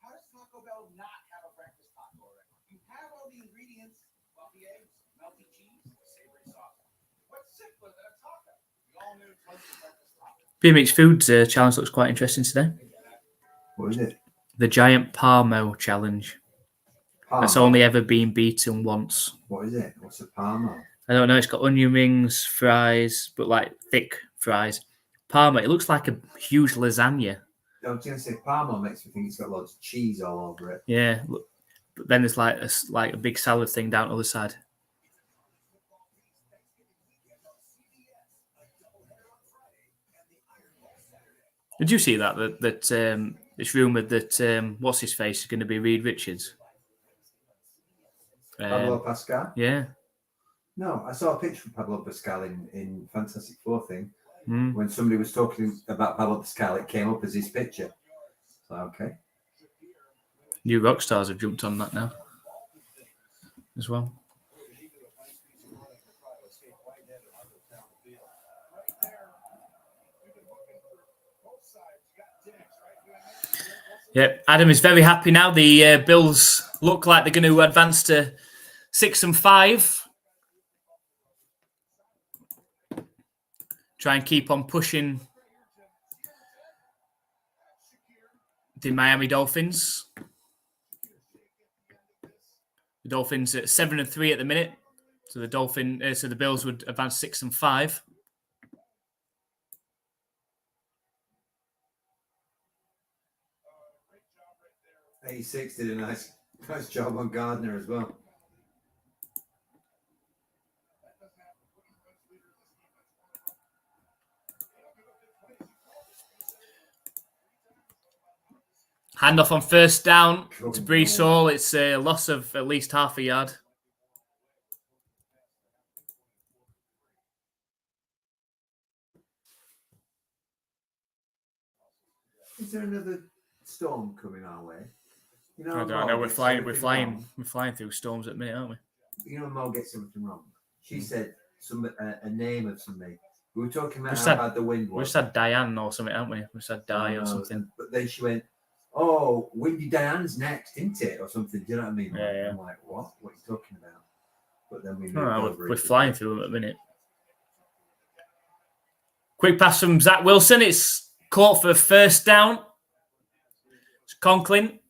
How does Taco Bell not have a breakfast taco already? You have all the ingredients: fluffy eggs, melty cheese, savory sauce. What's simpler than a taco? The all-new toasted breakfast taco. BMX Foods challenge looks quite interesting today. What is it? The Giant Parmo Challenge. That's Parmo? only ever been beaten once. What is it? What's a Parmo? I don't know. It's got onion rings, fries, but like thick fries. Parma. It looks like a huge lasagna. I was going to say Parmo makes me think it's got loads of cheese all over it. Yeah, look, but then there's like a big salad thing down the other side. Did you see that it's rumored that what's his face is going to be Reed Richards? Pablo Pascal? Yeah. No, I saw a picture of Pablo Pascal in Fantastic Four thing. Mm. When somebody was talking about Pablo Pascal, it came up as his picture. So, okay. New rock stars have jumped on that now as well. Yep, Adam is very happy now. The Bills look like they're going to advance to 6-5. Try and keep on pushing the Miami Dolphins. The Dolphins at 7-3 at the minute, so the Bills would advance 6-5. '86 did a nice job on Gardner as well. Handoff on first down to Breece Hall. It's a loss of at least half a yard. Is there another storm coming our way? You know, I don't know. We're flying through storms at the minute, aren't we? You know, Mo gets something wrong. She said a name of somebody. We were talking about We how bad the wind was. We just had Diane or something, haven't we? We just had Di or something. But then she went, "Oh, Windy Diane's next, isn't it?" Or something. Do you know what I mean? Yeah. I'm like, what? What are you talking about? But then we're flying through them at the minute. Quick pass from Zach Wilson. It's caught for first down. It's Conklin.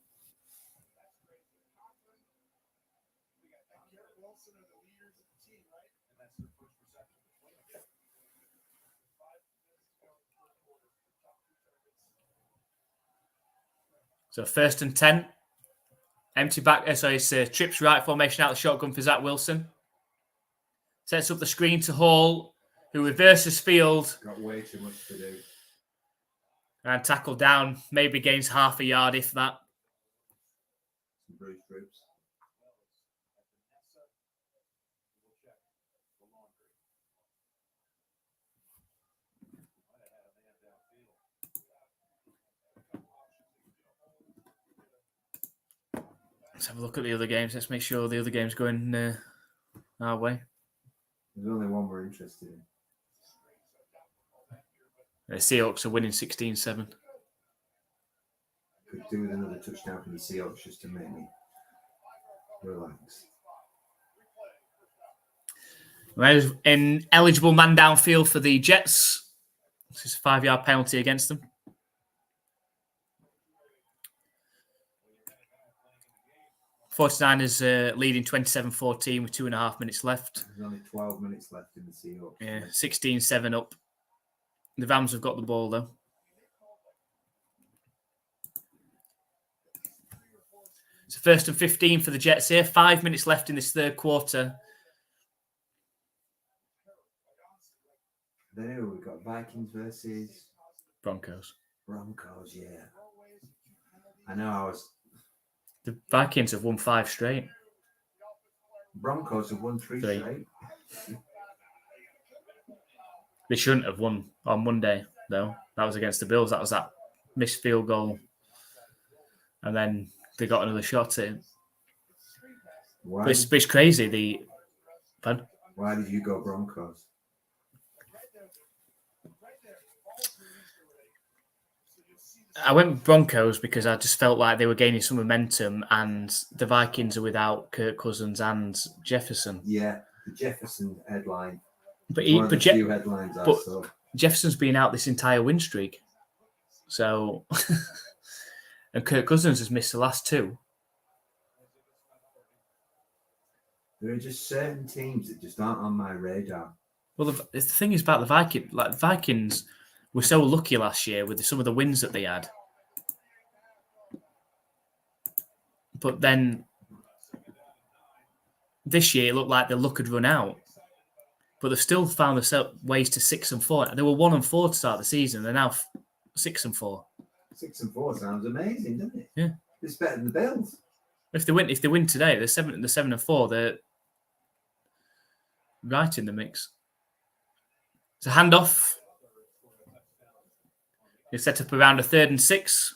So 1st and 10. Empty back. It's trips right formation out of the shotgun for Zach Wilson. Sets up the screen to Hall, who reverses field. Got way too much to do. And tackled down. Maybe gains half a yard, if that. Some Bruce groups. Let's have a look at the other games. Let's make sure the other game's going our way. There's only one we're interested in. The Seahawks are winning 16-7. Could do with another touchdown from the Seahawks just to make me relax. An eligible man downfield for the Jets. This is a 5-yard penalty against them. Forty-niners leading 27-14 with 2.5 minutes left. There's only 12 minutes left in the Seahawks. Yeah, 16-7 up. The Rams have got the ball, though. It's first and 15 for the Jets here. 5 minutes left in this third quarter. Then we've got Vikings versus Broncos. Broncos, yeah. I know The Vikings have won 5 straight. Broncos have won 3 Three. straight. They shouldn't have won on Monday, though. That was against the Bills. That was that missed field goal. And then they got another shot at it. Why, But it's crazy. why did you go Broncos? I went Broncos because I just felt like they were gaining some momentum, and the Vikings are without Kirk Cousins and Jefferson. Yeah, the Jefferson headline. But One of the few headlines I saw. Jefferson's been out this entire win streak. So, and Kirk Cousins has missed the last 2. There are just certain teams that just aren't on my radar. Well, the thing is about the Vikings, like the Vikings were so lucky last year with some of the wins that they had. But then this year it looked like the luck had run out. But they've still found ways to 6-4. They were 1-4 to start the season. They're now 6-4. 6-4 sounds amazing, doesn't it? Yeah, it's better than the Bills. If they win today, they're 7-4. They're right in the mix. It's a handoff. It's set up around a 3rd and 6.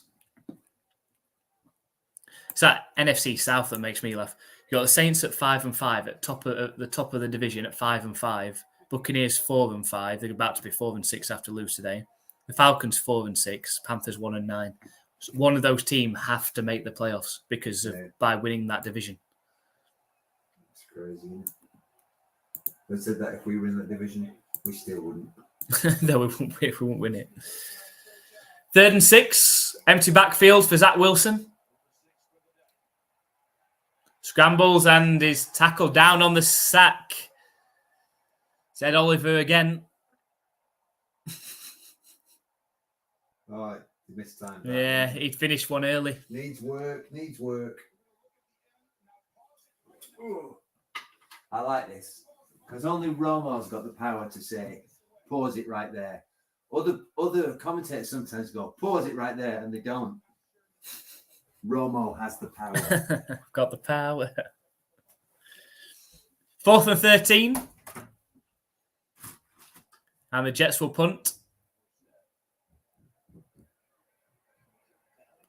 It's that NFC South that makes me laugh. You got the Saints at 5-5 at the top of the division at 5-5. Buccaneers 4-5. They're about to be 4-6 after lose today. The Falcons 4-6. Panthers 1-9. So one of those teams have to make the playoffs because by winning that division. It's crazy. Isn't it? They said that if we win that division, we still wouldn't. No, we won't win it. 3rd and 6. Empty backfield for Zach Wilson. Scrambles and is tackled down on the sack. Said Oliver again. Oh, he missed time. Yeah, he'd finished one early. Needs work. Ooh. I like this because only Romo's got the power to say, pause it right there. Other commentators sometimes go, pause it right there, and they don't. Romo has the power. Got the power. 4th and 13. And the Jets will punt.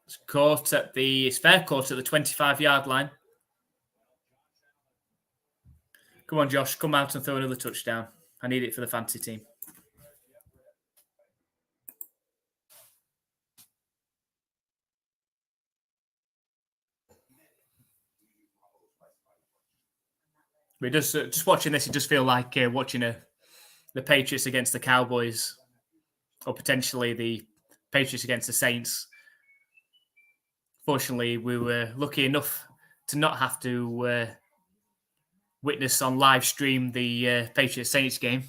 It's fair caught at the 25-yard line. Come on, Josh. Come out and throw another touchdown. I need it for the fantasy team. We just watching this, it just feel like watching the Patriots against the Cowboys, or potentially the Patriots against the Saints. Fortunately, we were lucky enough to not have to witness on live stream the Patriots Saints game,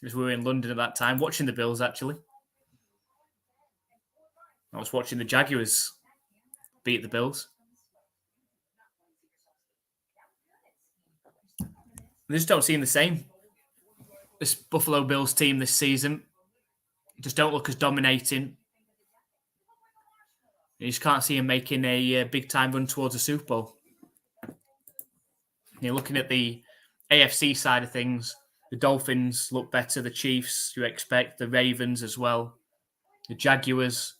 because we were in London at that time, watching the Bills. Actually, I was watching the Jaguars beat the Bills. They just don't seem the same. This Buffalo Bills team this season just don't look as dominating. You just can't see them making a big-time run towards a Super Bowl. You're looking at the AFC side of things. The Dolphins look better. The Chiefs, you expect. The Ravens as well. The Jaguars.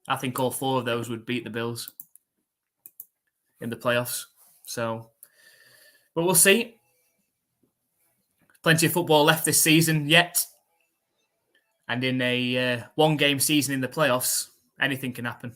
I think all 4 of those would beat the Bills in the playoffs. But we'll see. Plenty of football left this season yet. And in a one-game season in the playoffs, anything can happen.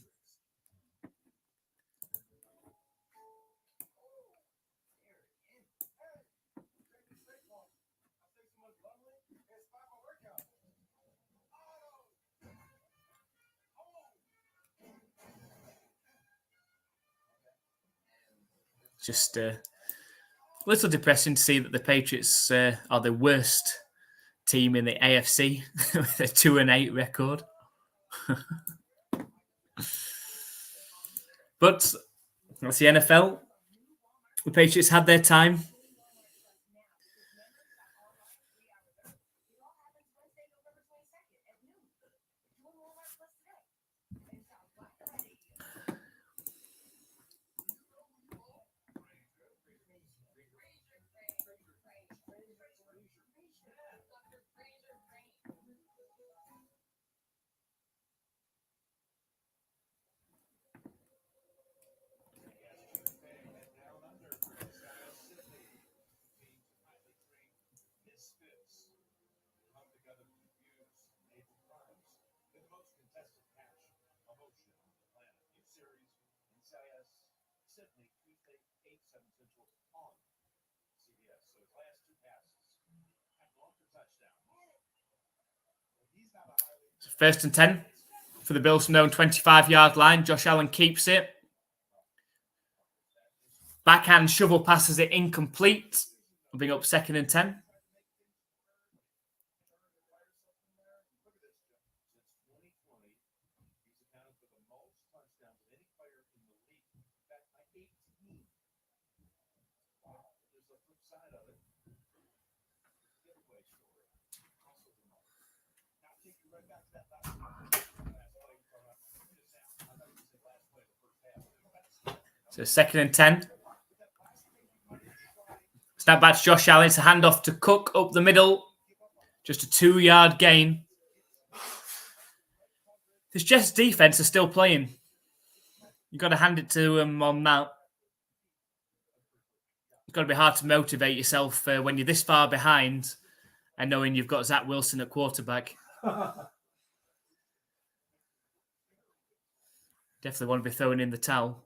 Just a little depressing to see that the Patriots are the worst team in the AFC with a 2-8 record. But that's the NFL. The Patriots had their time. First and 10 for the Bills from their own 25-yard line. Josh Allen keeps it. Backhand shovel passes it incomplete. We'll bring up second and 10. So second and 10. Snap back to Josh Allen. It's a handoff to Cook up the middle. Just a 2-yard gain. This Jets defense is still playing. You've got to hand it to them on that. It's got to be hard to motivate yourself when you're this far behind and knowing you've got Zach Wilson at quarterback. Definitely want to be throwing in the towel.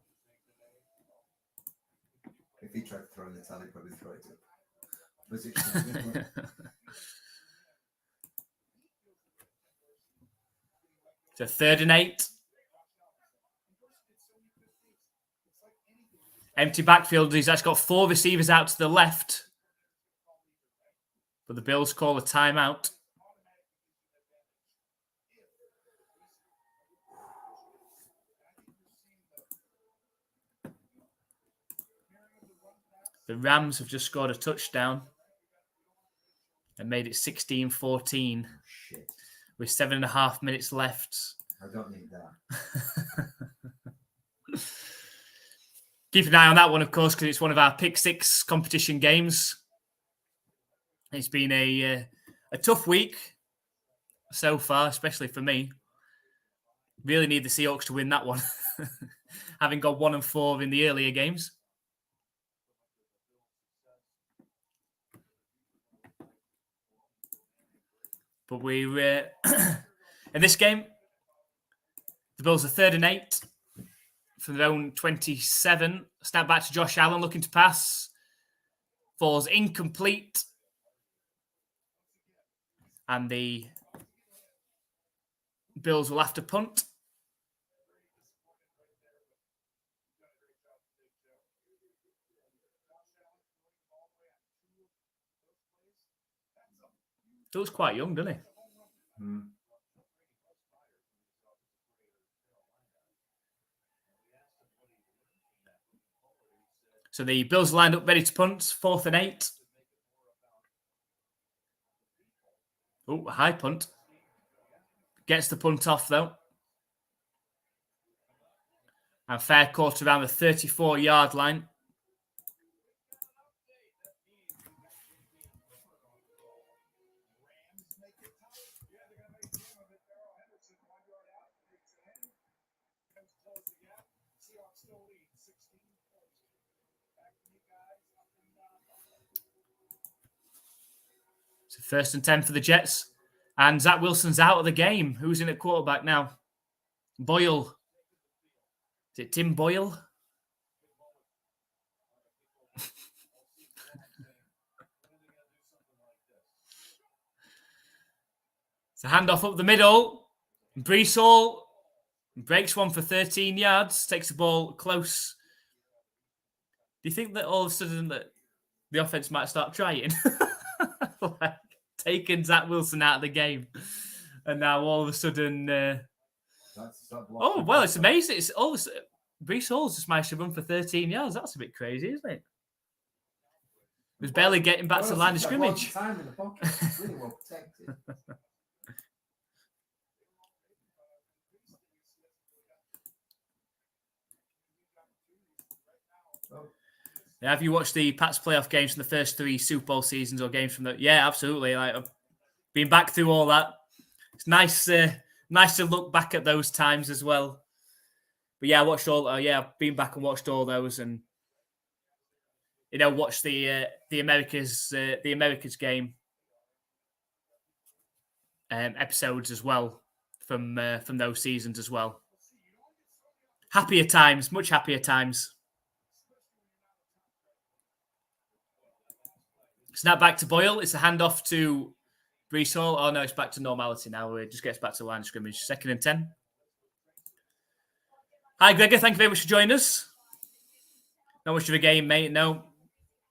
If he tried throwing the towel, he'd probably throw it up. Position. So third and 8. Empty backfield. He's actually got 4 receivers out to the left. But the Bills call a timeout. The Rams have just scored a touchdown and made it 16-14 with 7.5 minutes left. I don't need that. Keep an eye on that one, of course, because it's one of our Pick 6 competition games. It's been a tough week so far, especially for me. Really need the Seahawks to win that one, having got 1-4 in the earlier games. But we're in this game, the Bills are 3rd and 8 from their own 27. Snap back to Josh Allen looking to pass. Falls incomplete. And the Bills will have to punt. He looks quite young, doesn't he? Hmm. So the Bills lined up ready to punt. 4th and 8. Oh, a high punt. Gets the punt off, though. And fair caught around the 34-yard line. So 1st and 10 for the Jets. And Zach Wilson's out of the game. Who's in at quarterback now? Boyle. Is it Tim Boyle? It's a handoff up the middle. Brees Hall breaks one for 13 yards. Takes the ball close. you think that all of a sudden that the offense might start trying? Like, taking Zach Wilson out of the game. And now all of a sudden... oh, well, it's amazing. It's all this, Brees Hall's just managed to run for 13 yards. That's a bit crazy, isn't it? He was barely getting back to the line of scrimmage. Time in the pocket. It's really well protected. Yeah, have you watched the Pats playoff games from the first 3 Super Bowl seasons or games from the? Yeah, absolutely. Like, I've been back through all that. It's nice, nice to look back at those times as well. But yeah, I watched all. Yeah, I've been back and watched all those, and watched the Americas game episodes as well from those seasons as well. Happier times, much happier times. Snap back to Boyle. It's a handoff to Brees Hall. Oh no, it's back to normality now. It just gets back to the line of scrimmage. 2nd and 10. Hi, Gregor. Thank you very much for joining us. Not much of a game, mate. No,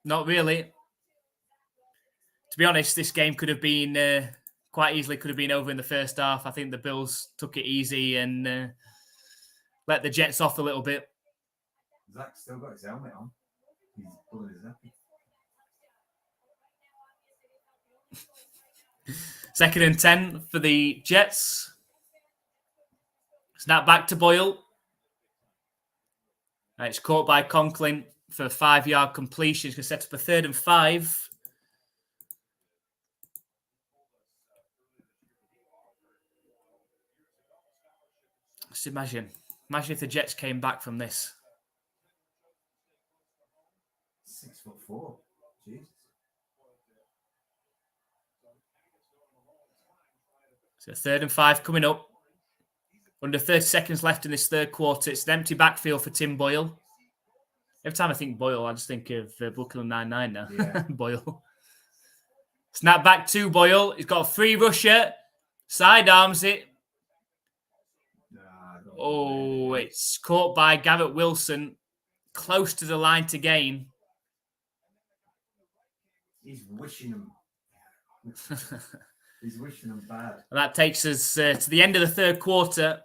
not really. To be honest, this game could have been quite easily over in the first half. I think the Bills took it easy and let the Jets off a little bit. Zach's still got his helmet on. He's pulling his happy. 2nd and 10 for the Jets. Snap back to Boyle. It's caught by Conklin for a 5-yard completion. He's going to set up a 3rd and 5. Just imagine if the Jets came back from this. 6'4". Jesus. So 3rd and 5 coming up. Under 30 seconds left in this third quarter. It's an empty backfield for Tim Boyle. Every time I think Boyle, I just think of Brooklyn Nine-Nine now. Yeah. Boyle. Snap back to Boyle. He's got a free rusher. Sidearms it. Oh, it's caught by Garrett Wilson. Close to the line to gain. He's wishing him. He's wishing him bad. And that takes us to the end of the third quarter,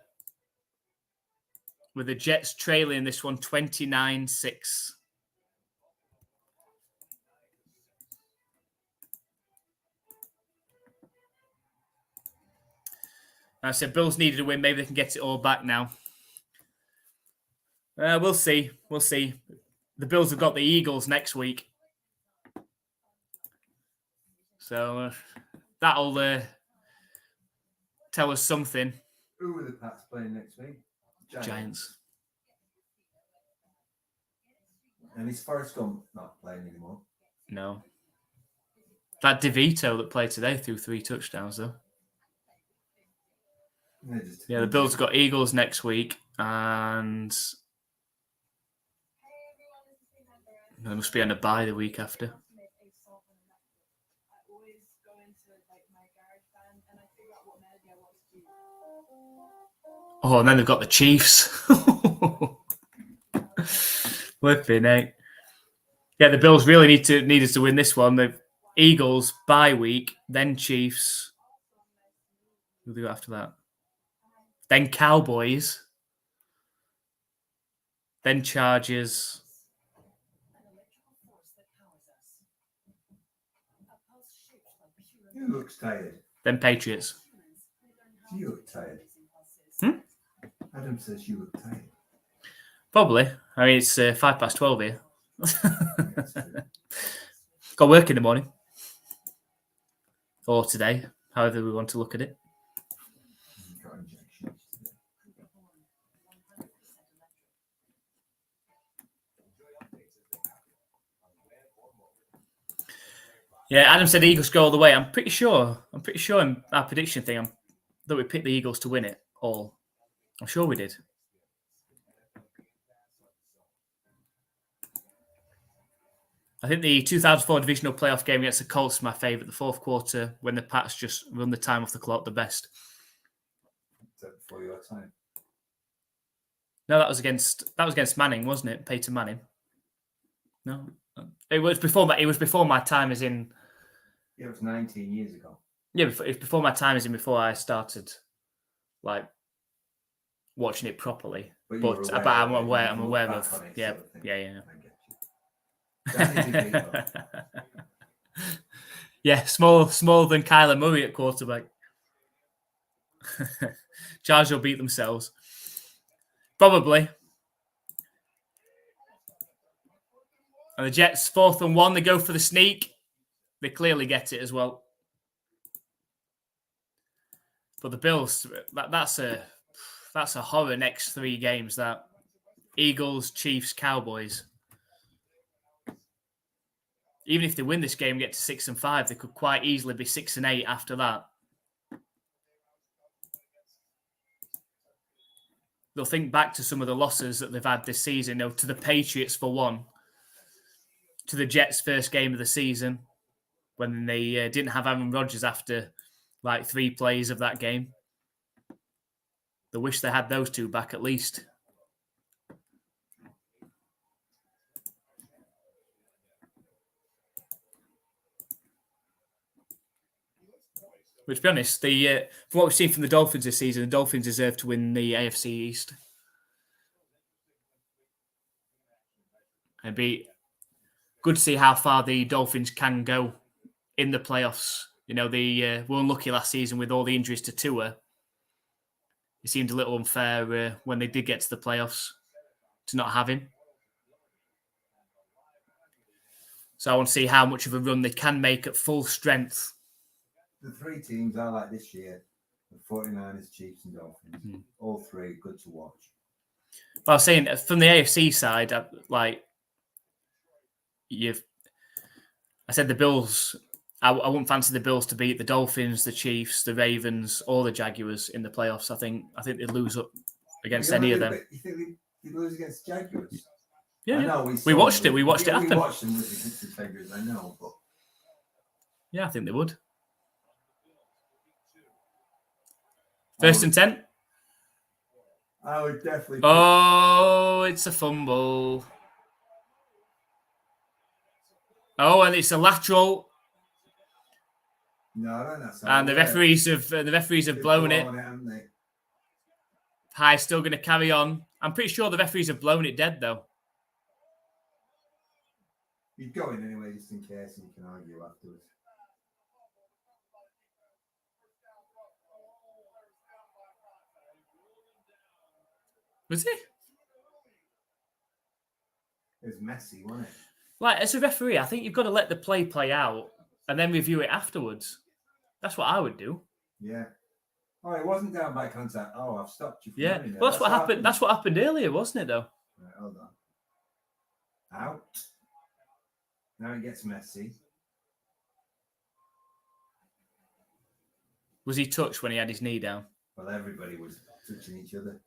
with the Jets trailing this one 29-6. I said Bills needed a win. Maybe they can get it all back now. We'll see. We'll see. The Bills have got the Eagles next week. So that'll tell us something. Who are the Pats playing next week? Giants. And is Forrest Gump not playing anymore? No. That DeVito that played today threw 3 touchdowns, though. Yeah, the Bills have got Eagles next week, and they must be on a bye the week after. Oh, and then they've got the Chiefs. Flipping, eh? Yeah, the Bills really needed to win this one. The Eagles bye week, then Chiefs. Who do they got after that? Then Cowboys. Then Chargers. You look tired. Then Patriots. You look tired. Adam says you look tired. Probably. I mean, it's 12:05 here. Got work in the morning. Or today, however we want to look at it. Yeah, Adam said Eagles go all the way. I'm pretty sure in our prediction thing that we picked the Eagles to win it all. I'm sure we did. I think the 2004 divisional playoff game against the Colts is my favourite. The fourth quarter when the Pats just run the time off the clock the best. Is that before your time? No, that was against Manning, wasn't it? Peyton Manning. No, it was before my. It was before my time as in. Yeah, it was 19 years ago. Yeah, it's before my time as in before I started, like, watching it properly. But, But I'm I'm aware. aware. You I'm can look aware back of. on it, Yeah, sort of thing. yeah. Danny DeVito. Yeah, smaller than Kyler Murray at quarterback. Chargers will beat themselves. Probably. And the Jets, 4th and 1, they go for the sneak. They clearly get it as well. But the Bills, that's a horror next 3 games. That Eagles, Chiefs, Cowboys. Even if they win this game and get to 6 and 5, they could quite easily be 6 and 8 after that. They'll think back to some of the losses that they've had this season. You know, to the Patriots for one, to the Jets' first game of the season when they didn't have Aaron Rodgers after like 3 plays of that game. They wish they had those 2 back at least. But to be honest, from what we've seen from the Dolphins this season, the Dolphins deserve to win the AFC East. It'd be good to see how far the Dolphins can go in the playoffs. You know, they were unlucky last season with all the injuries to Tua. It seemed a little unfair when they did get to the playoffs to not have him. So I want to see how much of a run they can make at full strength. The 3 teams I like this year, the 49ers, Chiefs and Dolphins. All 3 good to watch. But I was saying, from the AFC side, I said the Bills. I wouldn't fancy the Bills to beat the Dolphins, the Chiefs, the Ravens, or the Jaguars in the playoffs. I think they'd lose up against any of them. You think they'd lose against Jaguars? Yeah, I know. We watched it happen. We watched them lose against the Jaguars, I know. But yeah, I think they would. 1st and 10. I would definitely. Oh, it's a fumble. Oh, and it's a lateral. No, that's and the referees have blown it. High's still going to carry on. I'm pretty sure the referees have blown it dead, though. You'd go in anyway, just in case, and you can argue afterwards. Was it? It was messy, wasn't it? Like, as a referee, I think you've got to let the play out and then review it afterwards. That's what I would do. Yeah. Oh, it wasn't down by contact. Oh, I've stopped you. Yeah. Well, that's what happened. That's what happened earlier, wasn't it, though? Right, hold on. Out. Now it gets messy. Was he touched when he had his knee down? Well, everybody was touching each other.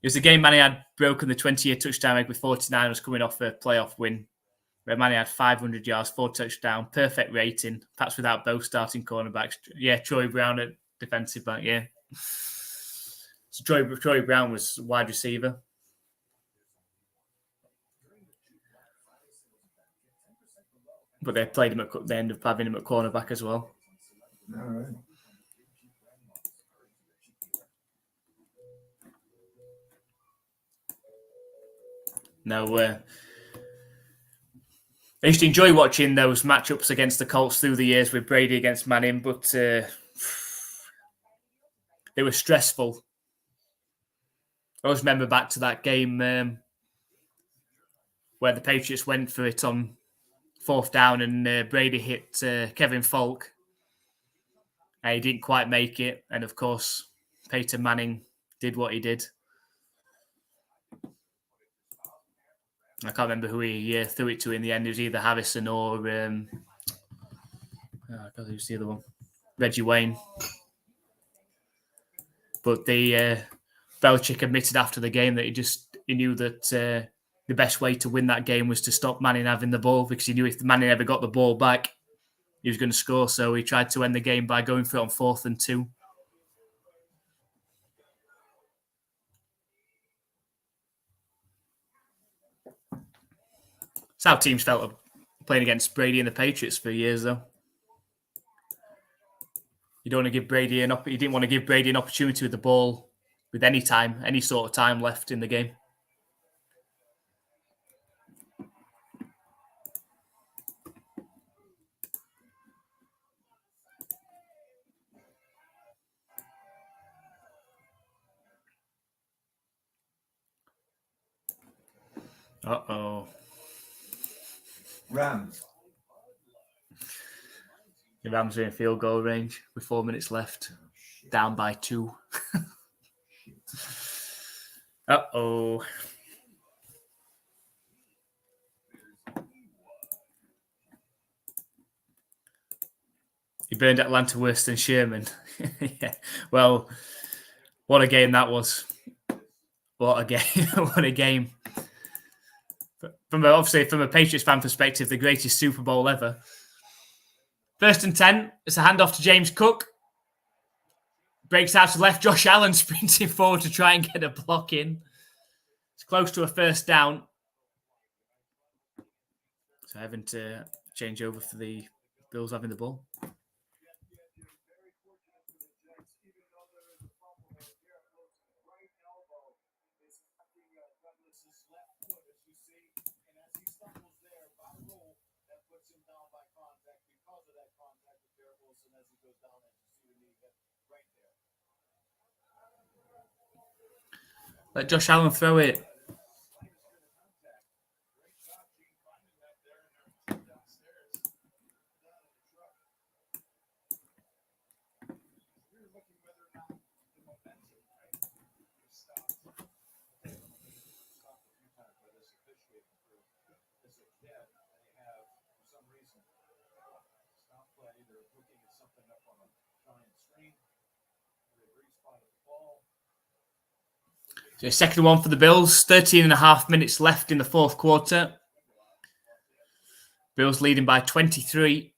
It was the game Manny had broken the 20-year touchdown record with 49ers coming off a playoff win, where Manny had 500 yards, 4 touchdowns, perfect rating, perhaps without both starting cornerbacks. Yeah, Troy Brown at defensive back, yeah. So Troy Brown was wide receiver. But they played him they ended up having him at cornerback as well. All right. No, I used to enjoy watching those matchups against the Colts through the years with Brady against Manning, but they were stressful. I always remember back to that game where the Patriots went for it on 4th down and Brady hit Kevin Falk. And he didn't quite make it. And of course, Peyton Manning did what he did. I can't remember who he threw it to in the end. It was either Harrison or who's the other one? Reggie Wayne. But Belichick admitted after the game that he knew that the best way to win that game was to stop Manning having the ball, because he knew if Manning ever got the ball back, he was going to score. So he tried to end the game by going for it on 4th and 2. It's how teams felt playing against Brady and the Patriots for years, though. You don't want to give Brady you didn't want to give Brady an opportunity with the ball with any sort of time left in the game. Uh-oh. Rams. The Rams are in field goal range with 4 minutes left. Down by 2. Uh-oh. He burned Atlanta worse than Sherman. Yeah. Well, what a game that was. What a game. What a game. From a Patriots fan perspective, the greatest Super Bowl ever. 1st and 10. It's a handoff to James Cook. Breaks out to left. Josh Allen sprinting forward to try and get a block in. It's close to a 1st down. So having to change over for the Bills having the ball. Let Josh Allen throw it. So 2nd and 1 for the Bills. 13.5 minutes left in the 4th quarter. Bills leading by 23.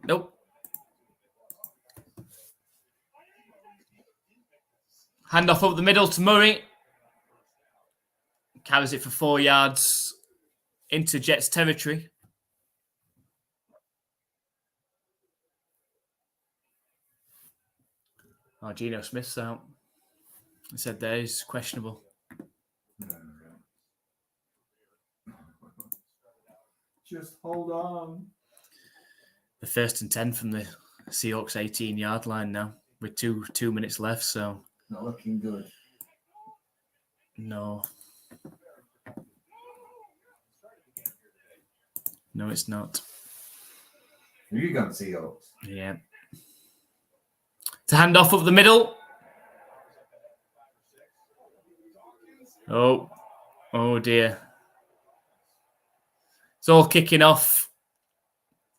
Nope. Handoff up the middle to Murray. Carries it for 4 yards into Jets territory. Oh, Geno Smith's out. I said there he's questionable. Just hold on. The 1st and 10 from the Seahawks 18-yard line now with 2 minutes left. So not looking good. No, it's not. You got Seahawks. Yeah. To hand off up the middle. Oh dear. It's all kicking off.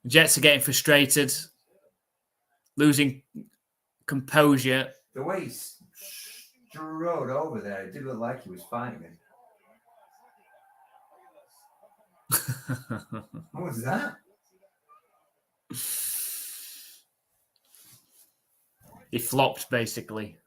The Jets are getting frustrated, losing composure. The way he strode over there, it did look like he was fighting. What was that? He flopped, basically.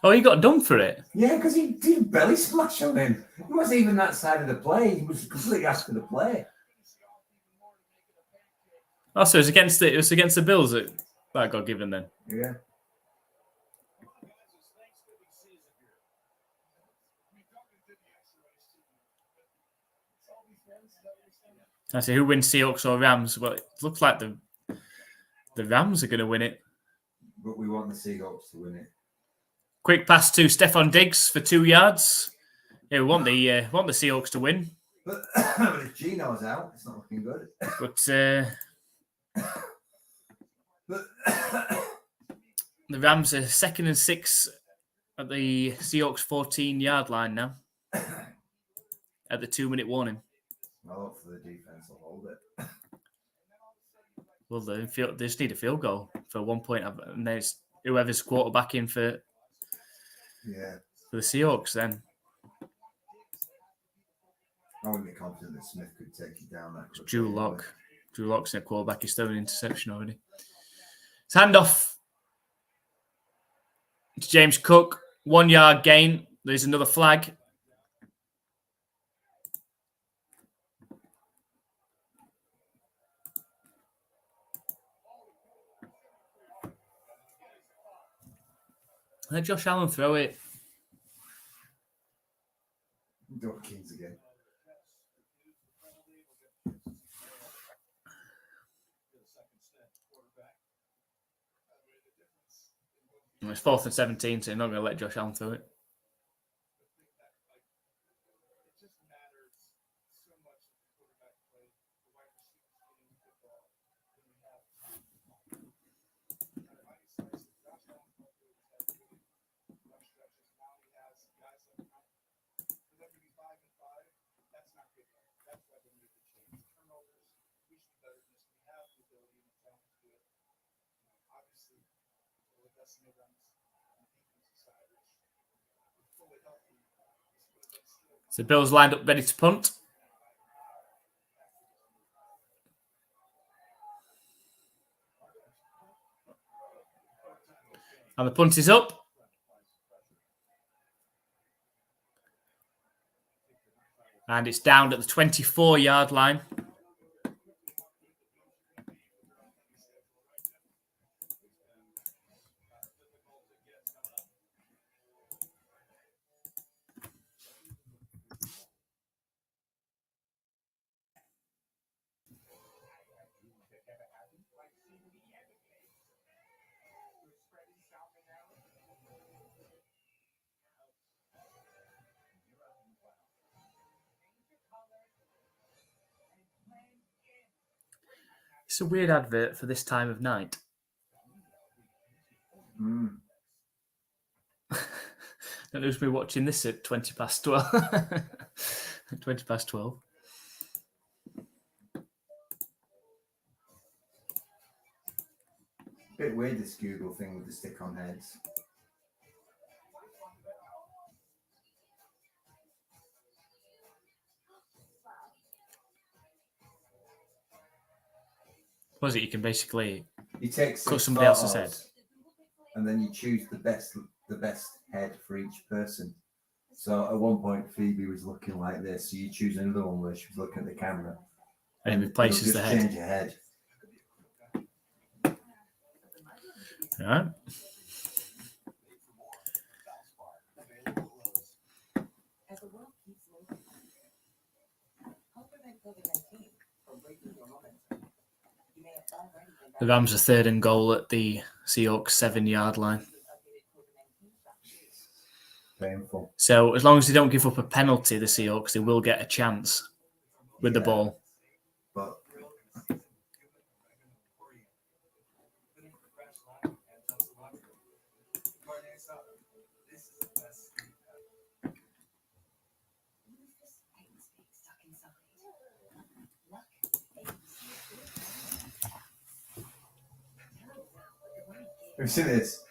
Oh, he got done for it? Yeah, because he did belly splash on him. It wasn't even that side of the play. He was completely after the play. Oh, so it was against the Bills that got given then? Yeah. I say, who wins, Seahawks or Rams? Well, it looks like the Rams are going to win it. But we want the Seahawks to win it. Quick pass to Stephon Diggs for 2 yards. Yeah, we want the Seahawks to win, But if Gino's out, it's not looking good. but But the Rams are 2nd and 6 at the Seahawks 14-yard line now. At the 2-minute warning. well, hopefully the defense will hold it. Well, they just need a field goal for 1 point, and there's whoever's quarterbacking for the Seahawks. Then I wouldn't be confident that Smith could take it down. That Drew Lock. Drew Lock's in a quarterback. He's thrown an interception already. It's handoff to James Cook. 1 yard gain. There's another flag. Let Josh Allen throw it. Dawkins again. It's 4th and 17, so you're not going to let Josh Allen throw it. So Bill's lined up ready to punt. And the punt is up. And it's down at the 24-yard line. It's a weird advert for this time of night. Mm. Don't lose me watching this at 20 past 12. 20 past 12. Bit weird, this Google thing with the stick-on heads. What is it? You can basically You take cut somebody else's head. And then you choose the best head for each person. So at one point, Phoebe was looking like this. So you choose another one where she was looking at the camera. And it replaces the head. Change your head. All right. As the world keeps moving, help prevent COVID-19 from breaking your momentum. You may have already been The Rams are 3rd and goal at the Seahawks 7-yard line. Painful. So as long as they don't give up a penalty, the Seahawks, they will get a chance with the ball. But have you seen this?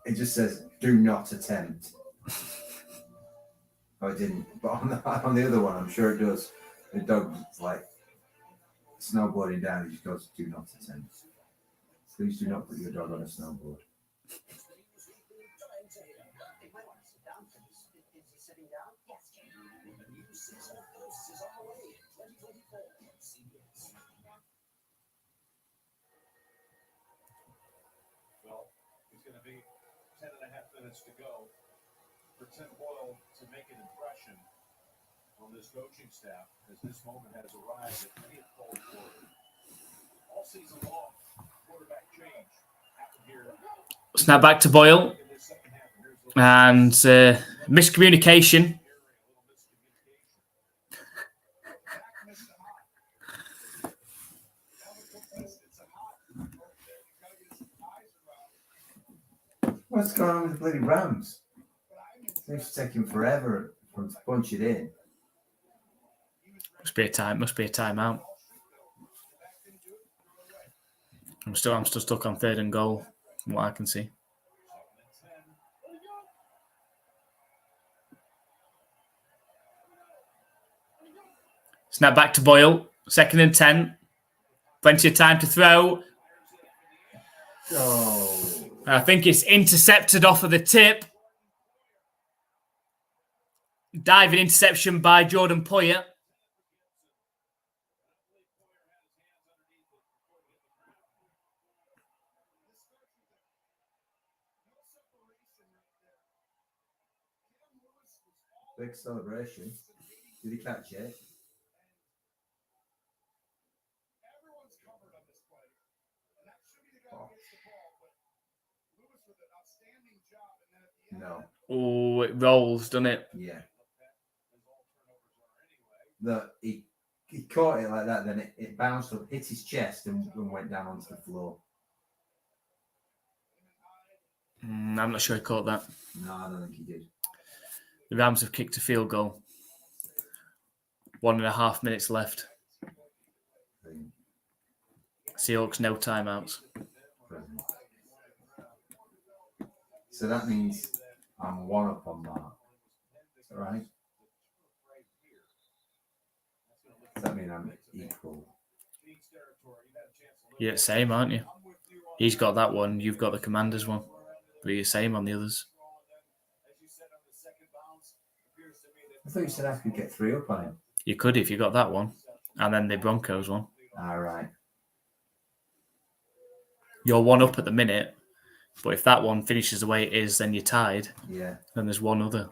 It just says, "Do not attempt." Oh, it didn't. But on the other one, I'm sure it does. The dog's like snowboarding down. He just goes, "Do not attempt. Please do not put your dog on a snowboard." Well, it's going to be 10 and a half minutes to go for Tim Boyle to make an impression on this coaching staff, as this moment has arrived at many a cold quarter. All season long, quarterback change happened here. Snap back to Boyle. And miscommunication What's going on with the bloody Rams? It's taking forever for them to punch it in. Must be a timeout. I'm still stuck on 3rd and goal, from what I can see. Snap back to Boyle. 2nd and 10. Plenty of time to throw. Oh. I think it's intercepted off of the tip. Diving interception by Jordan Poyer. Big celebration. Did he catch it? Everyone's covered on this play. And that should be the guy who gets the ball. But Lewis with an outstanding job. And then at the end, No. Oh, it rolls, doesn't it? Yeah. He caught it like that, then it bounced up, hit his chest, and went down onto the floor. I'm not sure he caught that. No, I don't think he did. The Rams have kicked a field goal. 1.5 minutes left. Seahawks, no timeouts. So that means I'm 1 up on Mark. Is that right? Does that mean I'm equal? You're the same, aren't you? He's got that one. You've got the Commanders one. But you're the same on the others. I thought you said I could get 3 up on him. You could if you got that one. And then the Broncos one. All right. You're 1 up at the minute. But if that one finishes the way it is, then you're tied. Yeah. Then there's one other.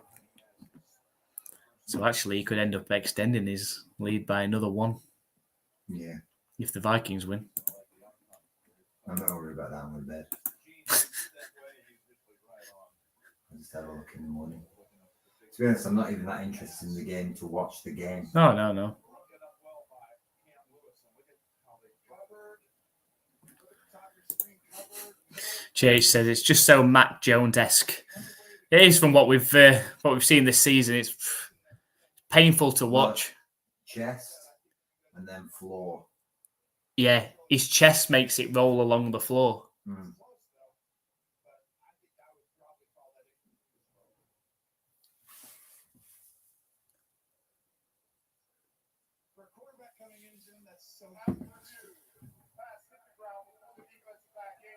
So actually, he could end up extending his lead by another 1. Yeah. If the Vikings win. I'm not worried about that one in bed. I'll just have a look in the morning. To be honest, I'm not even that interested in the game to watch the game. No. JH says it's just so Mac Jones-esque. It is from what we've seen this season. It's painful to watch. Chest and then floor. Yeah, his chest makes it roll along the floor. Mm. for a quarterback coming in, Jim, that's so pass hit the ground before the defensive back in.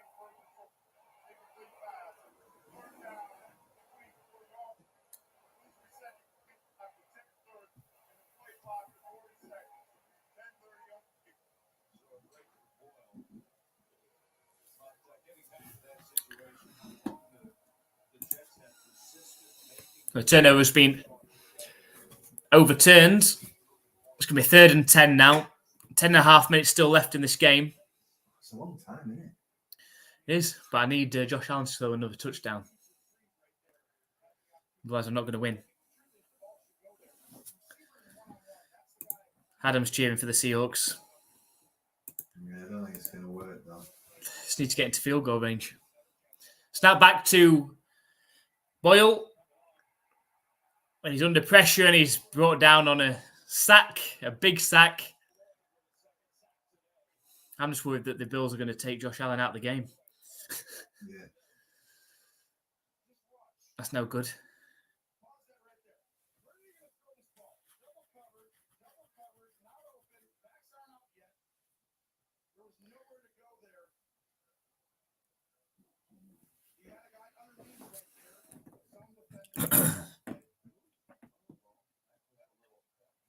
Take a good pass. Third down. Complete for the ball. Lose reception. After 10 third. And the play clock for 40 seconds. 10:30 on the kick. So a great for Boyle. But getting back to that situation, the Jets have persisted making The turnover's been overturned. It's going to be 3rd and 10 now. 10.5 minutes still left in this game. It's a long time, isn't it? It is, but I need Josh Allen to throw another touchdown. Otherwise, I'm not going to win. Adam's cheering for the Seahawks. Yeah, I don't think it's going to work, though. Just need to get into field goal range. Snap back to Boyle. When he's under pressure and he's brought down on a big sack. I'm just worried that the Bills are going to take Josh Allen out of the game. Yeah. That's no good.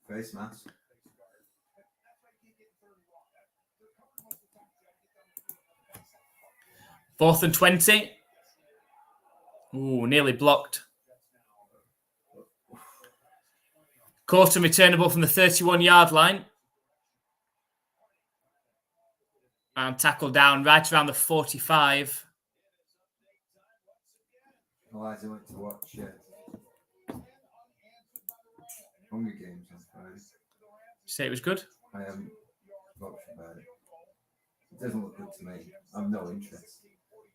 Face mask. 4th and 20. Ooh, nearly blocked. Caught and returnable from the 31-yard line. And tackled down right around the 45. Eliza went to watch Hunger Games on Friday. Did you say it was good? I haven't watched about it. It doesn't look good to me. I've no interest.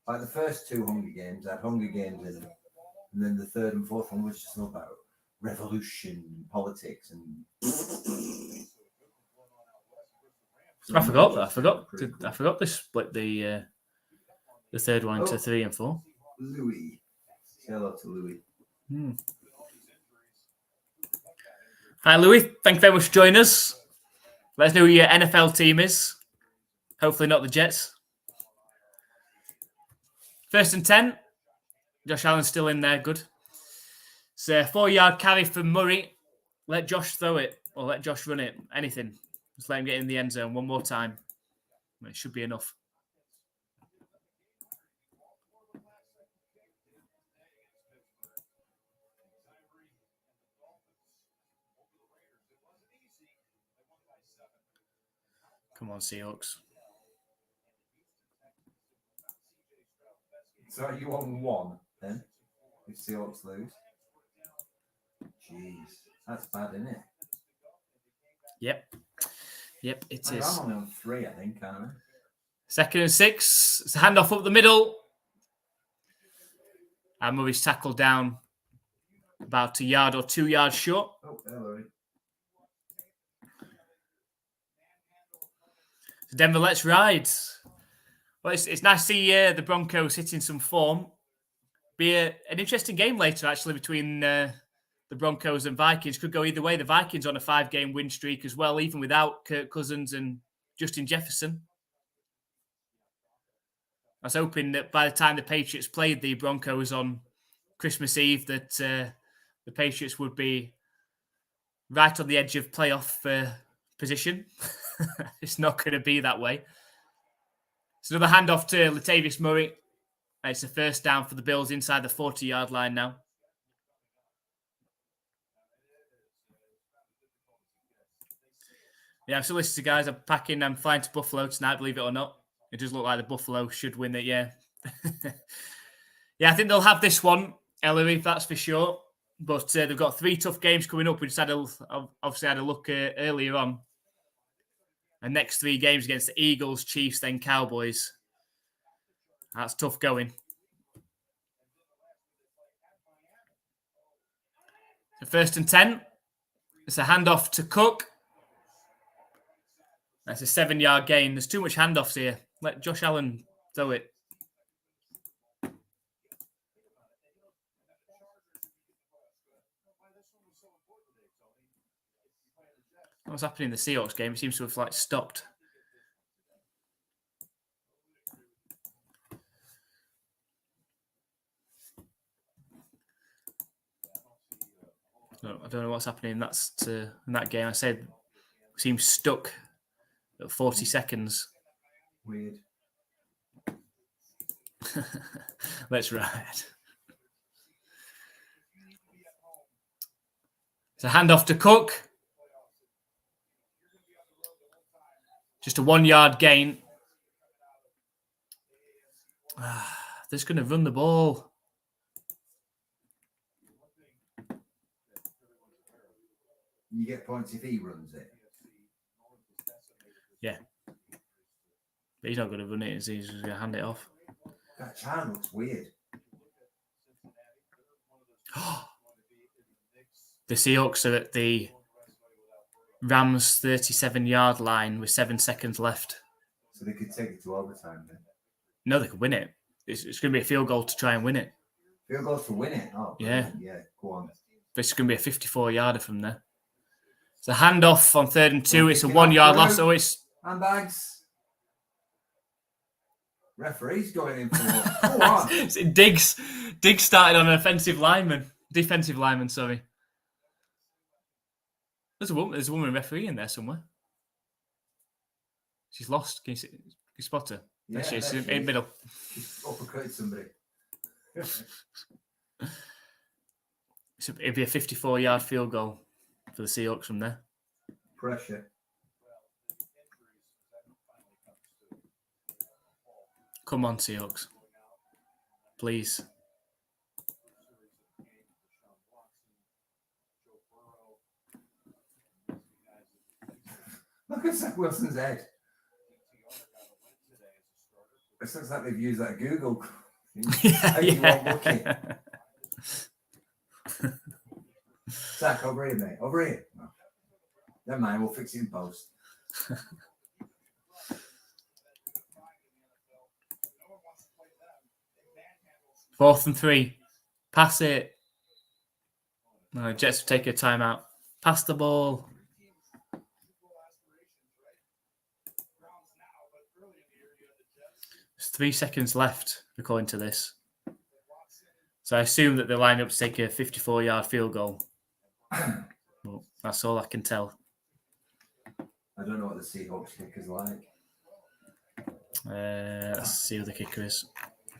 Like the first two Hunger Games had Hunger Games in them, and then the third and fourth one was just all about revolution, politics, and. I forgot that. I forgot they split the third one into 3 and 4. Louis. Say hello to Louis. Hi, Louis. Thank you very much for joining us. Let us know who your NFL team is. Hopefully not the Jets. 1st and 10. Josh Allen's still in there. Good. It's a 4-yard carry from Murray. Let Josh throw it or let Josh run it. Anything. Just let him get in the end zone one more time. It should be enough. Come on, Seahawks. So you on 1 then? If Seahawks lose? Jeez, that's bad, isn't it? Yep, it is. I'm only on 3, I think, aren't I? 2nd and 6. It's a handoff up the middle. And Murray's tackled down about a yard or 2 yards short. Oh, hello. Denver, let's ride. Well, it's nice to see the Broncos hitting some form. Be an interesting game later, actually, between the Broncos and Vikings. Could go either way. The Vikings on a 5-game win streak as well, even without Kirk Cousins and Justin Jefferson. I was hoping that by the time the Patriots played the Broncos on Christmas Eve, that the Patriots would be right on the edge of playoff position. It's not going to be that way. It's another handoff to Latavius Murray. It's a 1st down for the Bills inside the 40-yard line now. Yeah, I'm still listening to guys. I'm flying to Buffalo tonight, believe it or not. It does look like the Buffalo should win it, yeah. Yeah, I think they'll have this one, Ellery, that's for sure. But they've got 3 tough games coming up. We just obviously had a look earlier on. And next 3 games against the Eagles, Chiefs, then Cowboys. That's tough going. So 1st and 10. It's a handoff to Cook. That's a 7-yard gain. There's too much handoffs here. Let Josh Allen throw it. What's happening in the Seahawks game? It seems to have stopped. No, I don't know what's happening in that game. I said it seems stuck at 40 seconds. Weird. Let's ride. It's a handoff to Cook. Just a 1-yard gain. They're just going to run the ball. You get points if he runs it. Yeah. But he's not going to run it, is he? He's just going to hand it off. That chant looks weird. The Seahawks are at the Rams 37-yard line with 7 seconds left. So they could take it to overtime then. No, they could win it. It's going to be a field goal to try and win it. Field goal to win it? Oh, yeah. Yeah, go on. But it's going to be a 54-yarder from there. It's a handoff on 3rd and 2. It's a 1-yard loss. Oh, it's... Handbags. Referee's going in for go on. Diggs started on an defensive lineman, sorry. There's a woman referee in there somewhere. She's lost. Can you spot her? Yeah, there she is, in the middle. She's uppercut somebody. It'd be a 54-yard field goal for the Seahawks from there. Pressure. Come on, Seahawks. Please. Look at Zach Wilson's head. It looks like they've used that Google. Yeah, You won't look yeah. it. Zach, over here, mate. Over here. No. Never mind, we'll fix it in post. 4th and 3. Pass it. No, Jets will take a timeout. Pass the ball. There's 3 seconds left, according to this. So I assume that they're lined up to take a 54-yard field goal. Well, that's all I can tell. I don't know what the Seahawks kicker's like. Let's see who the kicker is.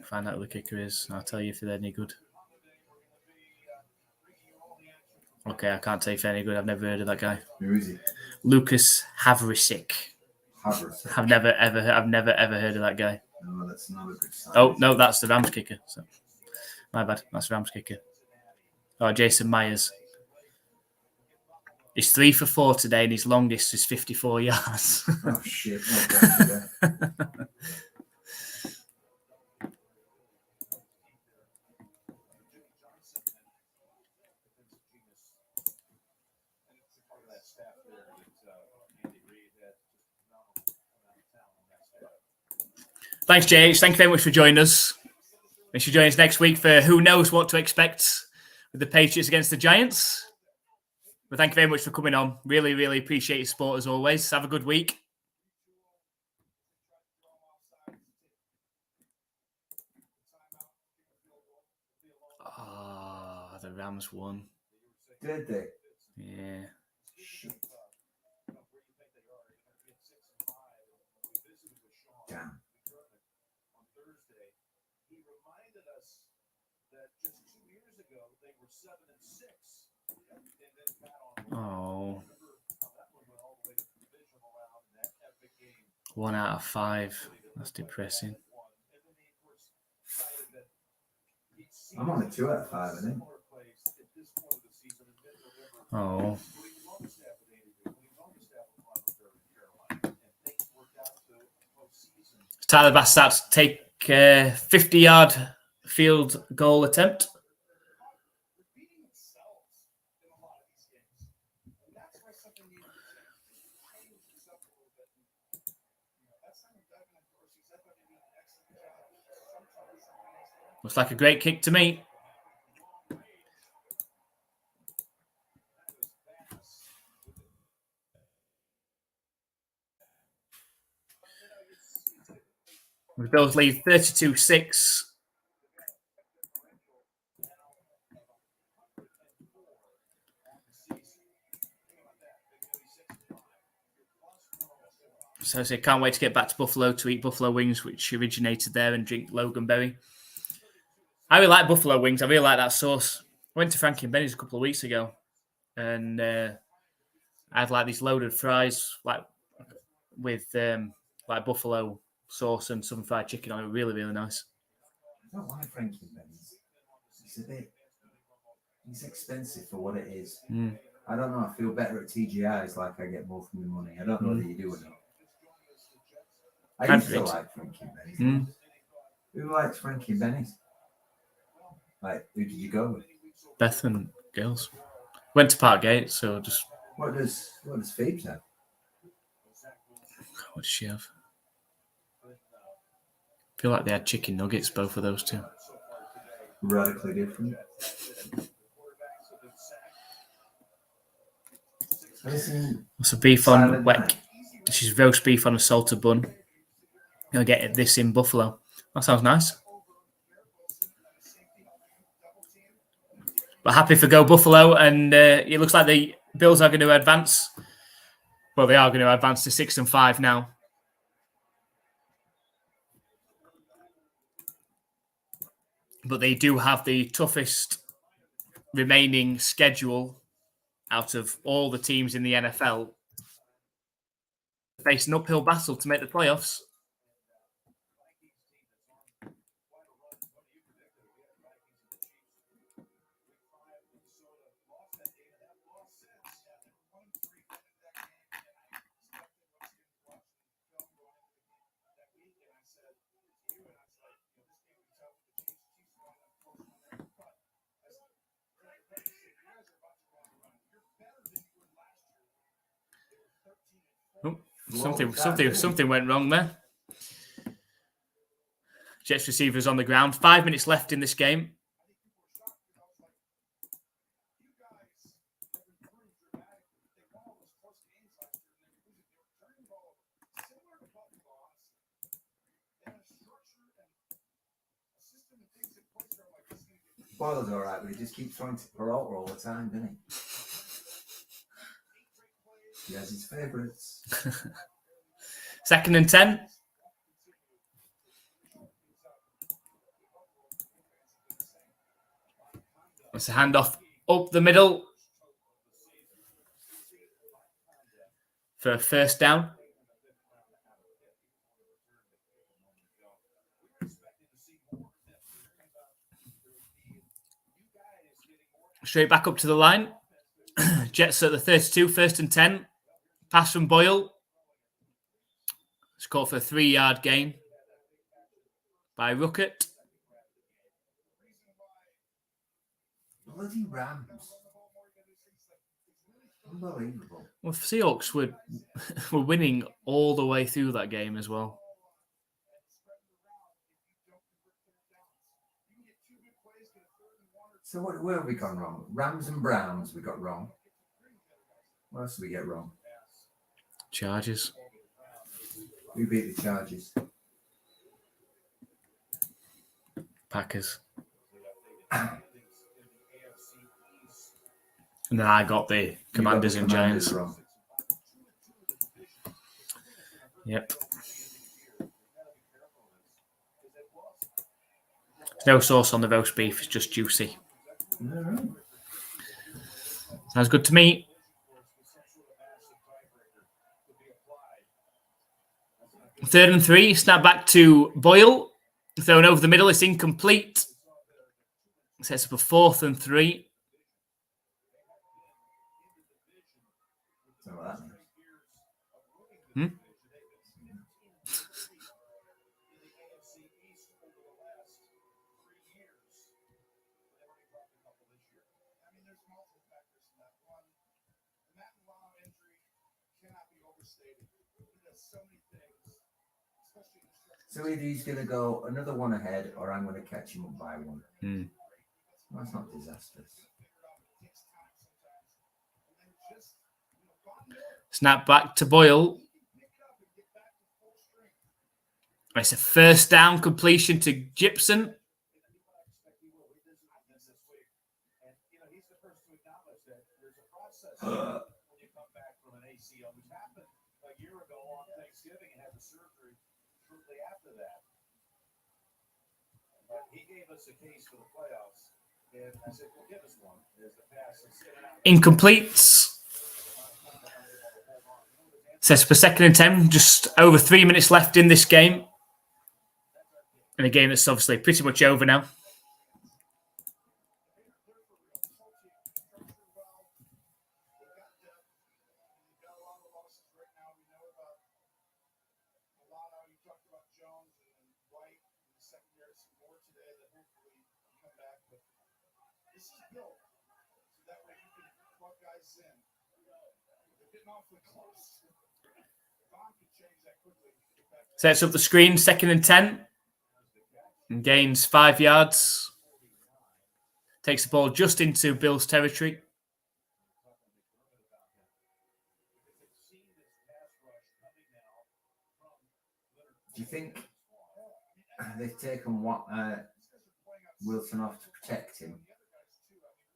Find out who the kicker is. I'll tell you if they're any good. Okay, I can't tell you if they're any good. I've never heard of that guy. Who is he? Lucas Havrisic. Havertz. I've never ever heard of that guy. No, that's not a good sign. Oh no, that's the Rams kicker. So, my bad. That's the Rams kicker. Oh, Jason Myers. He's 3 for 4 today, and his longest is 54 yards. Oh shit! No, Thanks, JH. Thank you very much for joining us. Make sure you join us next week for who knows what to expect with the Patriots against the Giants. But thank you very much for coming on. Really, really appreciate your support as always. Have a good week. Oh, the Rams won. Did they? Yeah. Shit. Damn. Oh. 1 out of 5. That's depressing. I'm on a 2 out of 5, I think. Oh. Tyler Bass starts to take a 50-yard field goal attempt. Looks like a great kick to me. The Bills lead 32-6. So I say, can't wait to get back to Buffalo to eat buffalo wings, which originated there, and drink Loganberry. I really like buffalo wings. I really like that sauce. I went to Frankie and Benny's a couple of weeks ago, and I had like these loaded fries, like with like buffalo sauce and some fried chicken on it. Really, really nice. I don't like Frankie and Benny's. It's expensive for what it is. I don't know. I feel better at TGI. It's like I get more from the money. I don't know whether you do or not. I used to like Frankie and Benny's. Who likes Frankie and Benny's? Like, who did you go with? Beth and girls. Went to Parkgate, so just... What does Phoebes have? What does she have? I feel like they had chicken nuggets, both of those two. Radically different. What's a beef on wet? She's roast beef on a salted bun. I'll get this in Buffalo. That sounds nice. But happy for Go Buffalo, and it looks like the Bills are going to advance. Well, they are going to advance to 6-5 now. But they do have the toughest remaining schedule out of all the teams in the NFL. Face an uphill battle to make the playoffs. Oh, something went wrong there. Jets receivers on the ground. 5 minutes left in this game. Boyle's all right, but he just keeps trying to Peralta all the time, doesn't he? He has his favourites. 2nd and 10. It's a handoff up the middle for a first down. Straight back up to the line. Jets at the 32, 1st and 10. Pass from Boyle. It's called for a 3-yard gain by Ruckert. Bloody Rams. Unbelievable. Well, Seahawks were winning all the way through that game as well. So where have we gone wrong? Rams and Browns we got wrong. What else did we get wrong? Chargers. Who beat the Chargers? Packers. And then I got the Commanders and Giants. Wrong. Yep. There's no sauce on the roast beef. It's just juicy. All right. Sounds good to me. Third and 3. Snap back to Boyle. Thrown over the middle. It's incomplete. Sets up a 4th and 3. So that means. So either he's going to go another one ahead or I'm going to catch him up by one. That's not disastrous. Snap back to Boyle. It's a first down completion to Gibson. Incomplete. Sets for 2nd and 10. Just over 3 minutes left in this game. And a game that's obviously pretty much over now. Sets up the screen, 2nd and 10. And gains 5 yards. Takes the ball just into Bill's territory. Do you think they've taken Wilson off to protect him?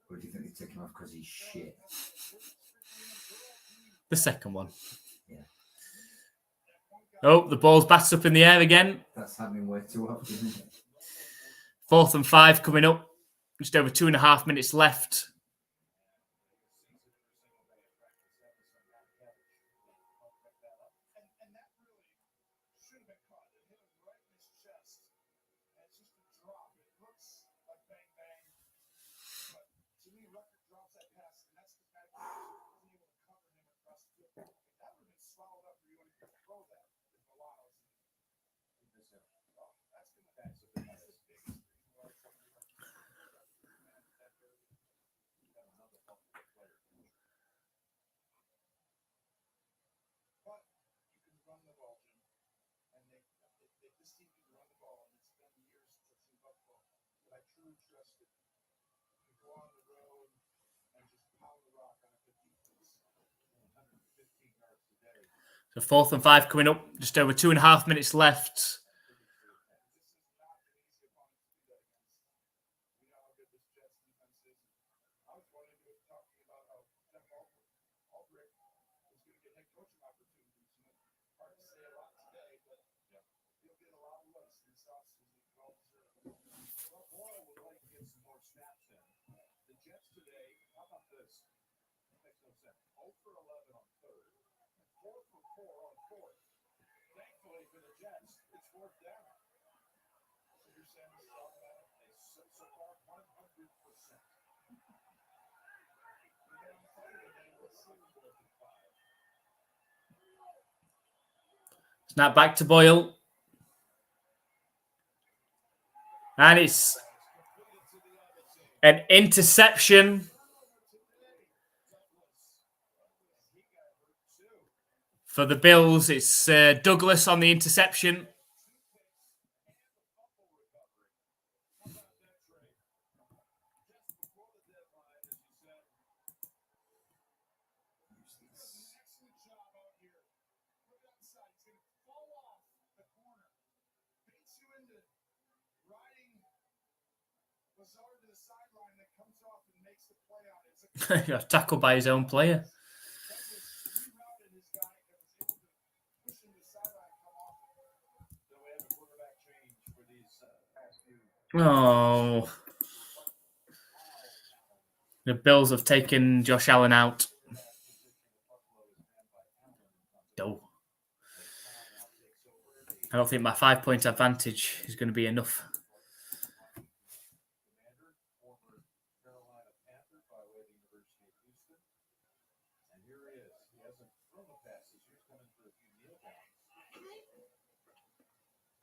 Or do you think they've taken him off because he's shit? The second one. Yeah. Oh, the ball's batted up in the air again. That's happening way too often, isn't it? 4th and 5 coming up. Just over 2.5 minutes left. interested to go on the road and just pound the rock on a 115 yards a day. So 4th and 5 coming up. Just over 2.5 minutes left. This is not an easy opponent to do that against. We know how good this Jets defense is. I was going into it talking about how Jeff Albrecht was going to get head coaching opportunities. Hard to say a lot today, but he'll get a lot of looks this offseason. Well, Boyle would like to get some more snaps in. The Jets today, how about this? Makes no sense. 0 for 11 on 3rd, 4 for 4 on 4th. Thankfully for the Jets, it's 4th down. So you're saying this is automatic? So far, 100%. Snap back to Boyle. And it's an interception for the Bills. It's Douglas on the interception. Got tackled by his own player. Oh. The Bills have taken Josh Allen out. No. I don't think my 5-point advantage is going to be enough.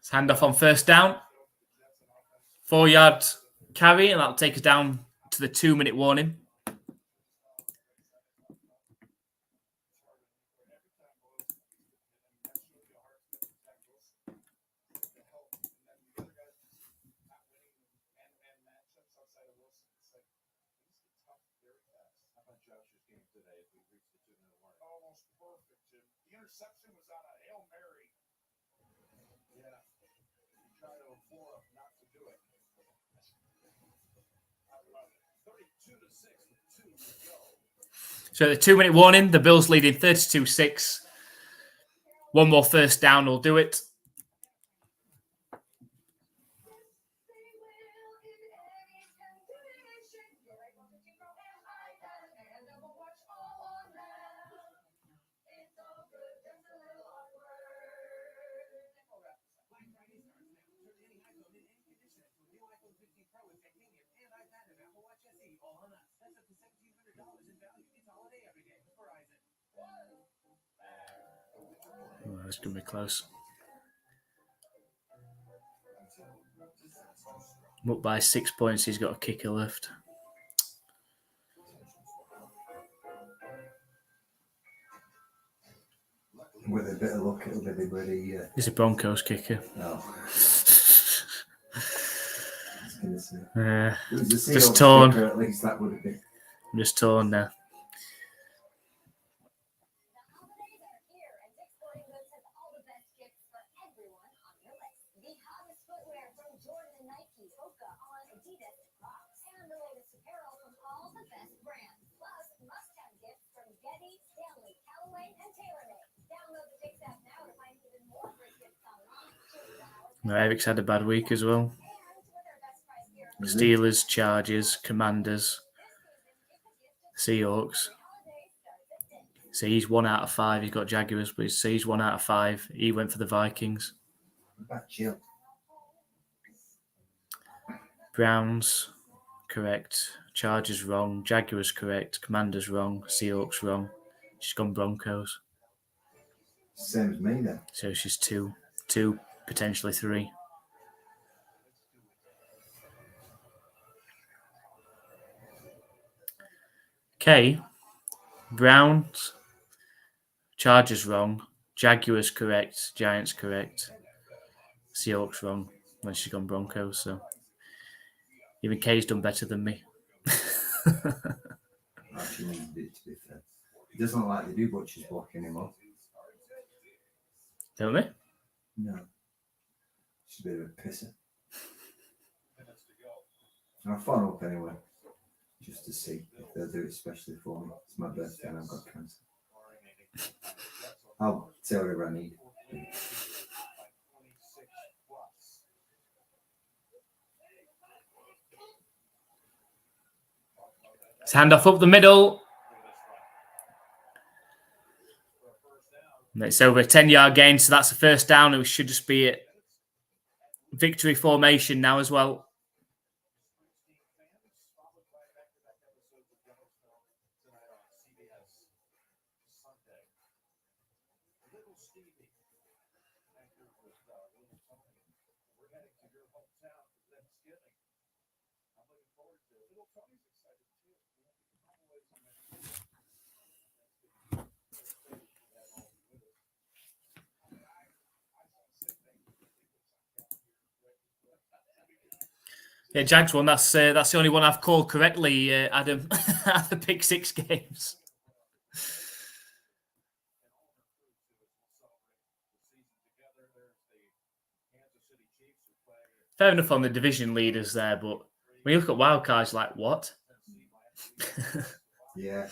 It's handoff on 1st down. 4-yard carry, and that'll take us down to the 2-minute warning. Almost perfect, Jim. The interception was on a Hail Mary. Yeah. You try to implore him not to do it. I love it. 32-6 with 2 to go. So the 2-minute warning, the Bills leading 32-6. One more 1st down will do it. Oh, that's going to be close. I'm up by 6 points. He's got a kicker left. With a bit of luck, it'll be ready. He's a Broncos kicker. No. Just torn. At least that would have been. I'm just torn now. Eric's had a bad week as well. Steelers, Chargers, Commanders, Seahawks. So he's 1 out of 5. He's got Jaguars, but he's 1 out of 5. He went for the Vikings. Browns, correct. Chargers wrong. Jaguars correct. Commanders wrong. Seahawks wrong. She's gone Broncos. Same as me then. So she's 2, potentially 3. Okay. Browns, Chargers wrong. Jaguars correct. Giants correct. Seahawks wrong. When she's gone Broncos. So Even Kay's done better than me. Actually needed it, to be fair. It doesn't look like they do Butcher's Block anymore. Don't they? No. It's a bit of a pisser. I'll phone up anyway, just to see if they'll do it especially for me. It's my birthday and I've got cancer. I'll tell whatever I need. It's handoff up the middle. And it's over a 10-yard gain, so that's a first down. It should just be a victory formation now as well. Yeah, Jags one. That's the only one I've called correctly, Adam. The pick 6 games. Fair enough on the division leaders there, but when you look at wildcards, like what? Yeah,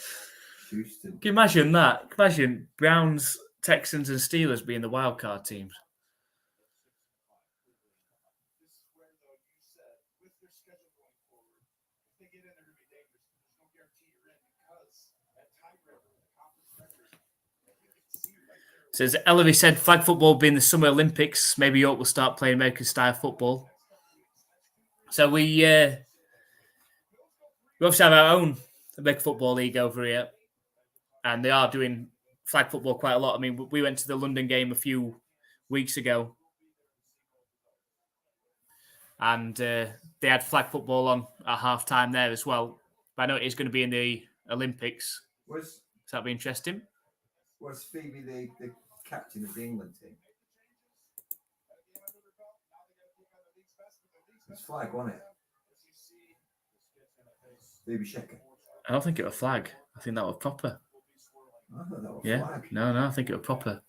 Houston. Can you imagine that? Can you imagine Browns, Texans, and Steelers being the wildcard teams. So as Ellery said, flag football being the Summer Olympics, maybe York will start playing American-style football. So we obviously have our own big football league over here, and they are doing flag football quite a lot. I mean, we went to the London game a few weeks ago, and they had flag football on at half-time there as well. But I know it is going to be in the Olympics. So that'll be interesting. Was Phoebe the captain of the England team? It's flag, wasn't it? Phoebe Shecker. I don't think it was flag. I think that was proper. I thought that was flag. No, I think it was proper.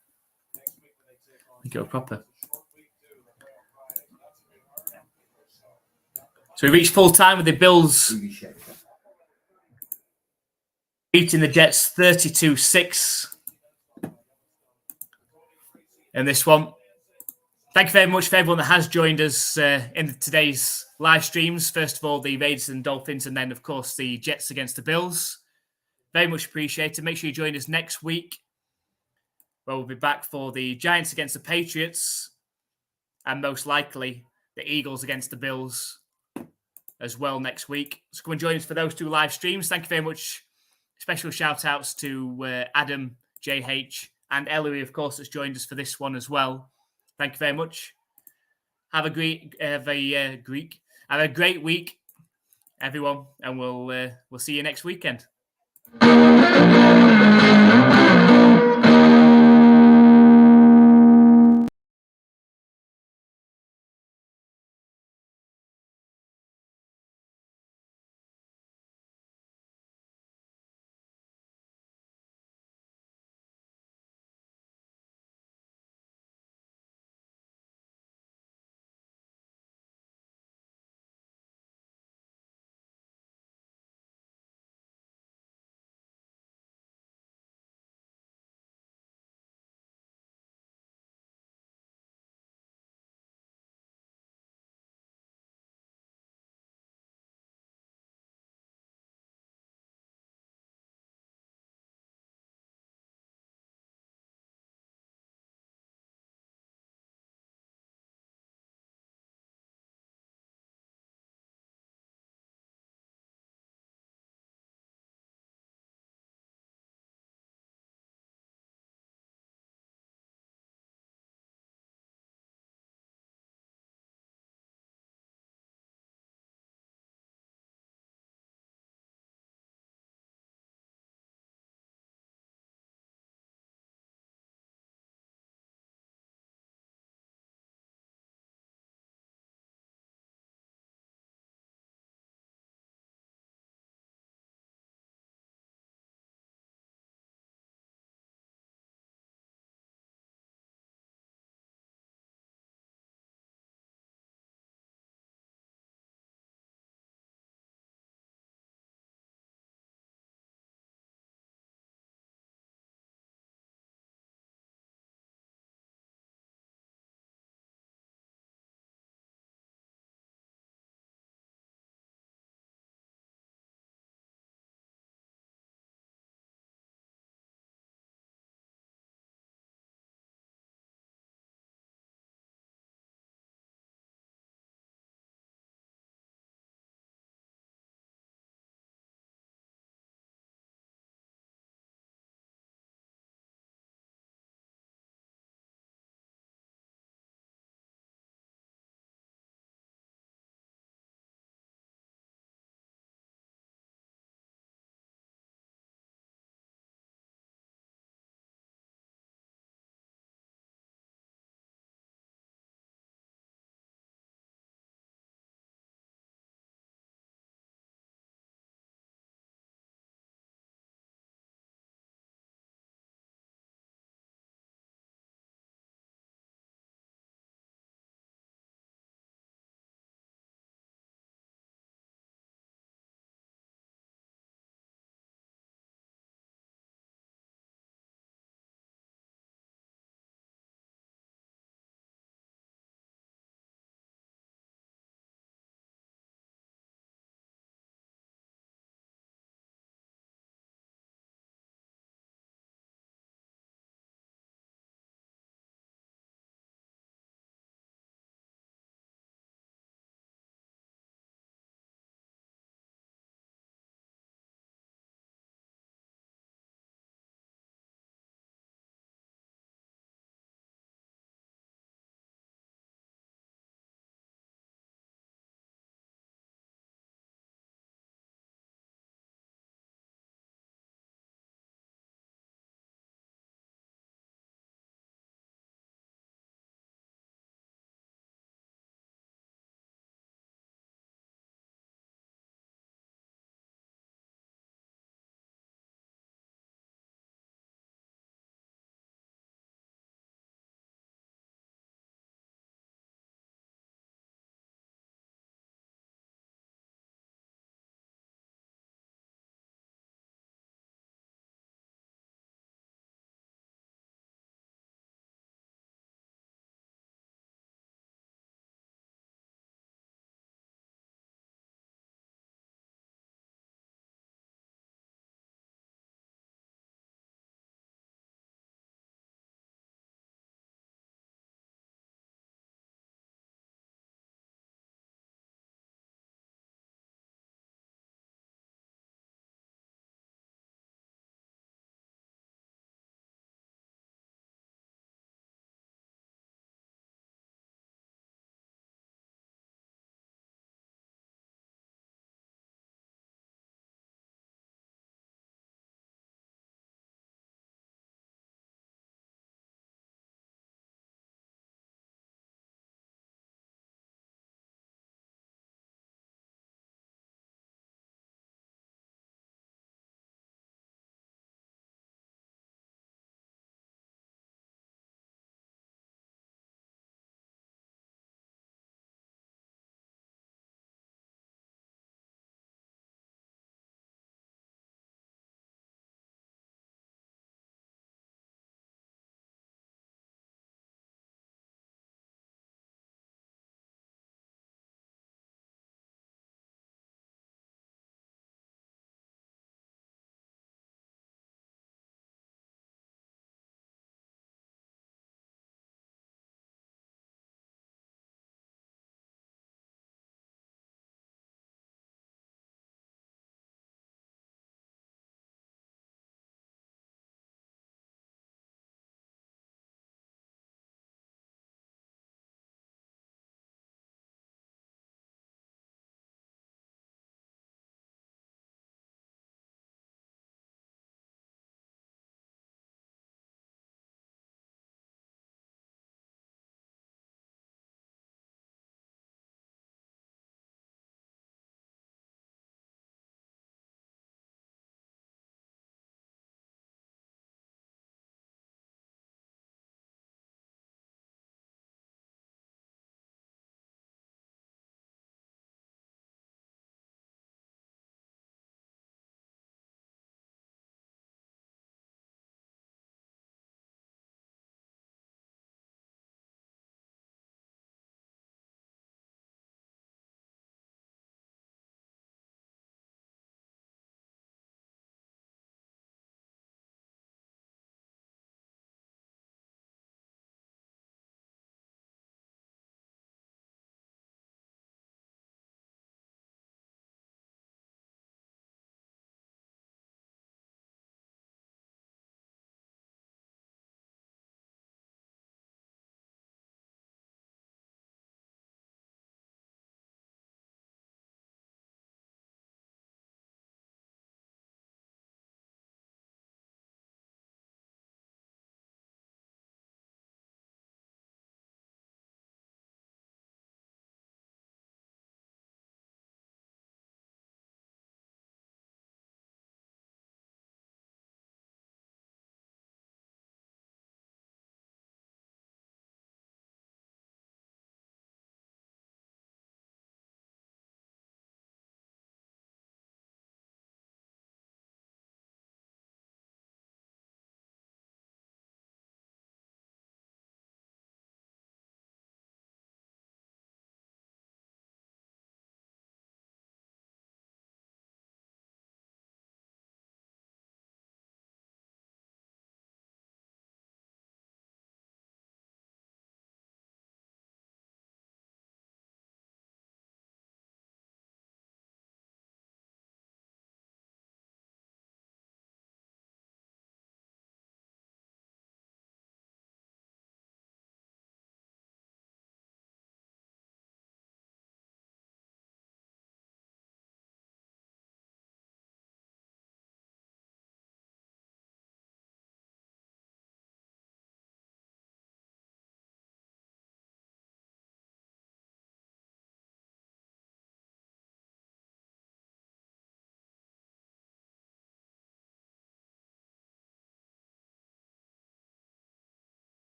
So we reached full time with the Bills Phoebe Shecker. beating the Jets 32-6 in this one. Thank you very much for everyone that has joined us in today's live streams. First of all, the Raiders and Dolphins, and then, of course, the Jets against the Bills. Very much appreciated. Make sure you join us next week, where we'll be back for the Giants against the Patriots, and most likely the Eagles against the Bills as well next week. So come and join us for those 2 live streams. Thank you very much. Special shout-outs to Adam, JH, and Ellery, of course, that's joined us for this one as well. Thank you very much. Have a great week, everyone, and we'll see you next weekend.